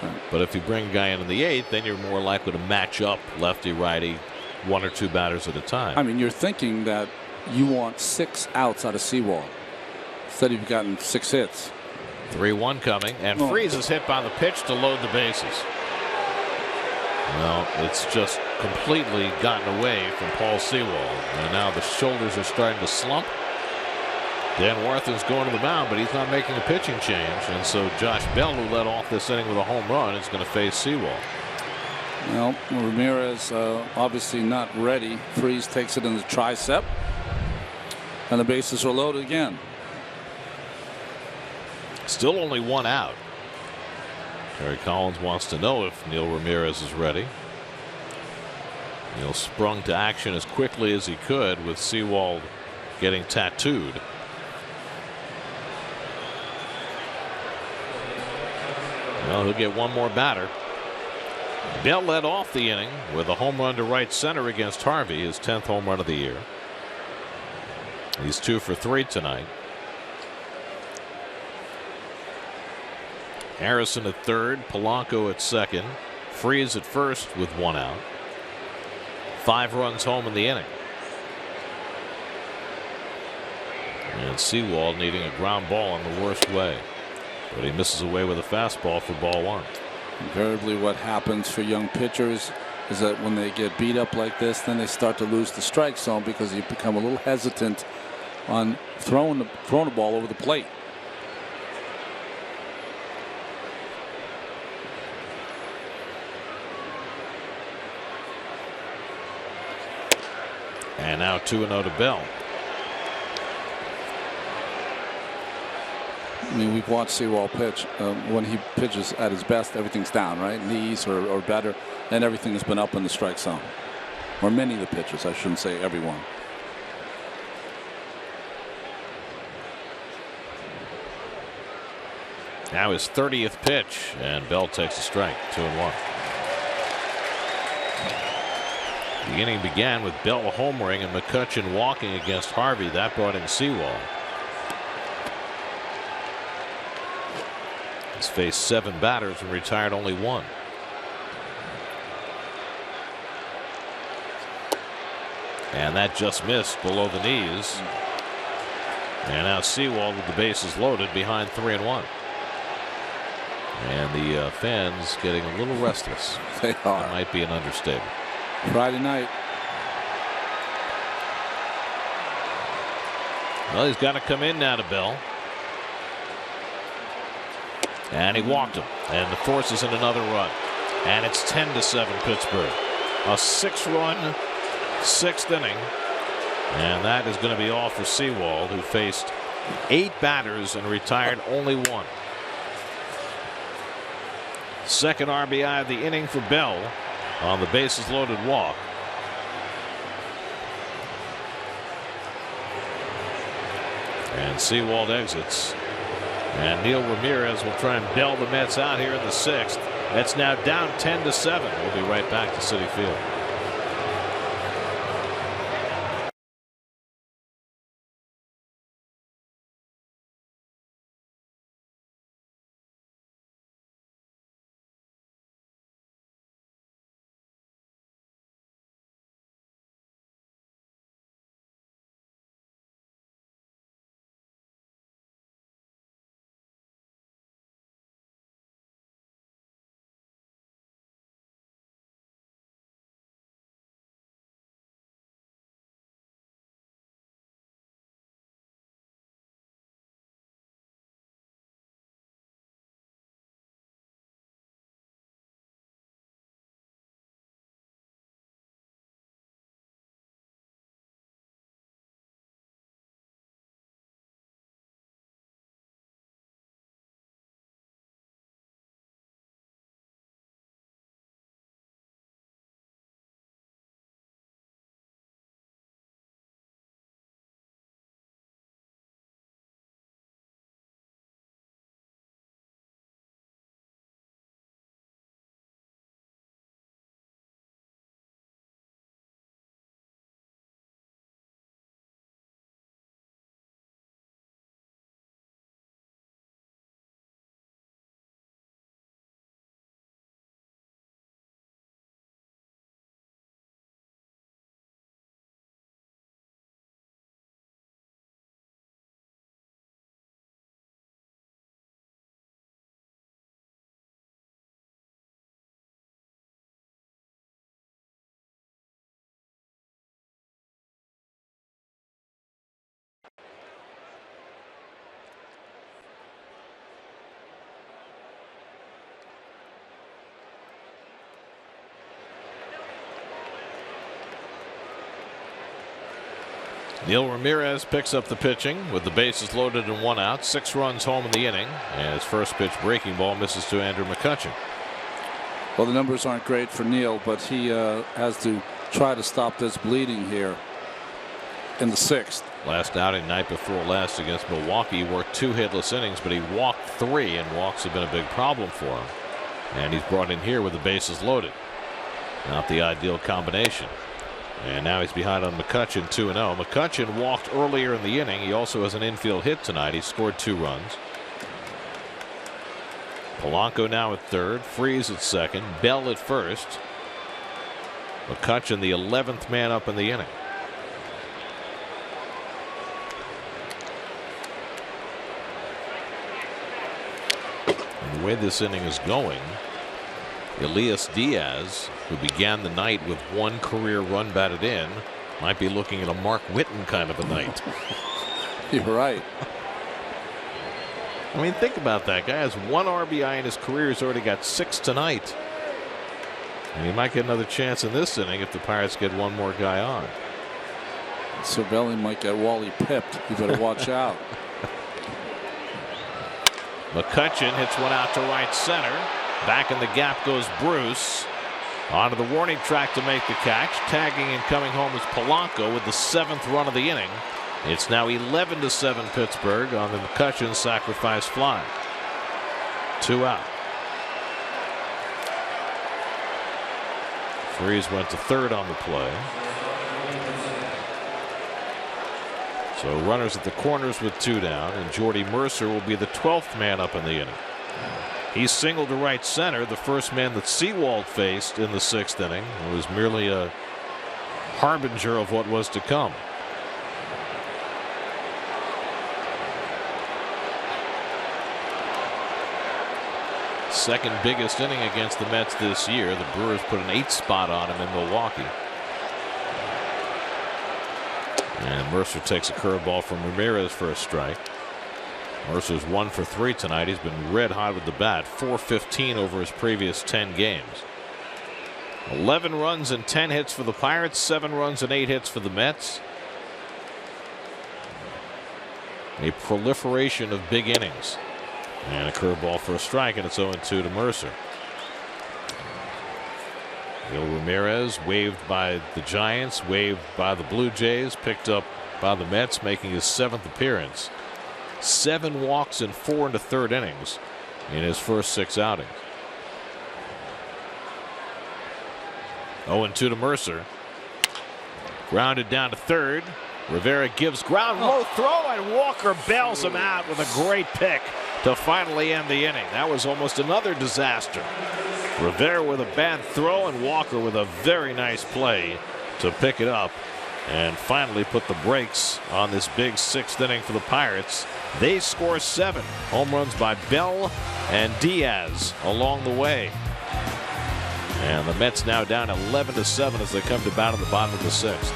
Right. But if you bring a guy in the 8th, then you're more likely to match up lefty righty 1 or 2 batters at a time. I mean, you're thinking that you want 6 outs out of Sewald. Instead, you've gotten 6 hits. 3-1 coming, and Freese is hit by the pitch to load the bases. Well, it's just completely gotten away from Paul Sewald, and now the shoulders are starting to slump. Dan Warthen's going to the mound, but he's not making a pitching change, and so Josh Bell, who led off this inning with a home run, is going to face Sewald. Well, Ramirez obviously not ready. Freese takes it in the tricep, and the bases are loaded again. Still only 1 out. Terry Collins wants to know if Neil Ramirez is ready. Neil sprung to action as quickly as he could with Sewald getting tattooed. Well, he'll get 1 more batter. Bell led off the inning with a home run to right center against Harvey, his 10th home run of the year. He's 2 for 3 tonight. Harrison at third, Polanco at second, Freese at first with 1 out. 5 runs home in the inning. And Sewald needing a ground ball in the worst way, but he misses away with a fastball for ball 1. Invariably, what happens for young pitchers is that when they get beat up like this, then they start to lose the strike zone because you become a little hesitant on throwing the ball over the plate. And now 2-0 to Bell. I mean, we've watched Sewald pitch. When he pitches at his best, everything's down, right? Knees or better, and everything has been up in the strike zone. Or many of the pitchers, I shouldn't say everyone. Now his 30th pitch, and Bell takes a strike. 2-1. The inning began with Bell homering and McCutchen walking against Harvey. That brought in Sewald. He's faced 7 batters and retired only 1. And that just missed below the knees. And now Sewald with the bases loaded behind 3-1. And the fans getting a little restless. They are. That might be an understatement. Friday night. Well, he's got to come in now to Bell. And he walked him. And the forces in another run. And it's 10-7 Pittsburgh. A 6-run 6th inning. And that is going to be all for Sewald, who faced 8 batters and retired only 1. Second RBI of the inning for Bell on the bases loaded walk. And Sewald exits. And Neil Ramirez will try and bail the Mets out here in the 6th. It's now down 10-7. We'll be right back to Citi Field. Neil Ramirez picks up the pitching with the bases loaded and 1 out. 6 runs home in the inning. And his first pitch breaking ball misses to Andrew McCutchen. Well, the numbers aren't great for Neil, but he has to try to stop this bleeding here in the 6th. Last outing night before last against Milwaukee, he worked 2 hitless innings, but he walked 3, and walks have been a big problem for him. And he's brought in here with the bases loaded. Not the ideal combination. And now he's behind on McCutchen, 2-0. McCutchen walked earlier in the inning. He also has an infield hit tonight. He scored 2 runs. Polanco now at third, Freese at second, Bell at first. McCutchen the 11th man up in the inning. And the way this inning is going, Elias Diaz, who began the night with 1 career run batted in, might be looking at a Mark Whitten kind of a night. You're right. I mean, think about that. Guy has 1 RBI in his career. He's already got 6 tonight. And he might get another chance in this inning if the Pirates get 1 more guy on. Cervelli might get Wally pipped. You better watch out. McCutchen hits one out to right center. Back in the gap goes Bruce. Onto the warning track to make the catch. Tagging and coming home is Polanco with the 7th run of the inning. It's now 11-7 Pittsburgh on the McCutchen sacrifice fly. 2 out. Freese went to third on the play. So runners at the corners with 2 down, and Jordy Mercer will be the 12th man up in the inning. He singled to right center, the first man that Sewald faced in the 6th inning. It was merely a harbinger of what was to come. Second biggest inning against the Mets this year. The Brewers put an 8 spot on him in Milwaukee. And Mercer takes a curveball from Ramirez for a strike. Mercer's 1 for 3 tonight. He's been red hot with the bat. .415 over his previous 10 games. 11 runs and 10 hits for the Pirates. 7 runs and 8 hits for the Mets. A proliferation of big innings. And a curveball for a strike, and it's 0-2 to Mercer. Gil Ramirez waived by the Giants, waived by the Blue Jays, picked up by the Mets, making his 7th appearance. 7 walks in 4 1/3 innings in his first 6 outings. 0-2 to Mercer. Grounded down to third. Rivera gives ground, low throw, and Walker bails him out with a great pick to finally end the inning. That was almost another disaster. Rivera with a bad throw and Walker with a very nice play to pick it up and finally put the brakes on this big 6th inning for the Pirates. They score 7 home runs by Bell and Diaz along the way. And the Mets now down 11-7 as they come to bat in the bottom of the 6th.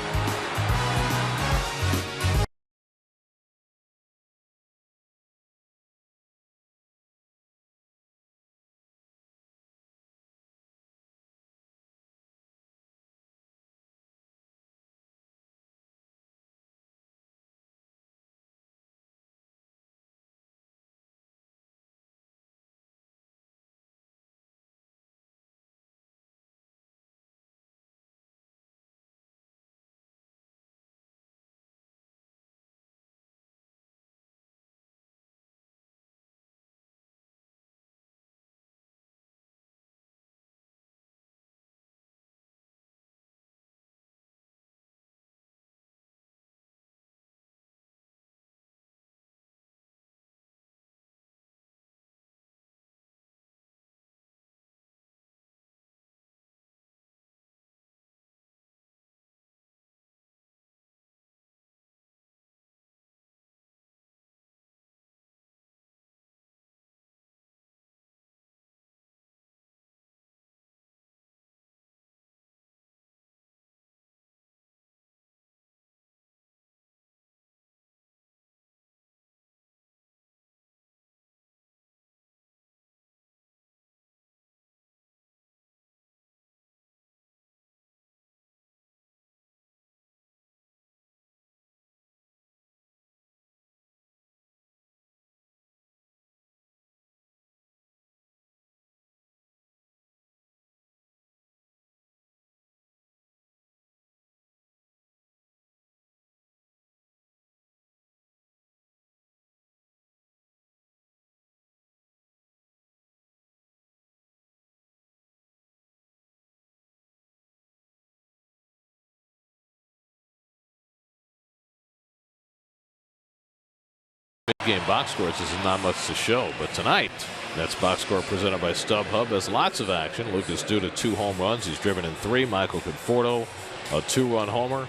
Game box scores, this is not much to show, but tonight that's box score presented by StubHub has lots of action. Lucas Duda 2 home runs, he's driven in 3. Michael Conforto a 2-run homer.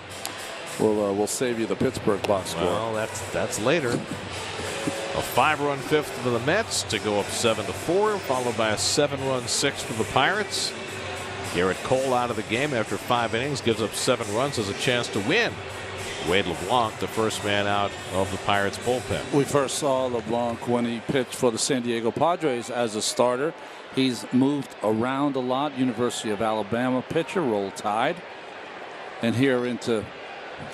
We'll save you the Pittsburgh box score. Well, that's later. A 5-run 5th for the Mets to go up 7-4, followed by a 7-run 6th for the Pirates. Garrett Cole out of the game after 5 innings, gives up 7 runs, has a chance to win. Wade LeBlanc, the first man out of the Pirates bullpen. We first saw LeBlanc when he pitched for the San Diego Padres as a starter. He's moved around a lot. University of Alabama pitcher, Roll Tide. And here into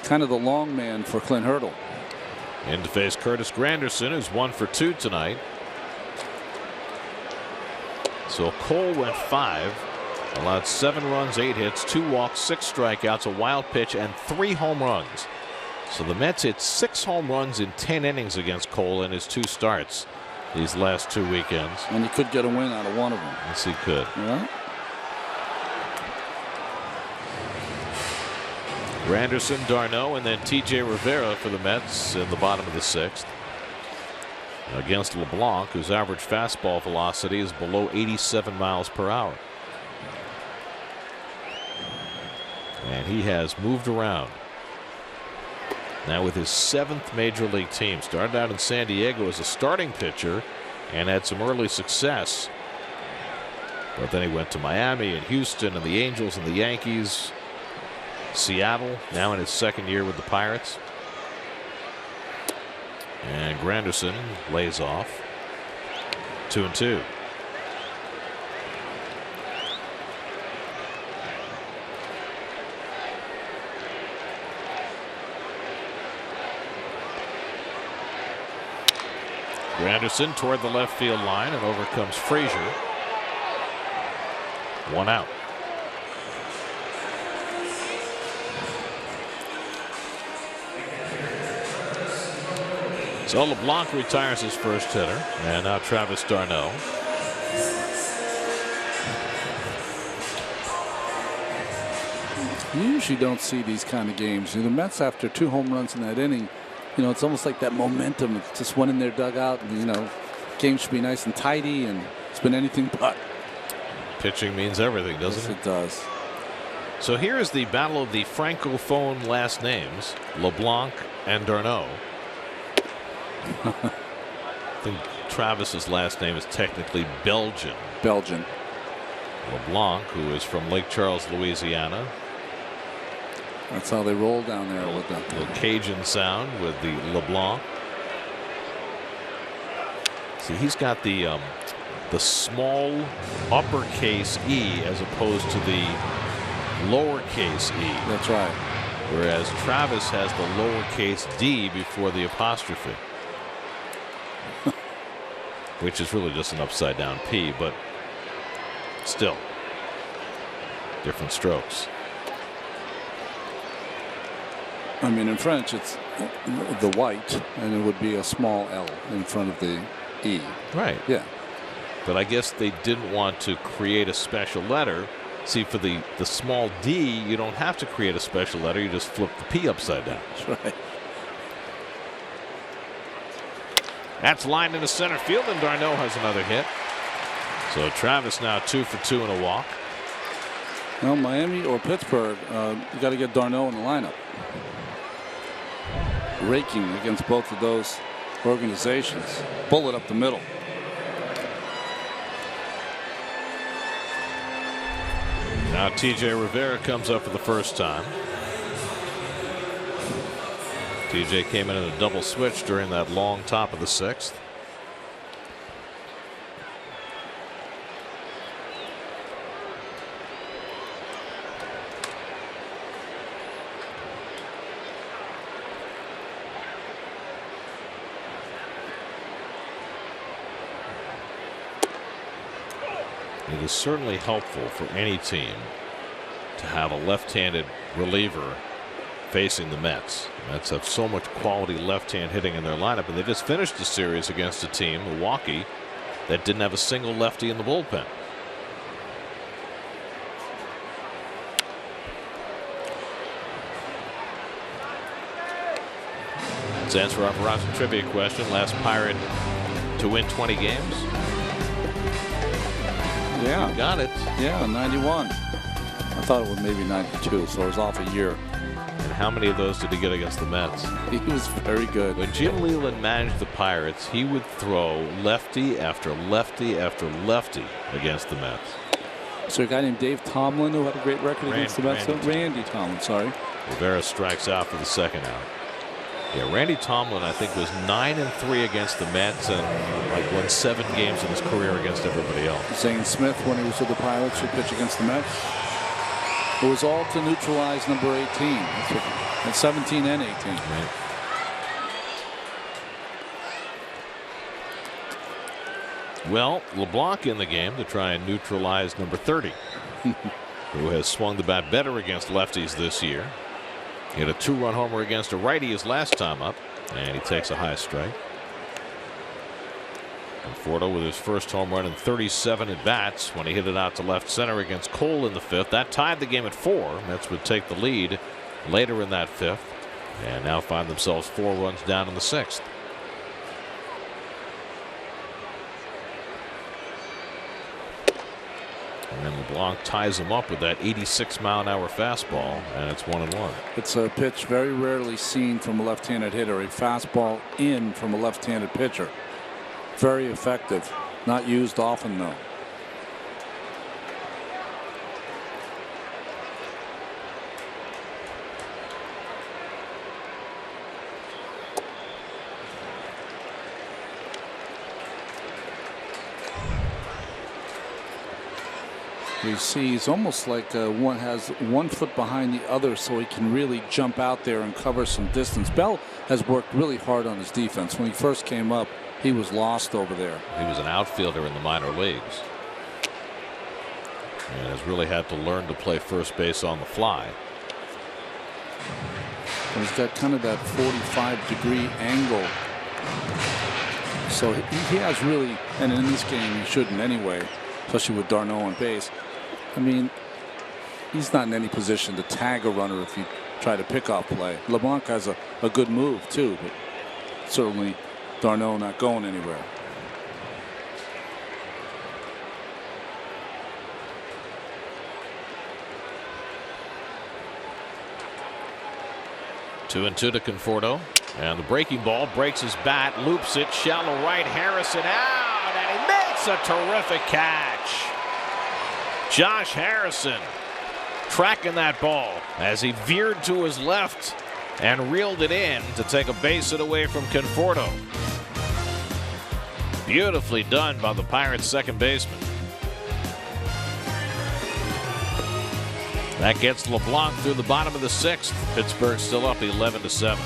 kind of the long man for Clint Hurdle. In to face Curtis Granderson, who's 1 for 2 tonight. So Cole went 5. Allowed 7 runs, 8 hits, 2 walks, 6 strikeouts, a wild pitch, and 3 home runs. So the Mets hit 6 home runs in 10 innings against Cole in his 2 starts these last 2 weekends. And he could get a win out of one of them. Yes, he could. Yeah. Granderson, d'Arnaud, and then T.J. Rivera for the Mets in the bottom of the 6th. Against LeBlanc, whose average fastball velocity is below 87 miles per hour. And he has moved around. Now with his 7th major league team. Started out in San Diego as a starting pitcher and had some early success. But then he went to Miami and Houston and the Angels and the Yankees. Seattle, now in his 2nd year with the Pirates. And Granderson lays off. 2-2. Granderson toward the left field line, and over comes Frazier. 1 out. So LeBlanc retires his first hitter, and now Travis d'Arnaud. You usually don't see these kind of games. The Mets, after 2 home runs in that inning, it's almost like that momentum. It's just one in their dugout. And, game should be nice and tidy, and it's been anything but. Pitching means everything, doesn't it? It does. So here is the battle of the francophone last names, LeBlanc and d'Arnaud. I think Travis's last name is technically Belgian. Belgian. LeBlanc, who is from Lake Charles, Louisiana. That's how they roll down there with the little Cajun sound with the LeBlanc. See, he's got the small uppercase E as opposed to the lowercase E. That's right. Whereas Travis has the lowercase D before the apostrophe. Which is really just an upside down P, but still different strokes. I mean, in French, it's the white, and it would be a small L in front of the E. Right. Yeah. But I guess they didn't want to create a special letter. See, for the small D, you don't have to create a special letter. You just flip the P upside down. That's right. That's lined into center field, and d'Arnaud has another hit. So Travis now 2 for 2 and a walk. Well, Miami or Pittsburgh, you got to get d'Arnaud in the lineup. Raking against both of those organizations. Bullet up the middle. Now T.J. Rivera comes up for the first time. T.J. came in a double switch during that long top of the 6th. It is certainly helpful for any team to have a left-handed reliever facing the Mets. The Mets have so much quality left-hand hitting in their lineup, and they just finished the series against a team, Milwaukee, that didn't have a single lefty in the bullpen. Let's answer our Verizon trivia question. Last Pirate to win 20 games. Yeah. You got it. Yeah, 91. I thought it was maybe 92, so it was off a year. And how many of those did he get against the Mets? He was very good. When Jim Leyland managed the Pirates, he would throw lefty after lefty after lefty against the Mets. So a guy named Dave Tomlin who had a great record against the Mets. Randy Tomlin, sorry. Rivera strikes out for the second out. Yeah, Randy Tomlin, I think, was 9-3 against the Mets and won 7 games in his career against everybody else. Zane Smith, when he was with the Pirates, would pitch against the Mets. It was all to neutralize number 18. That's 17 and 18. Right. Well, LeBlanc in the game to try and neutralize number 30, who has swung the bat better against lefties this year. He had a 2-run homer against a righty his last time up, and he takes a high strike. Conforto with his first home run in 37 at bats when he hit it out to left center against Cole in the 5th. That tied the game at 4. Mets would take the lead later in that fifth, and now find themselves 4 runs down in the sixth. And LeBlanc ties him up with that 86-mile-an-hour fastball, and it's 1-1. It's a pitch very rarely seen from a left-handed hitter, a fastball in from a left-handed pitcher. Very effective. Not used often, though. You see, he's almost like one has 1 foot behind the other, so he can really jump out there and cover some distance. Bell has worked really hard on his defense. When he first came up, he was lost over there. He was an outfielder in the minor leagues, and has really had to learn to play first base on the fly. And he's got kind of that 45-degree angle. So he has really, and in this game he shouldn't anyway, especially with d'Arnaud on base. I mean, he's not in any position to tag a runner if you try to pick off play. LeBlanc has a good move too, but certainly d'Arnaud not going anywhere. Two and two to Conforto, and the breaking ball breaks his bat, loops it shallow right. Harrison out, and he makes a terrific catch. Josh Harrison tracking that ball as he veered to his left and reeled it in to take a base hit away from Conforto. Beautifully done by the Pirates second baseman. That gets LeBlanc through the bottom of the sixth. Pittsburgh still up 11-7.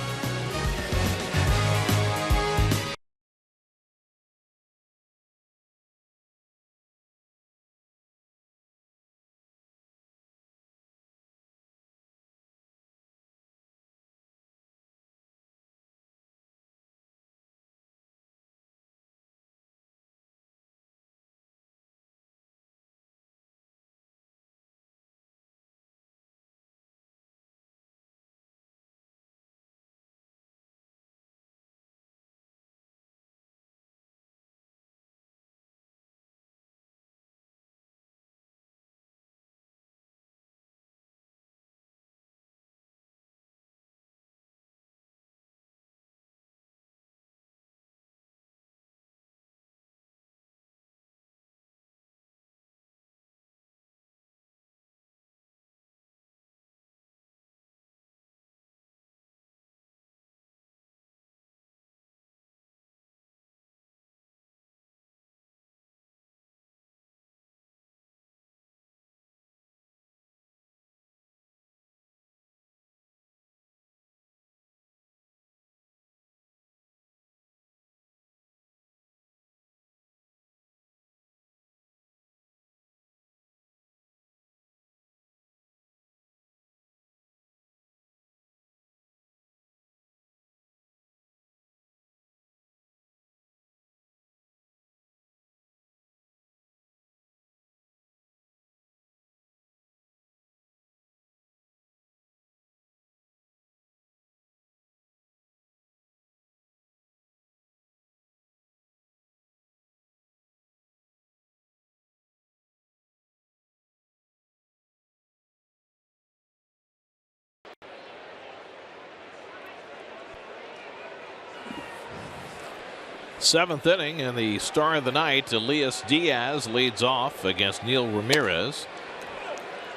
Seventh inning, and the star of the night, Elias Diaz, leads off against Neil Ramirez.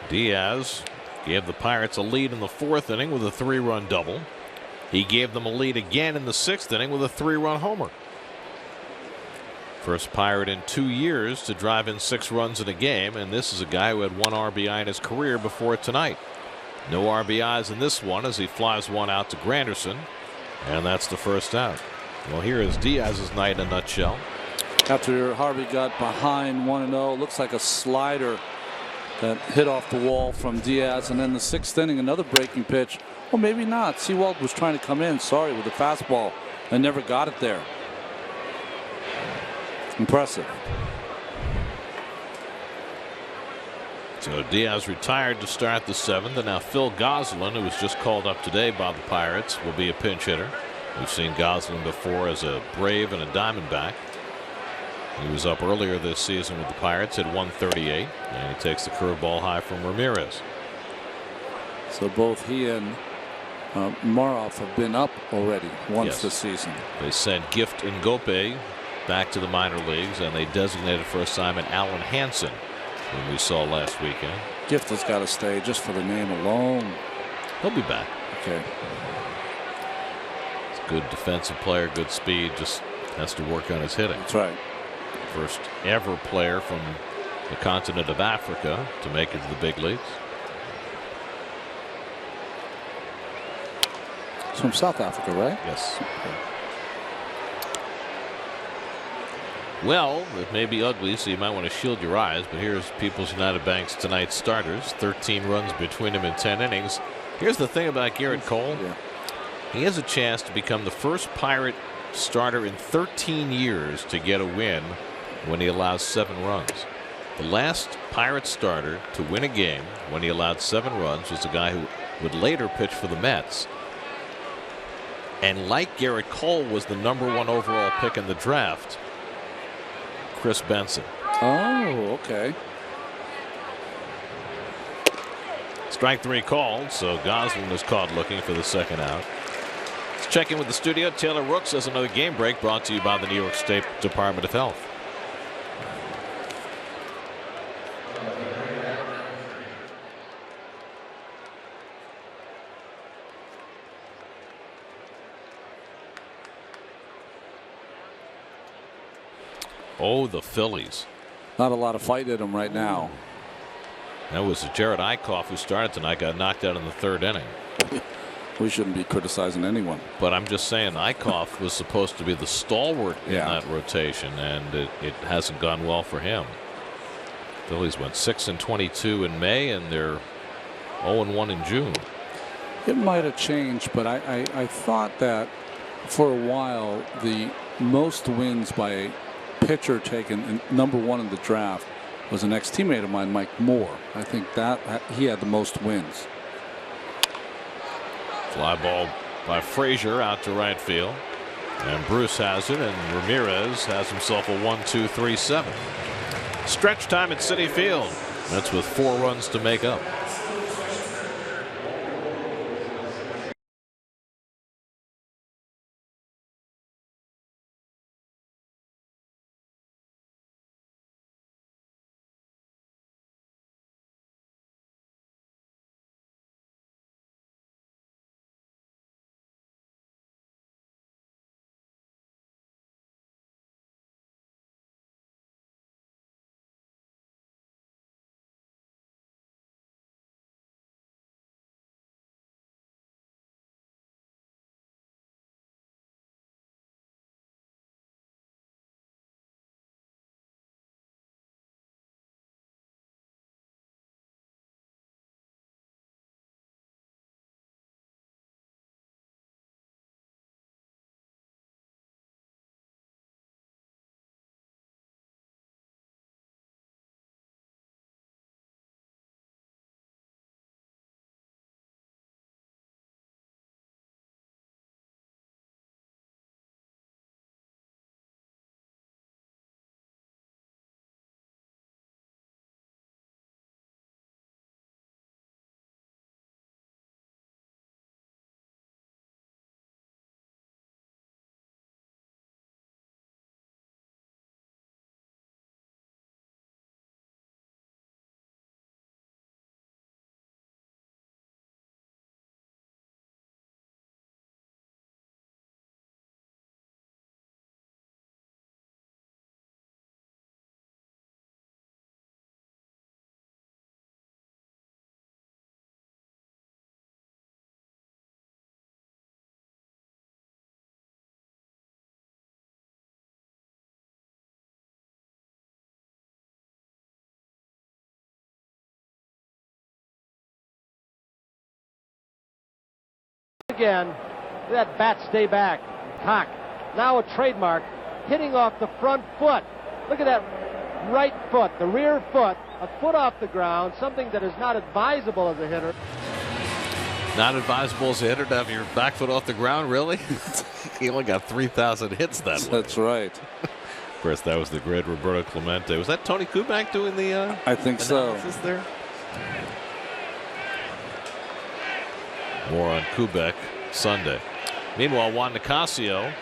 Diaz gave the Pirates a lead in the fourth inning with a 3-run double. He gave them a lead again in the sixth inning with a 3-run homer. First Pirate in 2 years to drive in 6 runs in a game, and this is a guy who had 1 RBI in his career before tonight. No RBIs in this one as he flies one out to Granderson, and that's the first out. Well, here is Diaz's night in a nutshell. After Harvey got behind 1-0, looks like a slider that hit off the wall from Diaz, and then the sixth inning, another breaking pitch. Well, maybe not. Sewald was trying to come in, with the fastball, and never got it there. Impressive. So Diaz retired to start the 7th, and now Phil Gosselin, who was just called up today by the Pirates, will be a pinch hitter. We've seen Gosselin before as a Brave and a Diamondback. He was up earlier this season with the Pirates at 138, and he takes the curveball high from Ramirez. So both he and Maroff have been up already once this season. They sent Gift Ngope back to the minor leagues, and they designated for assignment Alan Hansen, whom we saw last weekend. Gift has got to stay just for the name alone. He'll be back. Okay. He's a good defensive player, good speed, just has to work on his hitting. That's right. First ever player from the continent of Africa to make it to the big leagues. It's from South Africa, right? Yes. Well, it may be ugly, so you might want to shield your eyes, but here's People's United Bank's tonight's starters. 13 runs between them in 10 innings. Here's the thing about Garrett Cole. Yeah. He has a chance to become the first Pirate starter in 13 years to get a win when he allows 7 runs. The last Pirate starter to win a game when he allowed 7 runs was the guy who would later pitch for the Mets. And like Garrett Cole was the #1 overall pick in the draft, Chris Benson. Oh, okay. Strike 3 called, so Gosselin is caught looking for the second out. Let's check in with the studio. Taylor Rooks has another game break brought to you by the New York State Department of Health. Oh, the Phillies. Not a lot of fight in them right now. That was Jared Eichhoff who started tonight, got knocked out in the 3rd inning. We shouldn't be criticizing anyone. But I'm just saying Eichhoff was supposed to be the stalwart in that rotation, and it hasn't gone well for him. Phillies went 6-22 in May, and they're 0-1 in June. It might have changed, but I thought that for a while the most wins by a pitcher taken #1 in the draft was an ex-teammate of mine, Mike Moore. I think that he had the most wins. Fly ball by Frazier out to right field, and Bruce has it, and Ramirez has himself a 1-2-3-7. Stretch time at Citi Field. That's with 4 runs to make up. Again, that bat stay back. Cock. Now a trademark hitting off the front foot. Look at that right foot, the rear foot, a foot off the ground, something that is not advisable as a hitter. Not advisable as a hitter to have your back foot off the ground, really? He only got 3,000 hits that way. That's right. Of course, that was the great Roberto Clemente. Was that Tony Kubek doing the I think so. There? More on Kubek Sunday. Meanwhile, Juan Nicasio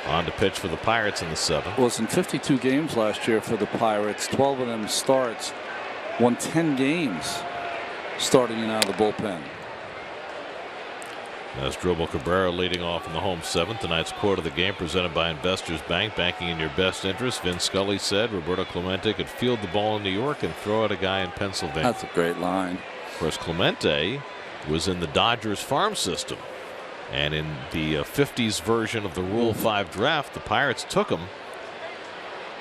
on to pitch for the Pirates in the 7th. Was in 52 games last year for the Pirates. 12 of them starts. Won 10 games starting in out of the bullpen. That's Dribble Cabrera leading off in the home 7th. Tonight's quote of the game presented by Investors Bank. Banking in your best interest. Vin Scully said Roberto Clemente could field the ball in New York and throw at a guy in Pennsylvania. That's a great line. Of course, Clemente was in the Dodgers farm system. And in the 50s version of the Rule 5 draft, the Pirates took him,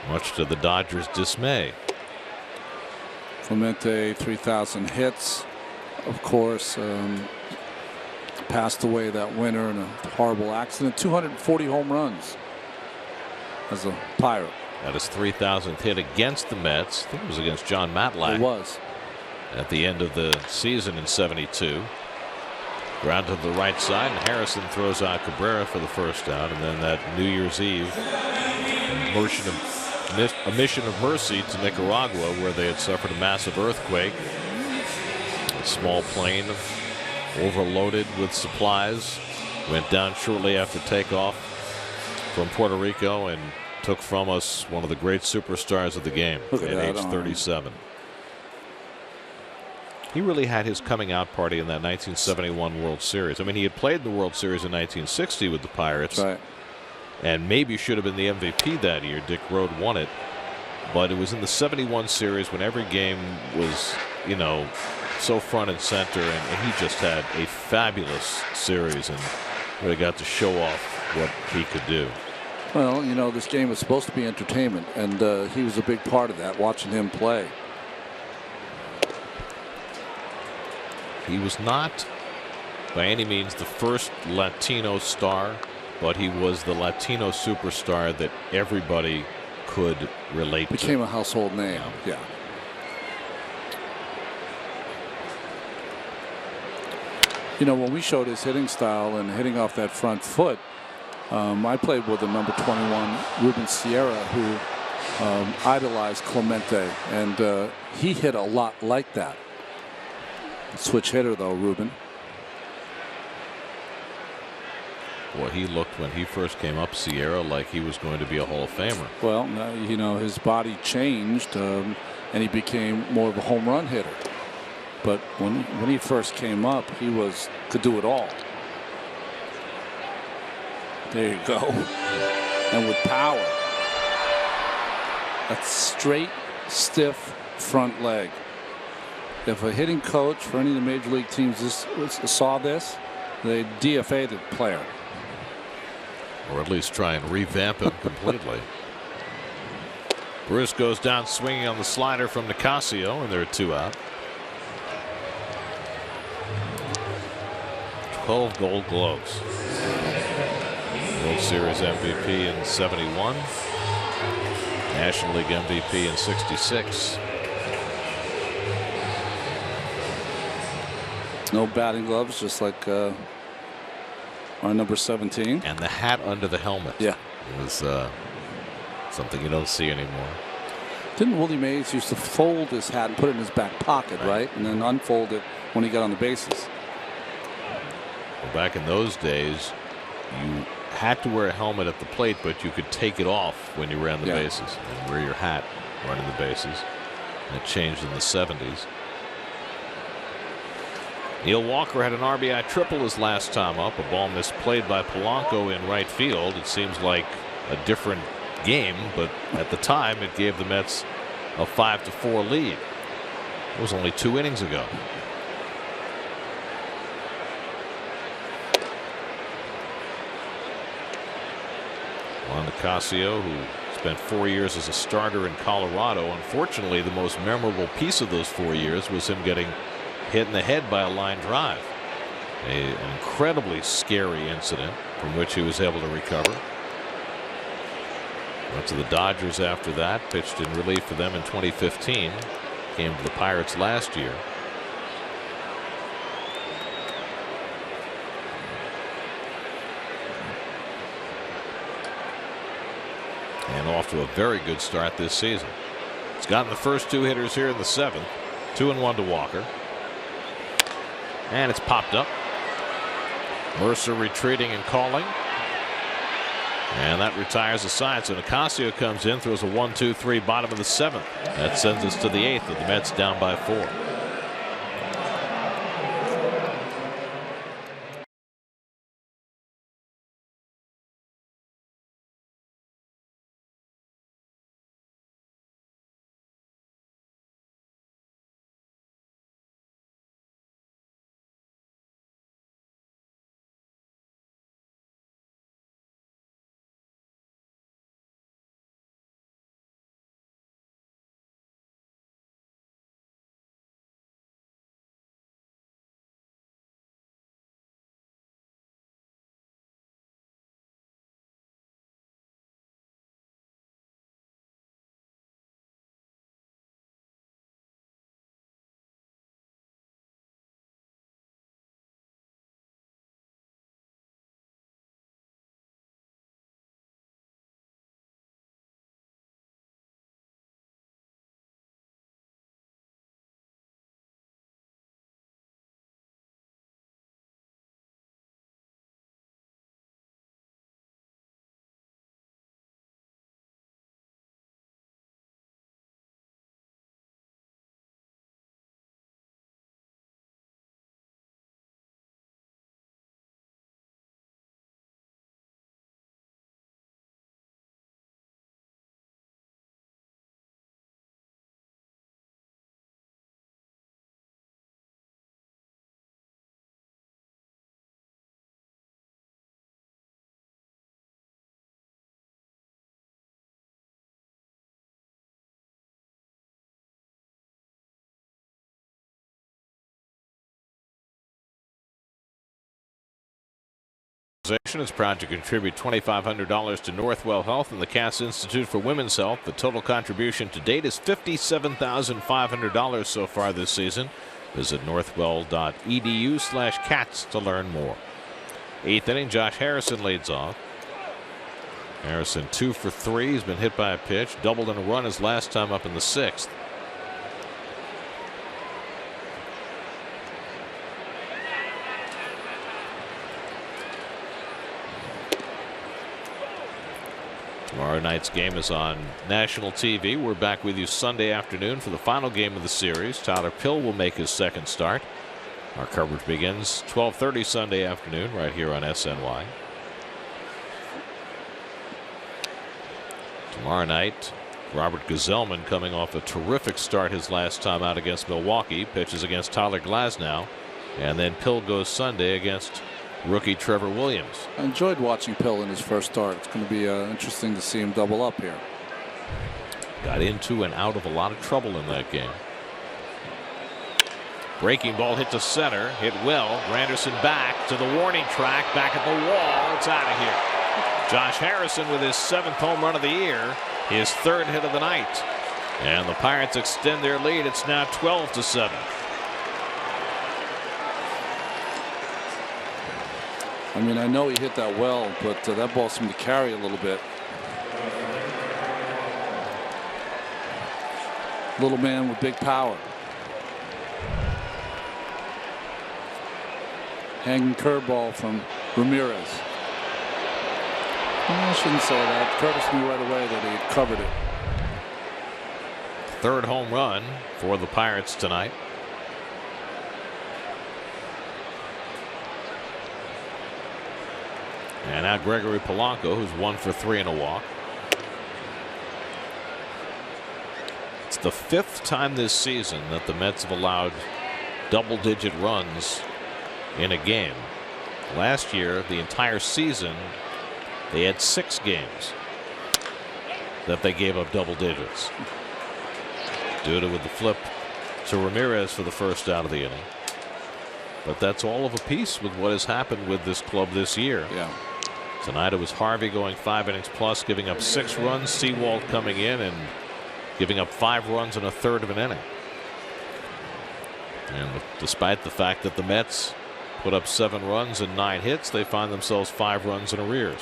much to the Dodgers' dismay. Clemente, 3,000 hits. Of course, passed away that winter in a horrible accident. 240 home runs as a Pirate. That is 3,000th hit against the Mets. I think it was against John Matlack. It was. At the end of the season in '72. Ground to the right side, and Harrison throws out Cabrera for the first out. And then that New Year's Eve a mission of mercy to Nicaragua, where they had suffered a massive earthquake. A small plane overloaded with supplies went down shortly after takeoff from Puerto Rico and took from us one of the great superstars of the game at age 37. He really had his coming out party in that 1971 World Series. I mean, he had played in the World Series in 1960 with the Pirates. Right. And maybe should have been the MVP that year. Dick Rode won it. But it was in the '71 series when every game was, you know, so front and center. And he just had a fabulous series and really got to show off what he could do. Well, you know, this game was supposed to be entertainment. And he was a big part of that, watching him play. He was not by any means the first Latino star, but he was the Latino superstar that everybody could relate to. Became a household name. Yeah. You know, when we showed his hitting style and hitting off that front foot, I played with the number 21 Ruben Sierra, who idolized Clemente, and he hit a lot like that. Switch hitter, though, Ruben. Well, he looked when he first came up, Sierra, like he was going to be a Hall of Famer. Well, you know, his body changed, and he became more of a home run hitter. But when he first came up, he could do it all. There you go. And with power. That straight, stiff front leg. If a hitting coach for any of the major league teams saw this, they'd DFA the player. Or at least try and revamp him completely. Bruce goes down swinging on the slider from Nicasio, and there are 2 out. 12 Gold Gloves. World Series MVP in '71. National League MVP in '66. No batting gloves, just like our number 17. And the hat under the helmet. Yeah. It was something you don't see anymore. Didn't Willie Mays used to fold his hat and put it in his back pocket, right? And then unfold it when he got on the bases. Well, back in those days, you had to wear a helmet at the plate, but you could take it off when you ran the bases and wear your hat running the bases. And it changed in the 70s. Neil Walker had an RBI triple his last time up. A ball misplayed by Polanco in right field. It seems like a different game, but at the time it gave the Mets a 5-4 lead. It was only 2 innings ago. Juan Nicasio, who spent 4 years as a starter in Colorado. Unfortunately, the most memorable piece of those 4 years was him getting hit in the head by a line drive. An incredibly scary incident from which he was able to recover. Went to the Dodgers after that. Pitched in relief for them in 2015. Came to the Pirates last year. And off to a very good start this season. He's gotten the first 2 hitters here in the 7th. 2-1 to Walker. And it's popped up. Mercer retreating and calling. And that retires the side. So Nicasio comes in, throws a 1-2-3 bottom of the 7th. That sends us to the 8th with the Mets down by 4. Is proud to contribute $2,500 to Northwell Health and the Cass Institute for Women's Health. The total contribution to date is $57,500 so far this season. Visit northwell.edu/cats to learn more. 8th inning, Josh Harrison leads off. Harrison 2 for 3. He's been hit by a pitch, doubled in a run his last time up in the 6th. Tomorrow night's game is on national TV. We're back with you Sunday afternoon for the final game of the series. Tyler Pill will make his second start. Our coverage begins 12:30 Sunday afternoon right here on SNY. Tomorrow night, Robert Gazelman, coming off a terrific start his last time out against Milwaukee, pitches against Tyler Glasnow, and then Pill goes Sunday against rookie Trevor Williams. I enjoyed watching Pill in his first start. It's going to be interesting to see him double up here. Got into and out of a lot of trouble in that game. Breaking ball hit to center, hit well. Granderson back to the warning track, back at the wall. It's out of here. Josh Harrison with his 7th home run of the year, his 3rd hit of the night, and the Pirates extend their lead. It's now 12-7. I mean, I know he hit that well, but that ball seemed to carry a little bit. Little man with big power. Hanging curveball from Ramirez. I shouldn't say that. Curtis knew right away that he had covered it. 3rd home run for the Pirates tonight. And now Gregory Polanco, who's 1 for 3 and a walk. It's the 5th time this season that the Mets have allowed double-digit runs in a game. Last year, the entire season, they had 6 games that they gave up double digits. Duda with the flip to Ramirez for the first out of the inning. But that's all of a piece with what has happened with this club this year. Yeah. Tonight it was Harvey going 5 innings plus, giving up 6 runs. Sewald coming in and giving up 5 runs in a third of an inning. And despite the fact that the Mets put up 7 runs and 9 hits, they find themselves 5 runs in arrears.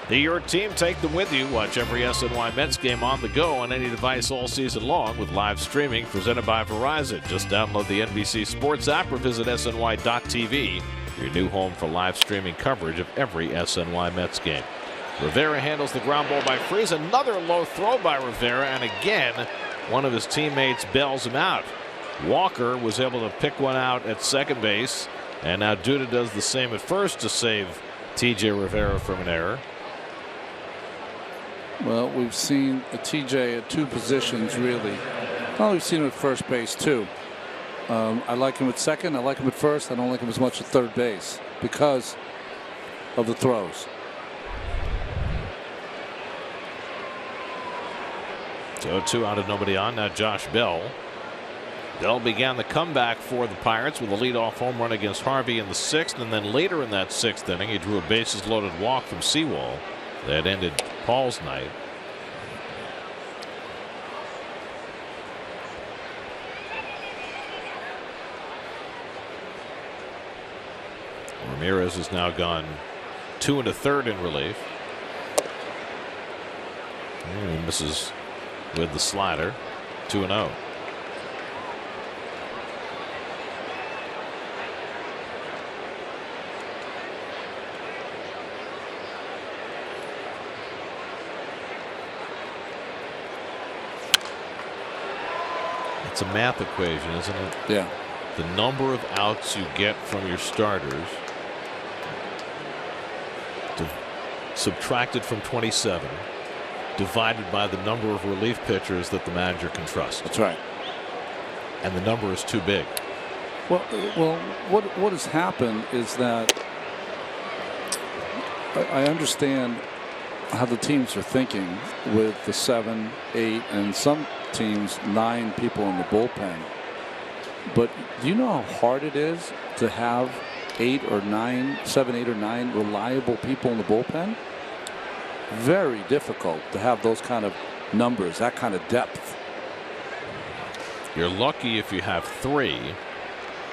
Be your team, take them with you. Watch every SNY Mets game on the go on any device all season long with live streaming presented by Verizon. Just download the NBC Sports app or visit SNY.TV, your new home for live streaming coverage of every SNY Mets game. Rivera handles the ground ball by Freese. Another low throw by Rivera, and again, one of his teammates bails him out. Walker was able to pick one out at second base, and now Duda does the same at first to save T.J. Rivera from an error. Well, we've seen a TJ at 2 positions, really. Well, we've seen him at first base, too. I like him at second. I like him at first. I don't like him as much at third base because of the throws. So 2 out of nobody on. Now Josh Bell. Bell began the comeback for the Pirates with a leadoff home run against Harvey in the 6th, and then later in that 6th inning, he drew a bases-loaded walk from Sewald that ended Paul's night. Ramirez has now gone 2 1/3 in relief. And he misses with the slider. 2-0. It's a math equation, isn't it? Yeah. The number of outs you get from your starters subtracted from 27 divided by the number of relief pitchers that the manager can trust. That's right. And the number is too big. Well, what has happened is that I understand how the teams are thinking with the 7, 8, and some teams 9 people in the bullpen. But do you know how hard it is to have 7, 8, or 9 reliable people in the bullpen? Very difficult to have those kind of numbers, that kind of depth. You're lucky if you have 3,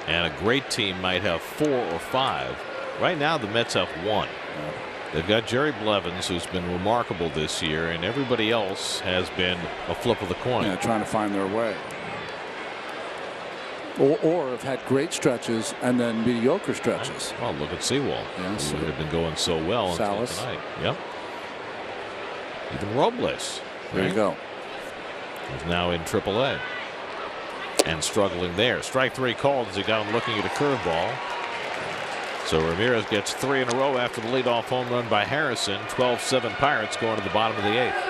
and a great team might have 4 or 5. Right now the Mets have 1. They've got Jerry Blevins, who's been remarkable this year, and everybody else has been a flip of the coin. Yeah, trying to find their way. Or have had great stretches and then mediocre stretches. Well, look at Sewald. Yes. Who had been going so well until tonight. Yep. Even Robles. There you go. He's now in AAA. And struggling there. Strike 3 called as he got him looking at a curveball. So Ramirez gets 3 in a row after the leadoff home run by Harrison. 12-7 Pirates going to the bottom of the 8th.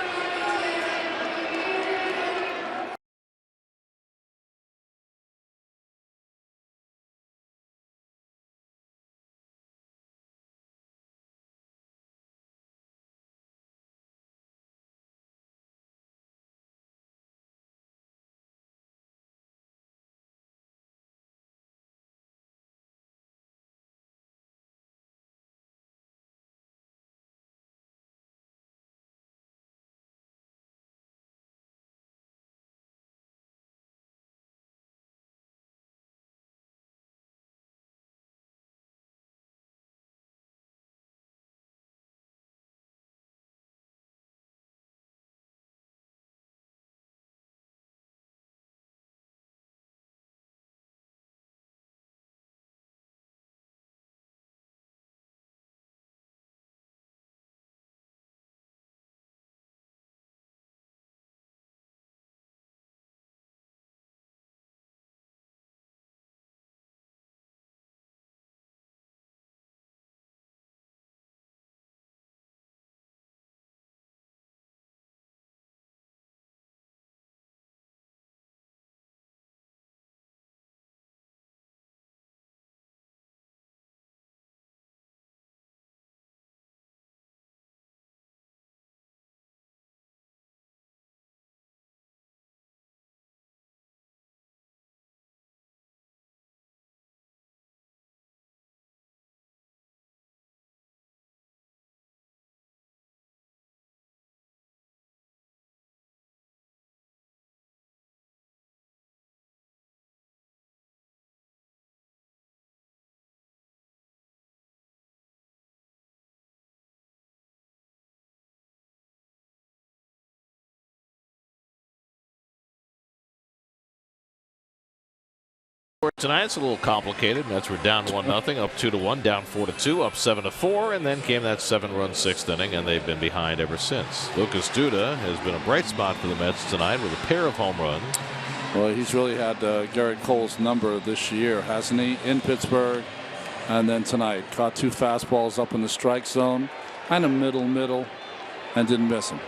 Tonight it's a little complicated. Mets were down 1-0, up 2-1, down 4-2, up 7-4, and then came that 7-run sixth inning, and they've been behind ever since. Lucas Duda has been a bright spot for the Mets tonight with a pair of home runs. Well, he's really had Garrett Cole's number this year, hasn't he? In Pittsburgh, and then tonight caught 2 fastballs up in the strike zone, kind of middle, and didn't miss him.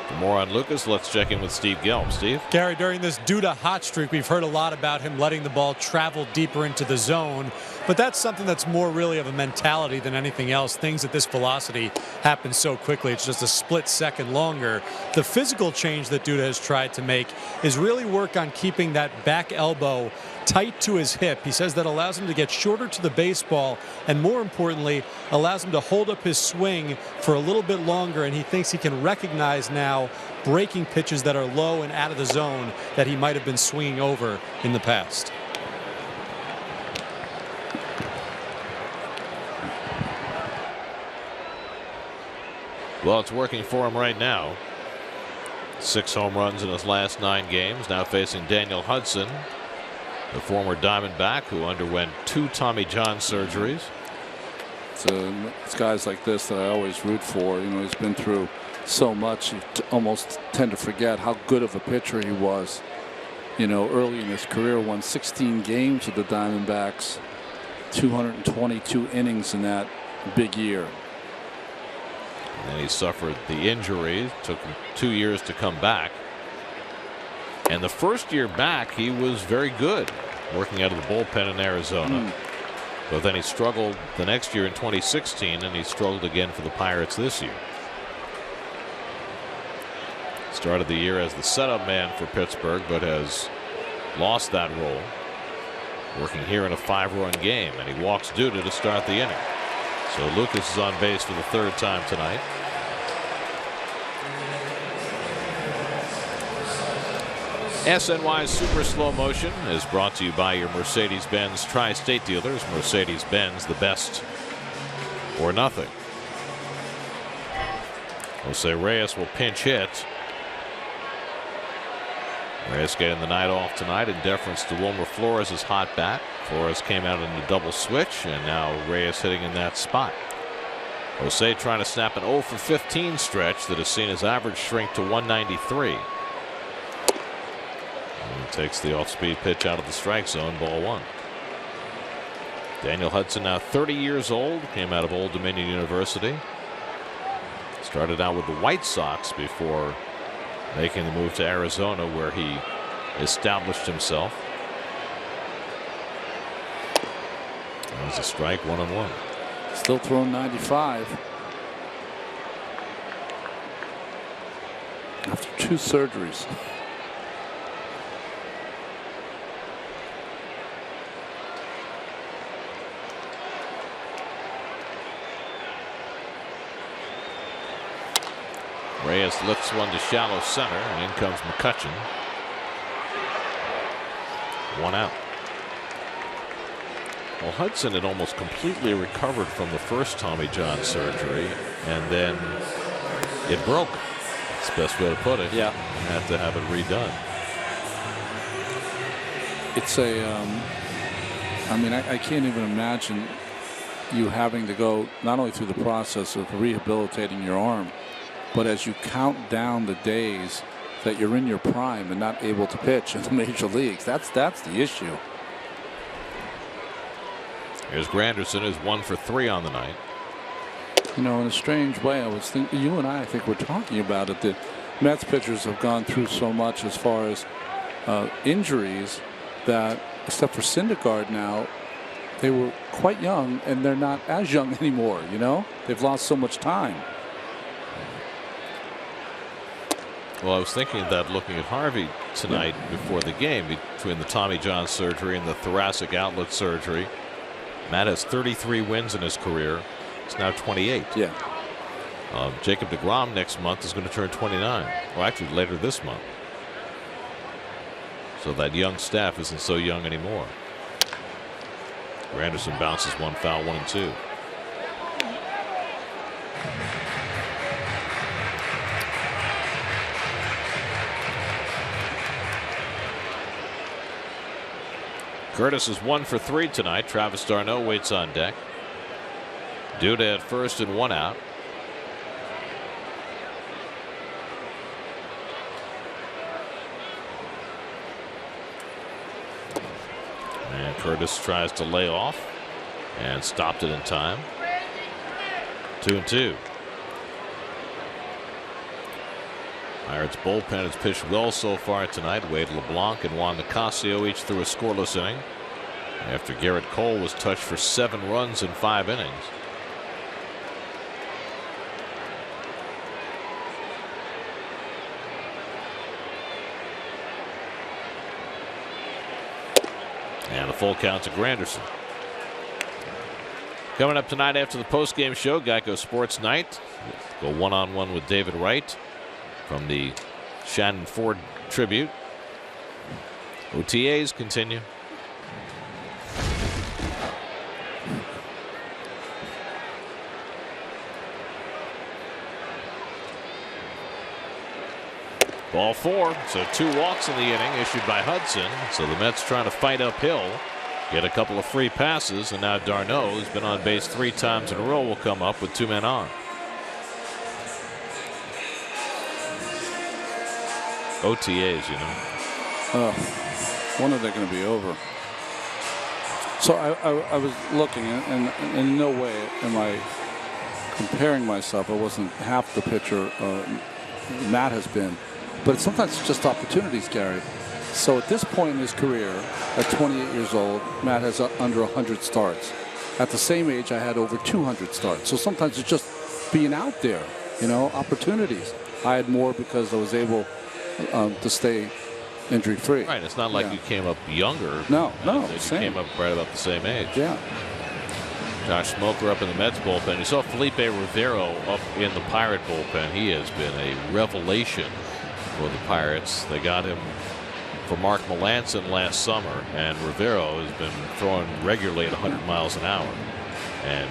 For more on Lucas, let's check in with Steve Gelb. Steve? Gary, during this Duda hot streak, we've heard a lot about him letting the ball travel deeper into the zone, but that's something that's more really of a mentality than anything else. Things at this velocity happen so quickly, it's just a split second longer. The physical change that Duda has tried to make is really work on keeping that back elbow tight to his hip. He says that allows him to get shorter to the baseball, and more importantly, allows him to hold up his swing for a little bit longer, and he thinks he can recognize now breaking pitches that are low and out of the zone that he might have been swinging over in the past. Well, it's working for him right now. 6 home runs in his last 9 games. Now facing Daniel Hudson, the former Diamondback who underwent 2 Tommy John surgeries. It's guys like this that I always root for. You know, he's been through so much, you almost tend to forget how good of a pitcher he was. You know, early in his career, won 16 games with the Diamondbacks, 222 innings in that big year. And he suffered the injury. Took him 2 years to come back. And the first year back, he was very good, working out of the bullpen in Arizona. But then he struggled the next year in 2016, and he struggled again for the Pirates this year. Started the year as the setup man for Pittsburgh, but has lost that role. Working here in a 5-run game, and he walks Duda to start the inning. So Lucas is on base for the 3rd time tonight. SNY's Super Slow Motion is brought to you by your Mercedes-Benz Tri-State dealers. Mercedes-Benz, the best or nothing. Jose Reyes will pinch hit. Reyes getting the night off tonight in deference to Wilmer Flores' hot bat. Flores came out in a double switch, and now Reyes hitting in that spot. Jose trying to snap an 0 for 15 stretch that has seen his average shrink to 193. And takes the off-speed pitch out of the strike zone, ball 1. Daniel Hudson, now 30 years old, came out of Old Dominion University. Started out with the White Sox before making the move to Arizona, where he established himself. That was a strike, 1-1. Still throwing 95 after 2 surgeries. Reyes lifts one to shallow center, and in comes McCutchen. 1 out. Well, Hudson had almost completely recovered from the first Tommy John surgery, and then it broke. That's the best way to put it. Yeah. Had to have it redone. It's I mean, I can't even imagine you having to go not only through the process of rehabilitating your arm, but as you count down the days that you're in your prime and not able to pitch in the major leagues. That's the issue. Here's Granderson, who's 1 for 3 on the night. You know, in a strange way, I was thinking, you and I think we're talking about it, that Mets pitchers have gone through so much as far as injuries that, except for Syndergaard now, they were quite young, and they're not as young anymore, you know? They've lost so much time. Well, I was thinking that looking at Harvey tonight before the game, between the Tommy John surgery and the thoracic outlet surgery. Matt has 33 wins in his career. It's now 28. Yeah. Jacob deGrom next month is going to turn 29. Well, actually later this month. So that young staff isn't so young anymore. Granderson bounces one foul, 1-2. Curtis is 1 for 3 tonight. Travis d'Arnaud waits on deck. Duda at first and 1 out. And Curtis tries to lay off and stopped it in time. 2-2. Pirates bullpen has pitched well so far tonight. Wade LeBlanc and Juan Nicasio each threw a scoreless inning after Garrett Cole was touched for 7 runs in 5 innings. And a full count to Granderson. Coming up tonight after the postgame show, Geico Sports Night. Go one-on-one with David Wright from the Shannon Ford tribute. OTAs continue. Ball 4, so 2 walks in the inning issued by Hudson. So the Mets trying to fight uphill, get a couple of free passes, and now d'Arnaud, who's been on base 3 times in a row, will come up with 2 men on. OTAs, you know. When are they going to be over? So I was looking, and in no way am I comparing myself. I wasn't half the pitcher Matt has been. But sometimes it's just opportunities, Gary. So at this point in his career, at 28 years old, Matt has under 100 starts. At the same age, I had over 200 starts. So sometimes it's just being out there, you know, opportunities. I had more because I was able to stay injury-free. Right. It's not like you came up younger. No, you same. came up right about the same age. Yeah. Josh Smoker up in the Mets bullpen. You saw Felipe Rivero up in the Pirate bullpen. He has been a revelation for the Pirates. They got him for Mark Melanson last summer, and Rivero has been throwing regularly at 100 miles an hour, and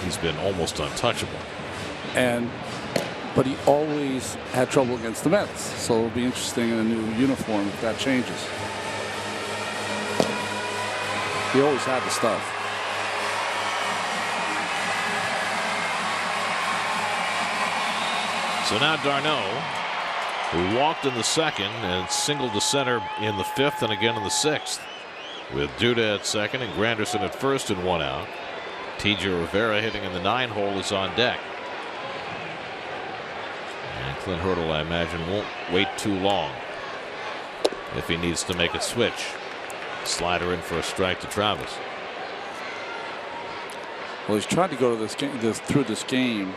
he's been almost untouchable. But he always had trouble against the Mets, so it'll be interesting in a new uniform if that changes. He always had the stuff. So now d'Arnaud, who walked in the second and singled to center in the 5th and again in the 6th, with Duda at second and Granderson at first and 1 out. T.J. Rivera hitting in the 9-hole is on deck. And Clint Hurdle, I imagine, won't wait too long if he needs to make a switch. Slider in for a strike to Travis. Well, he's tried to go to this game, through this game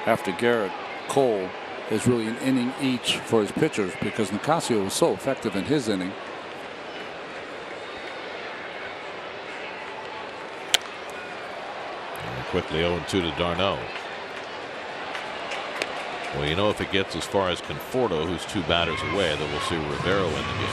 after Garrett Cole is really an inning each for his pitchers because Nicasio was so effective in his inning. And quickly 0-2 to d'Arnaud. Well, you know, if it gets as far as Conforto, who's 2 batters away, then we'll see Rivero in the game.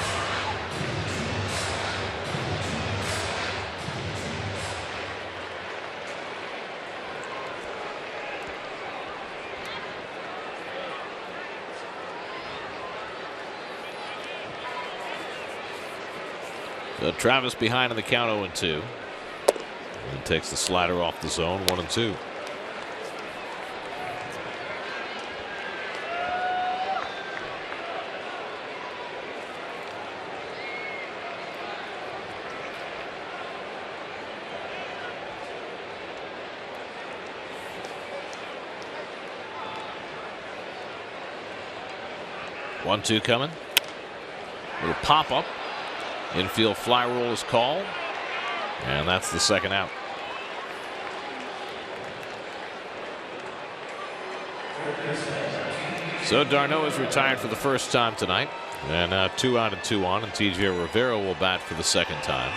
So Travis behind in the count 0-2. And takes the slider off the zone, 1-2. One-two coming. Little pop up. Infield fly rule is called. And that's the second out. So d'Arnaud is retired for the first time tonight. And now 2 out and 2 on. And T.J. Rivera will bat for the second time.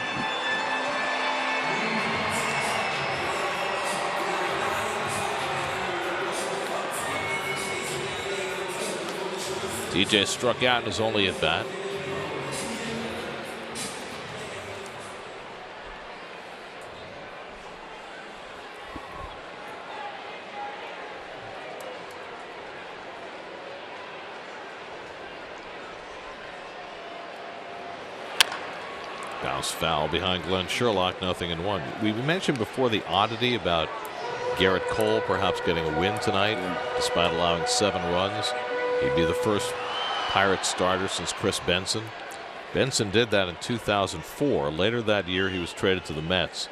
TJ struck out in his only at bat. Bounce foul behind Glenn Sherlock, 0-1. We mentioned before the oddity about Garrett Cole perhaps getting a win tonight, despite allowing 7 runs. He'd be the first Pirates starter since Chris Benson. Benson did that in 2004. Later that year, he was traded to the Mets.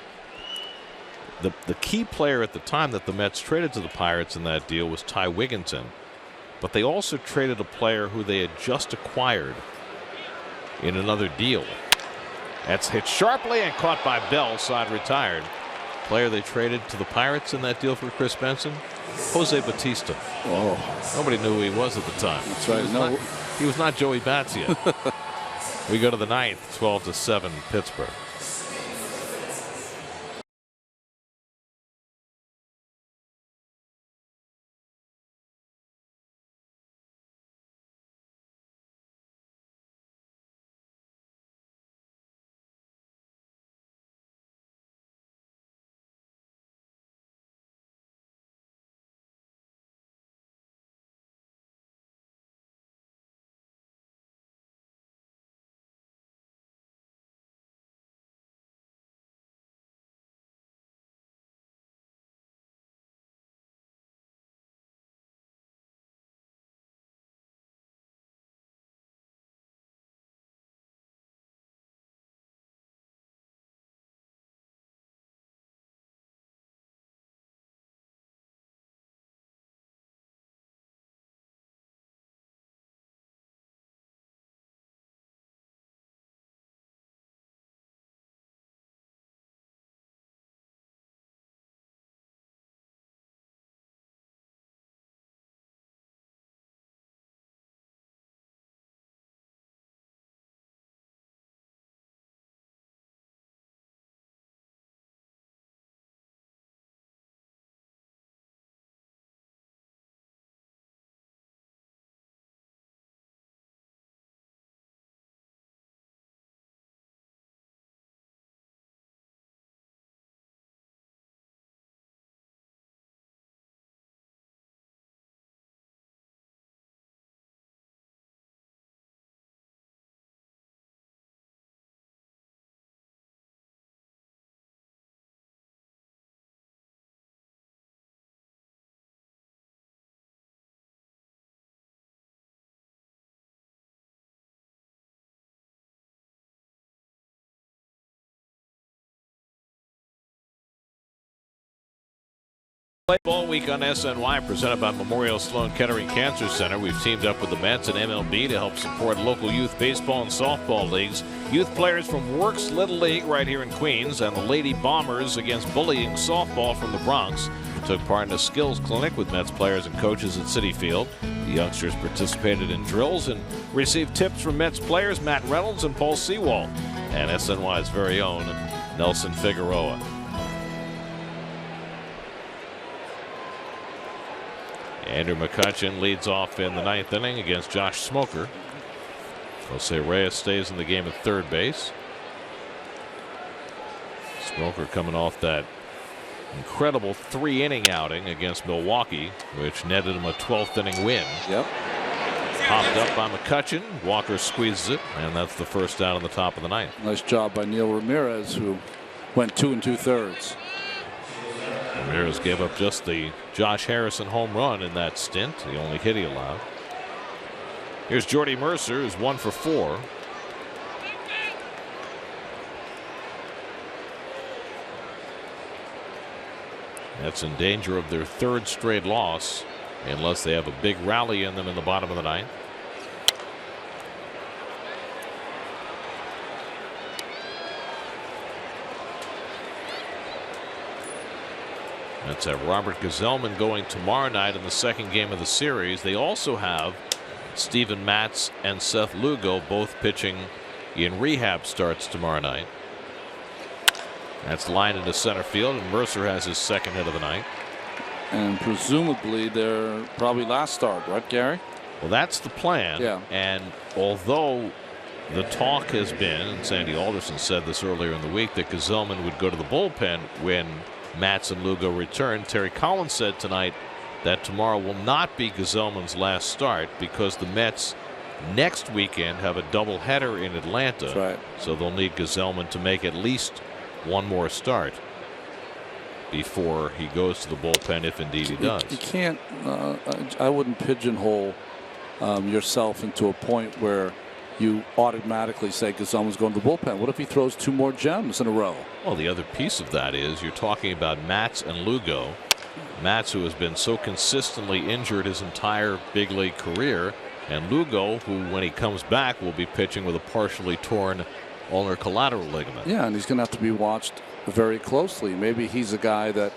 The key player at the time that the Mets traded to the Pirates in that deal was Ty Wigginton. But they also traded a player who they had just acquired in another deal. That's hit sharply and caught by Bell, side retired. Player they traded to the Pirates in that deal for Chris Benson, Jose Bautista. Oh, nobody knew who he was at the time. That's right. He was not Joey Bats yet. We go to the 9th, 12-7 Pittsburgh. Ball week on SNY presented by Memorial Sloan Kettering Cancer Center. We've teamed up with the Mets and MLB to help support local youth baseball and softball leagues. Youth players from Works Little League right here in Queens and the Lady Bombers against bullying softball from the Bronx took part in a skills clinic with Mets players and coaches at Citi Field. The youngsters participated in drills and received tips from Mets players Matt Reynolds and Paul Sewald and SNY's very own Nelson Figueroa. Andrew McCutchen leads off in the 9th inning against Josh Smoker. Jose Reyes stays in the game at third base. Smoker coming off that incredible 3-inning outing against Milwaukee, which netted him a 12th inning win. Yep. Popped up by McCutchen. Walker squeezes it, and that's the first out on the top of the 9th. Nice job by Neil Ramirez, who went 2 2/3. Ramirez gave up just the Josh Harrison home run in that stint, the only hit he allowed. Here's Jordy Mercer, who's 1 for 4. That's in danger of their 3rd straight loss unless they have a big rally in them in the bottom of the 9th. That's Robert Gazelman going tomorrow night in the 2nd game of the series. They also have Steven Matz and Seth Lugo both pitching in rehab starts tomorrow night. That's lined into center field, and Mercer has his 2nd hit of the night. And presumably their probably last start, right, Gary? Well, that's the plan. Yeah. And although the talk has been, and Sandy Alderson said this earlier in the week, that Gazelman would go to the bullpen when Matz and Lugo return, Terry Collins said tonight that tomorrow will not be Gazelman's last start because the Mets next weekend have a doubleheader in Atlanta. That's right. So they'll need Gesellman to make at least one more start before he goes to the bullpen, if indeed he does. You can't. I wouldn't pigeonhole yourself into a point where you automatically say Gesellman's going to the bullpen. What if he throws 2 more gems in a row? Well, the other piece of that is you're talking about Matz and Lugo. Matz, who has been so consistently injured his entire big league career, and Lugo, who when he comes back will be pitching with a partially torn ulnar collateral ligament. Yeah, and he's going to have to be watched very closely. Maybe he's a guy that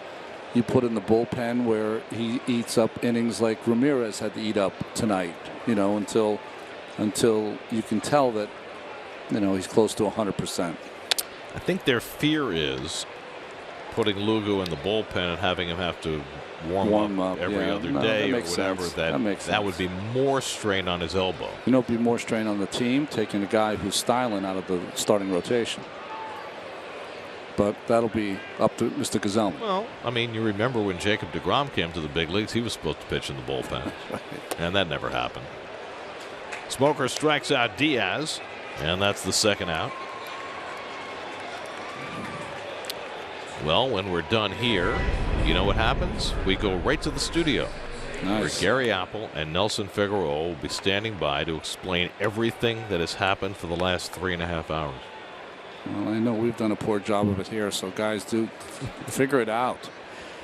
you put in the bullpen where he eats up innings like Ramirez had to eat up tonight, until you can tell that, he's close to 100%. I think their fear is putting Lugo in the bullpen and having him have to warm up every other day or whatever. That would be more strain on his elbow. It'd be more strain on the team, taking a guy who's styling out of the starting rotation. But that'll be up to Mr. Gesellman. Well, I mean, you remember when Jacob deGrom came to the big leagues, he was supposed to pitch in the bullpen. And that never happened. Smoker strikes out Diaz, and that's the second out. Well, when we're done here, you know what happens? We go right to the studio. Nice. Where Gary Apple and Nelson Figueroa will be standing by to explain everything that has happened for the last 3.5 hours. Well, I know we've done a poor job of it here, so guys, do figure it out.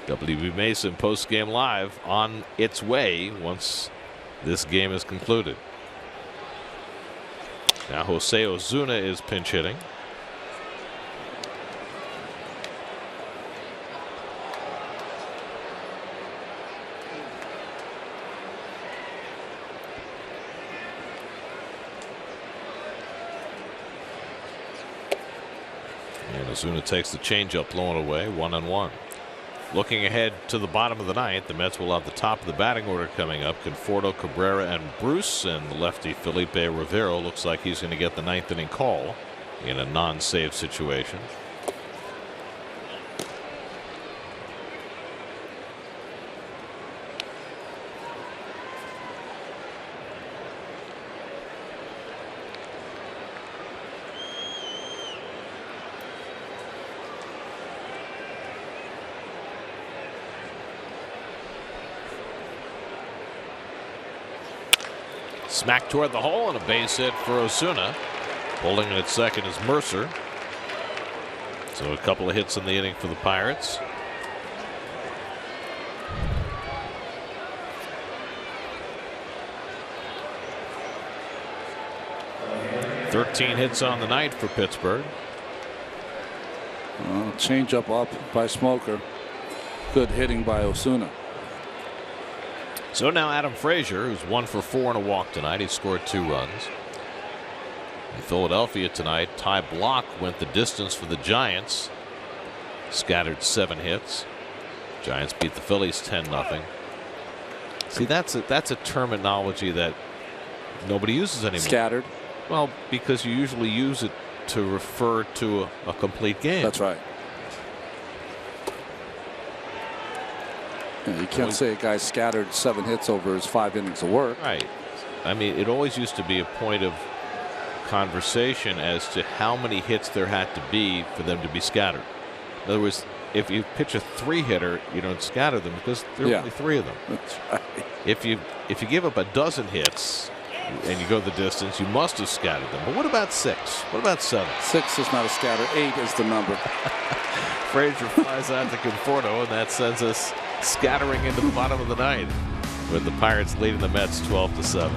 WB Mason post-game live on its way once this game is concluded. Now Jose Ozuna is pinch hitting. And Ozuna takes the changeup, blowing away, 1-1. Looking ahead to the bottom of the ninth, the Mets will have the top of the batting order coming up. Conforto, Cabrera, and Bruce, and the lefty Felipe Rivero looks like he's going to get the 9th inning call in a non-save situation. Smack toward the hole and a base hit for Ozuna. Holding it at second is Mercer. So a couple of hits in the inning for the Pirates. "13 hits on the night for Pittsburgh." Change up by Smoker. Good hitting by Ozuna. So now Adam Frazier, who's 1 for 4 and a walk tonight. He scored 2 runs. In Philadelphia tonight, Ty Block went the distance for the Giants. Scattered 7 hits. Giants beat the Phillies 10-0. See, that's a terminology that nobody uses anymore. Scattered. Well, because you usually use it to refer to a complete game. That's right. You can't say a guy scattered 7 hits over his 5 innings of work. Right. I mean, it always used to be a point of conversation as to how many hits there had to be for them to be scattered. In other words, if you pitch a 3-hitter, you don't scatter them because there are only 3 of them. That's right. If you give up a dozen hits and you go the distance, you must have scattered them. But what about 6? What about 7? 6 is not a scatter. 8 is the number. Frazier flies out to Conforto, and that sends us scattering into the bottom of the ninth, with the Pirates leading the Mets 12-7.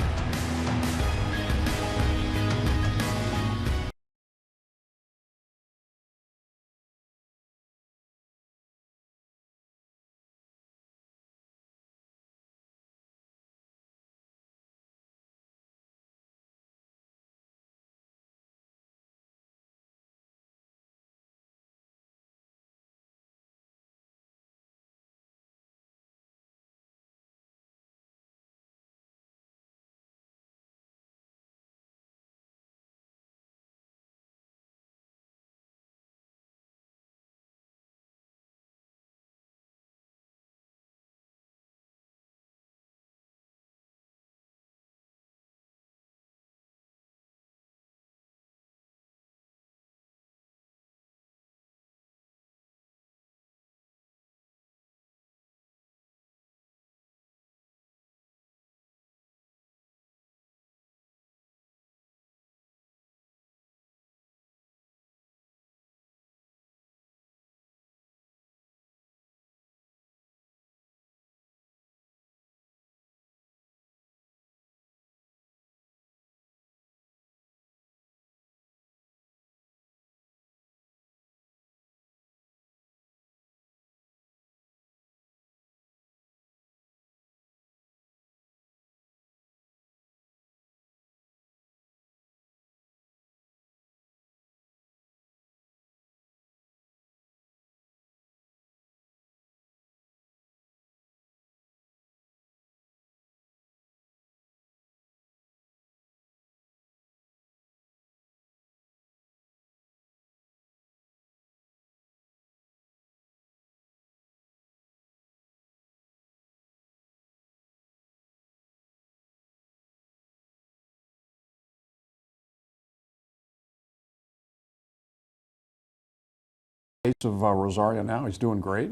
case of Rosario now, he's doing great.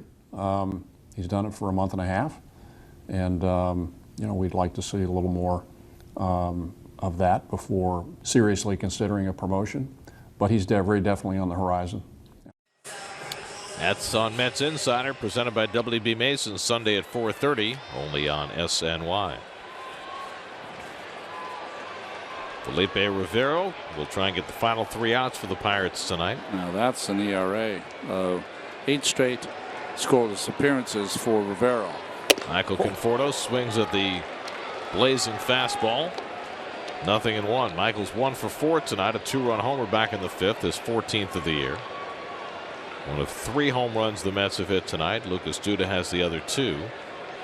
He's done it for a month and a half, and we'd like to see a little more of that before seriously considering a promotion. But he's very definitely on the horizon. That's on Mets Insider, presented by WB Mason, Sunday at 4:30, only on SNY. Felipe Rivero will try and get the final 3 outs for the Pirates tonight. Now that's an ERA. 8 straight scoreless appearances for Rivero. Michael Conforto swings at the blazing fastball. 0-1. Michael's 1 for 4 tonight, a 2-run homer back in the 5th, his 14th of the year. One of 3 home runs the Mets have hit tonight. Lucas Duda has the other 2.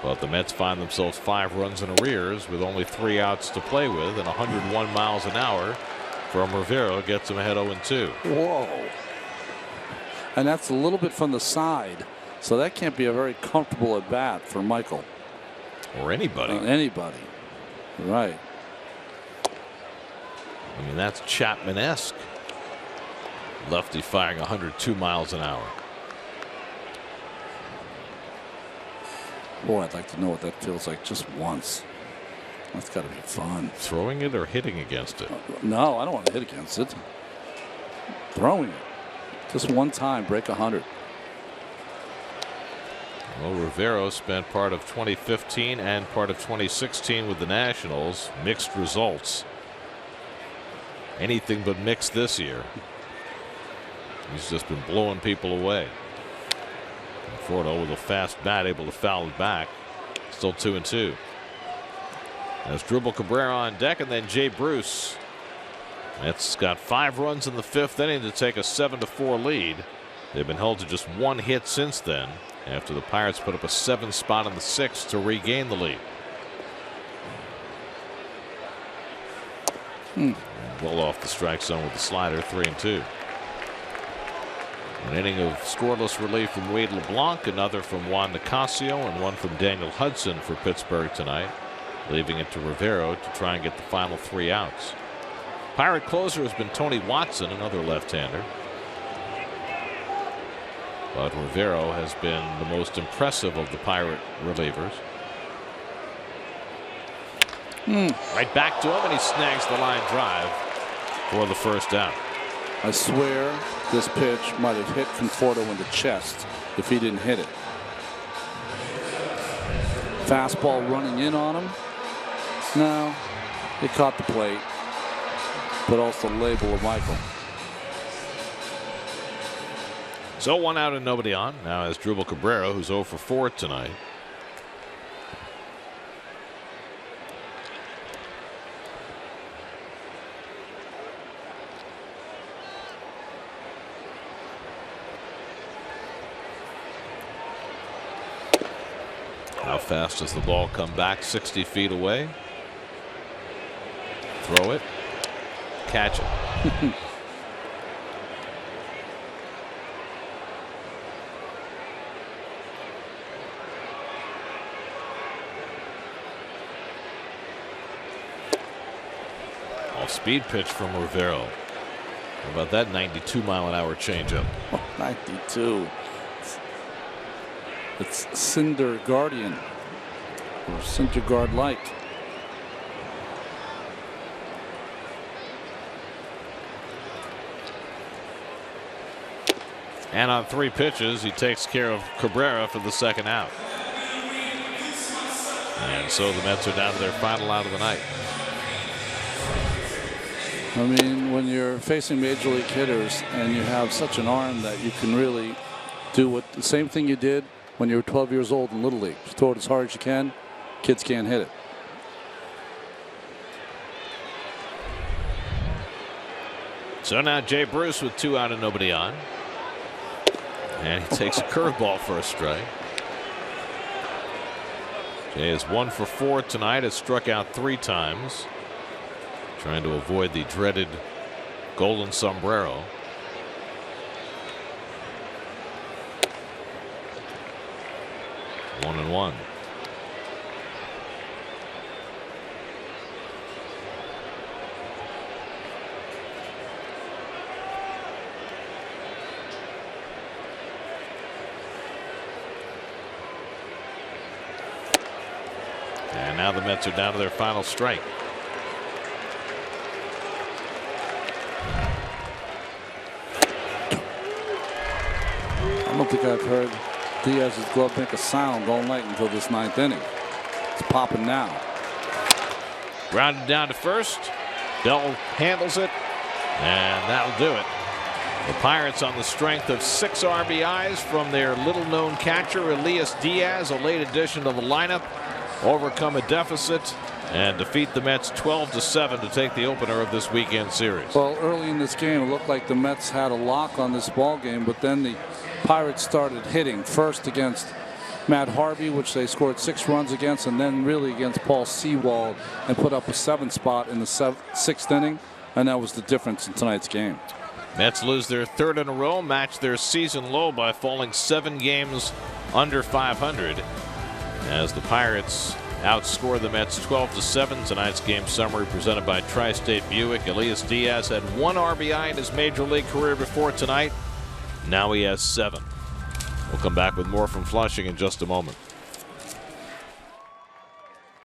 But the Mets find themselves 5 runs in arrears with only 3 outs to play with, and 101 miles an hour from Rivero gets them ahead 0-2. Whoa. And that's a little bit from the side. So that can't be a very comfortable at bat for Michael. Or anybody. Anybody. Right. I mean, that's Chapman-esque. Lefty firing 102 miles an hour. Boy, I'd like to know what that feels like just once. That's got to be fun. Throwing it or hitting against it? No, I don't want to hit against it. Throwing it. Just one time, break 100. Well, Rivero spent part of 2015 and part of 2016 with the Nationals. Mixed results. Anything but mixed this year. He's just been blowing people away. Conforto with a fast bat, able to foul it back. Still 2-2. There's Dribble Cabrera on deck, and then Jay Bruce. Mets got 5 runs in the 5th inning to take a 7-4 lead. They've been held to just 1 hit since then, after the Pirates put up a 7 spot in the 6th to regain the lead. Ball off the strike zone with the slider, 3-2. An inning of scoreless relief from Wade LeBlanc, another from Juan Nicasio, and one from Daniel Hudson for Pittsburgh tonight, leaving it to Rivero to try and get the final 3 outs. Pirate closer has been Tony Watson, another left-hander. But Rivero has been the most impressive of the Pirate relievers. Right back to him, and he snags the line drive for the first out. I swear this pitch might have hit Conforto in the chest if he didn't hit it. Fastball running in on him. No, it caught the plate, but also the label of Michael. So 1 out and nobody on. Now as Dribble Cabrera, who's 0 for 4 tonight. How fast does the ball come back? 60 feet away. Throw it. Catch it. Off-speed pitch from Rivero. How about that 92-mile-an-hour changeup? 92. It's Cinder Guardian or Cinder Guard Light. And on 3 pitches, he takes care of Cabrera for the 2nd out. And so the Mets are down to their final out of the night. I mean, when you're facing major league hitters and you have such an arm that you can really do the same thing you did when you were 12 years old in Little League. Just throw it as hard as you can. Kids can't hit it. So now Jay Bruce with 2 out and nobody on. And he takes a curveball for a strike. Jay is 1 for 4 tonight. Has struck out 3 times. Trying to avoid the dreaded golden sombrero. One and one. And now the Mets are down to their final strike. I don't think I've heard Diaz's glove make a sound all night until this 9th inning. It's popping now. Grounded down to first. Bell handles it, and that'll do it. The Pirates, on the strength of 6 RBIs from their little-known catcher, Elias Diaz, a late addition to the lineup, overcome a deficit and defeat the Mets 12-7 to take the opener of this weekend series. Well, early in this game, it looked like the Mets had a lock on this ball game, but then the Pirates started hitting, first against Matt Harvey, which they scored 6 runs against, and then really against Paul Sewald, and put up a 7 spot in the 6th inning, and that was the difference in tonight's game. Mets lose their 3rd in a row, match their season low by falling 7 games under 500, as the Pirates outscore the Mets 12-7. Tonight's game summary presented by Tri-State Buick. Elias Diaz had 1 RBI in his major league career before tonight. Now he has 7. We'll come back with more from Flushing in just a moment.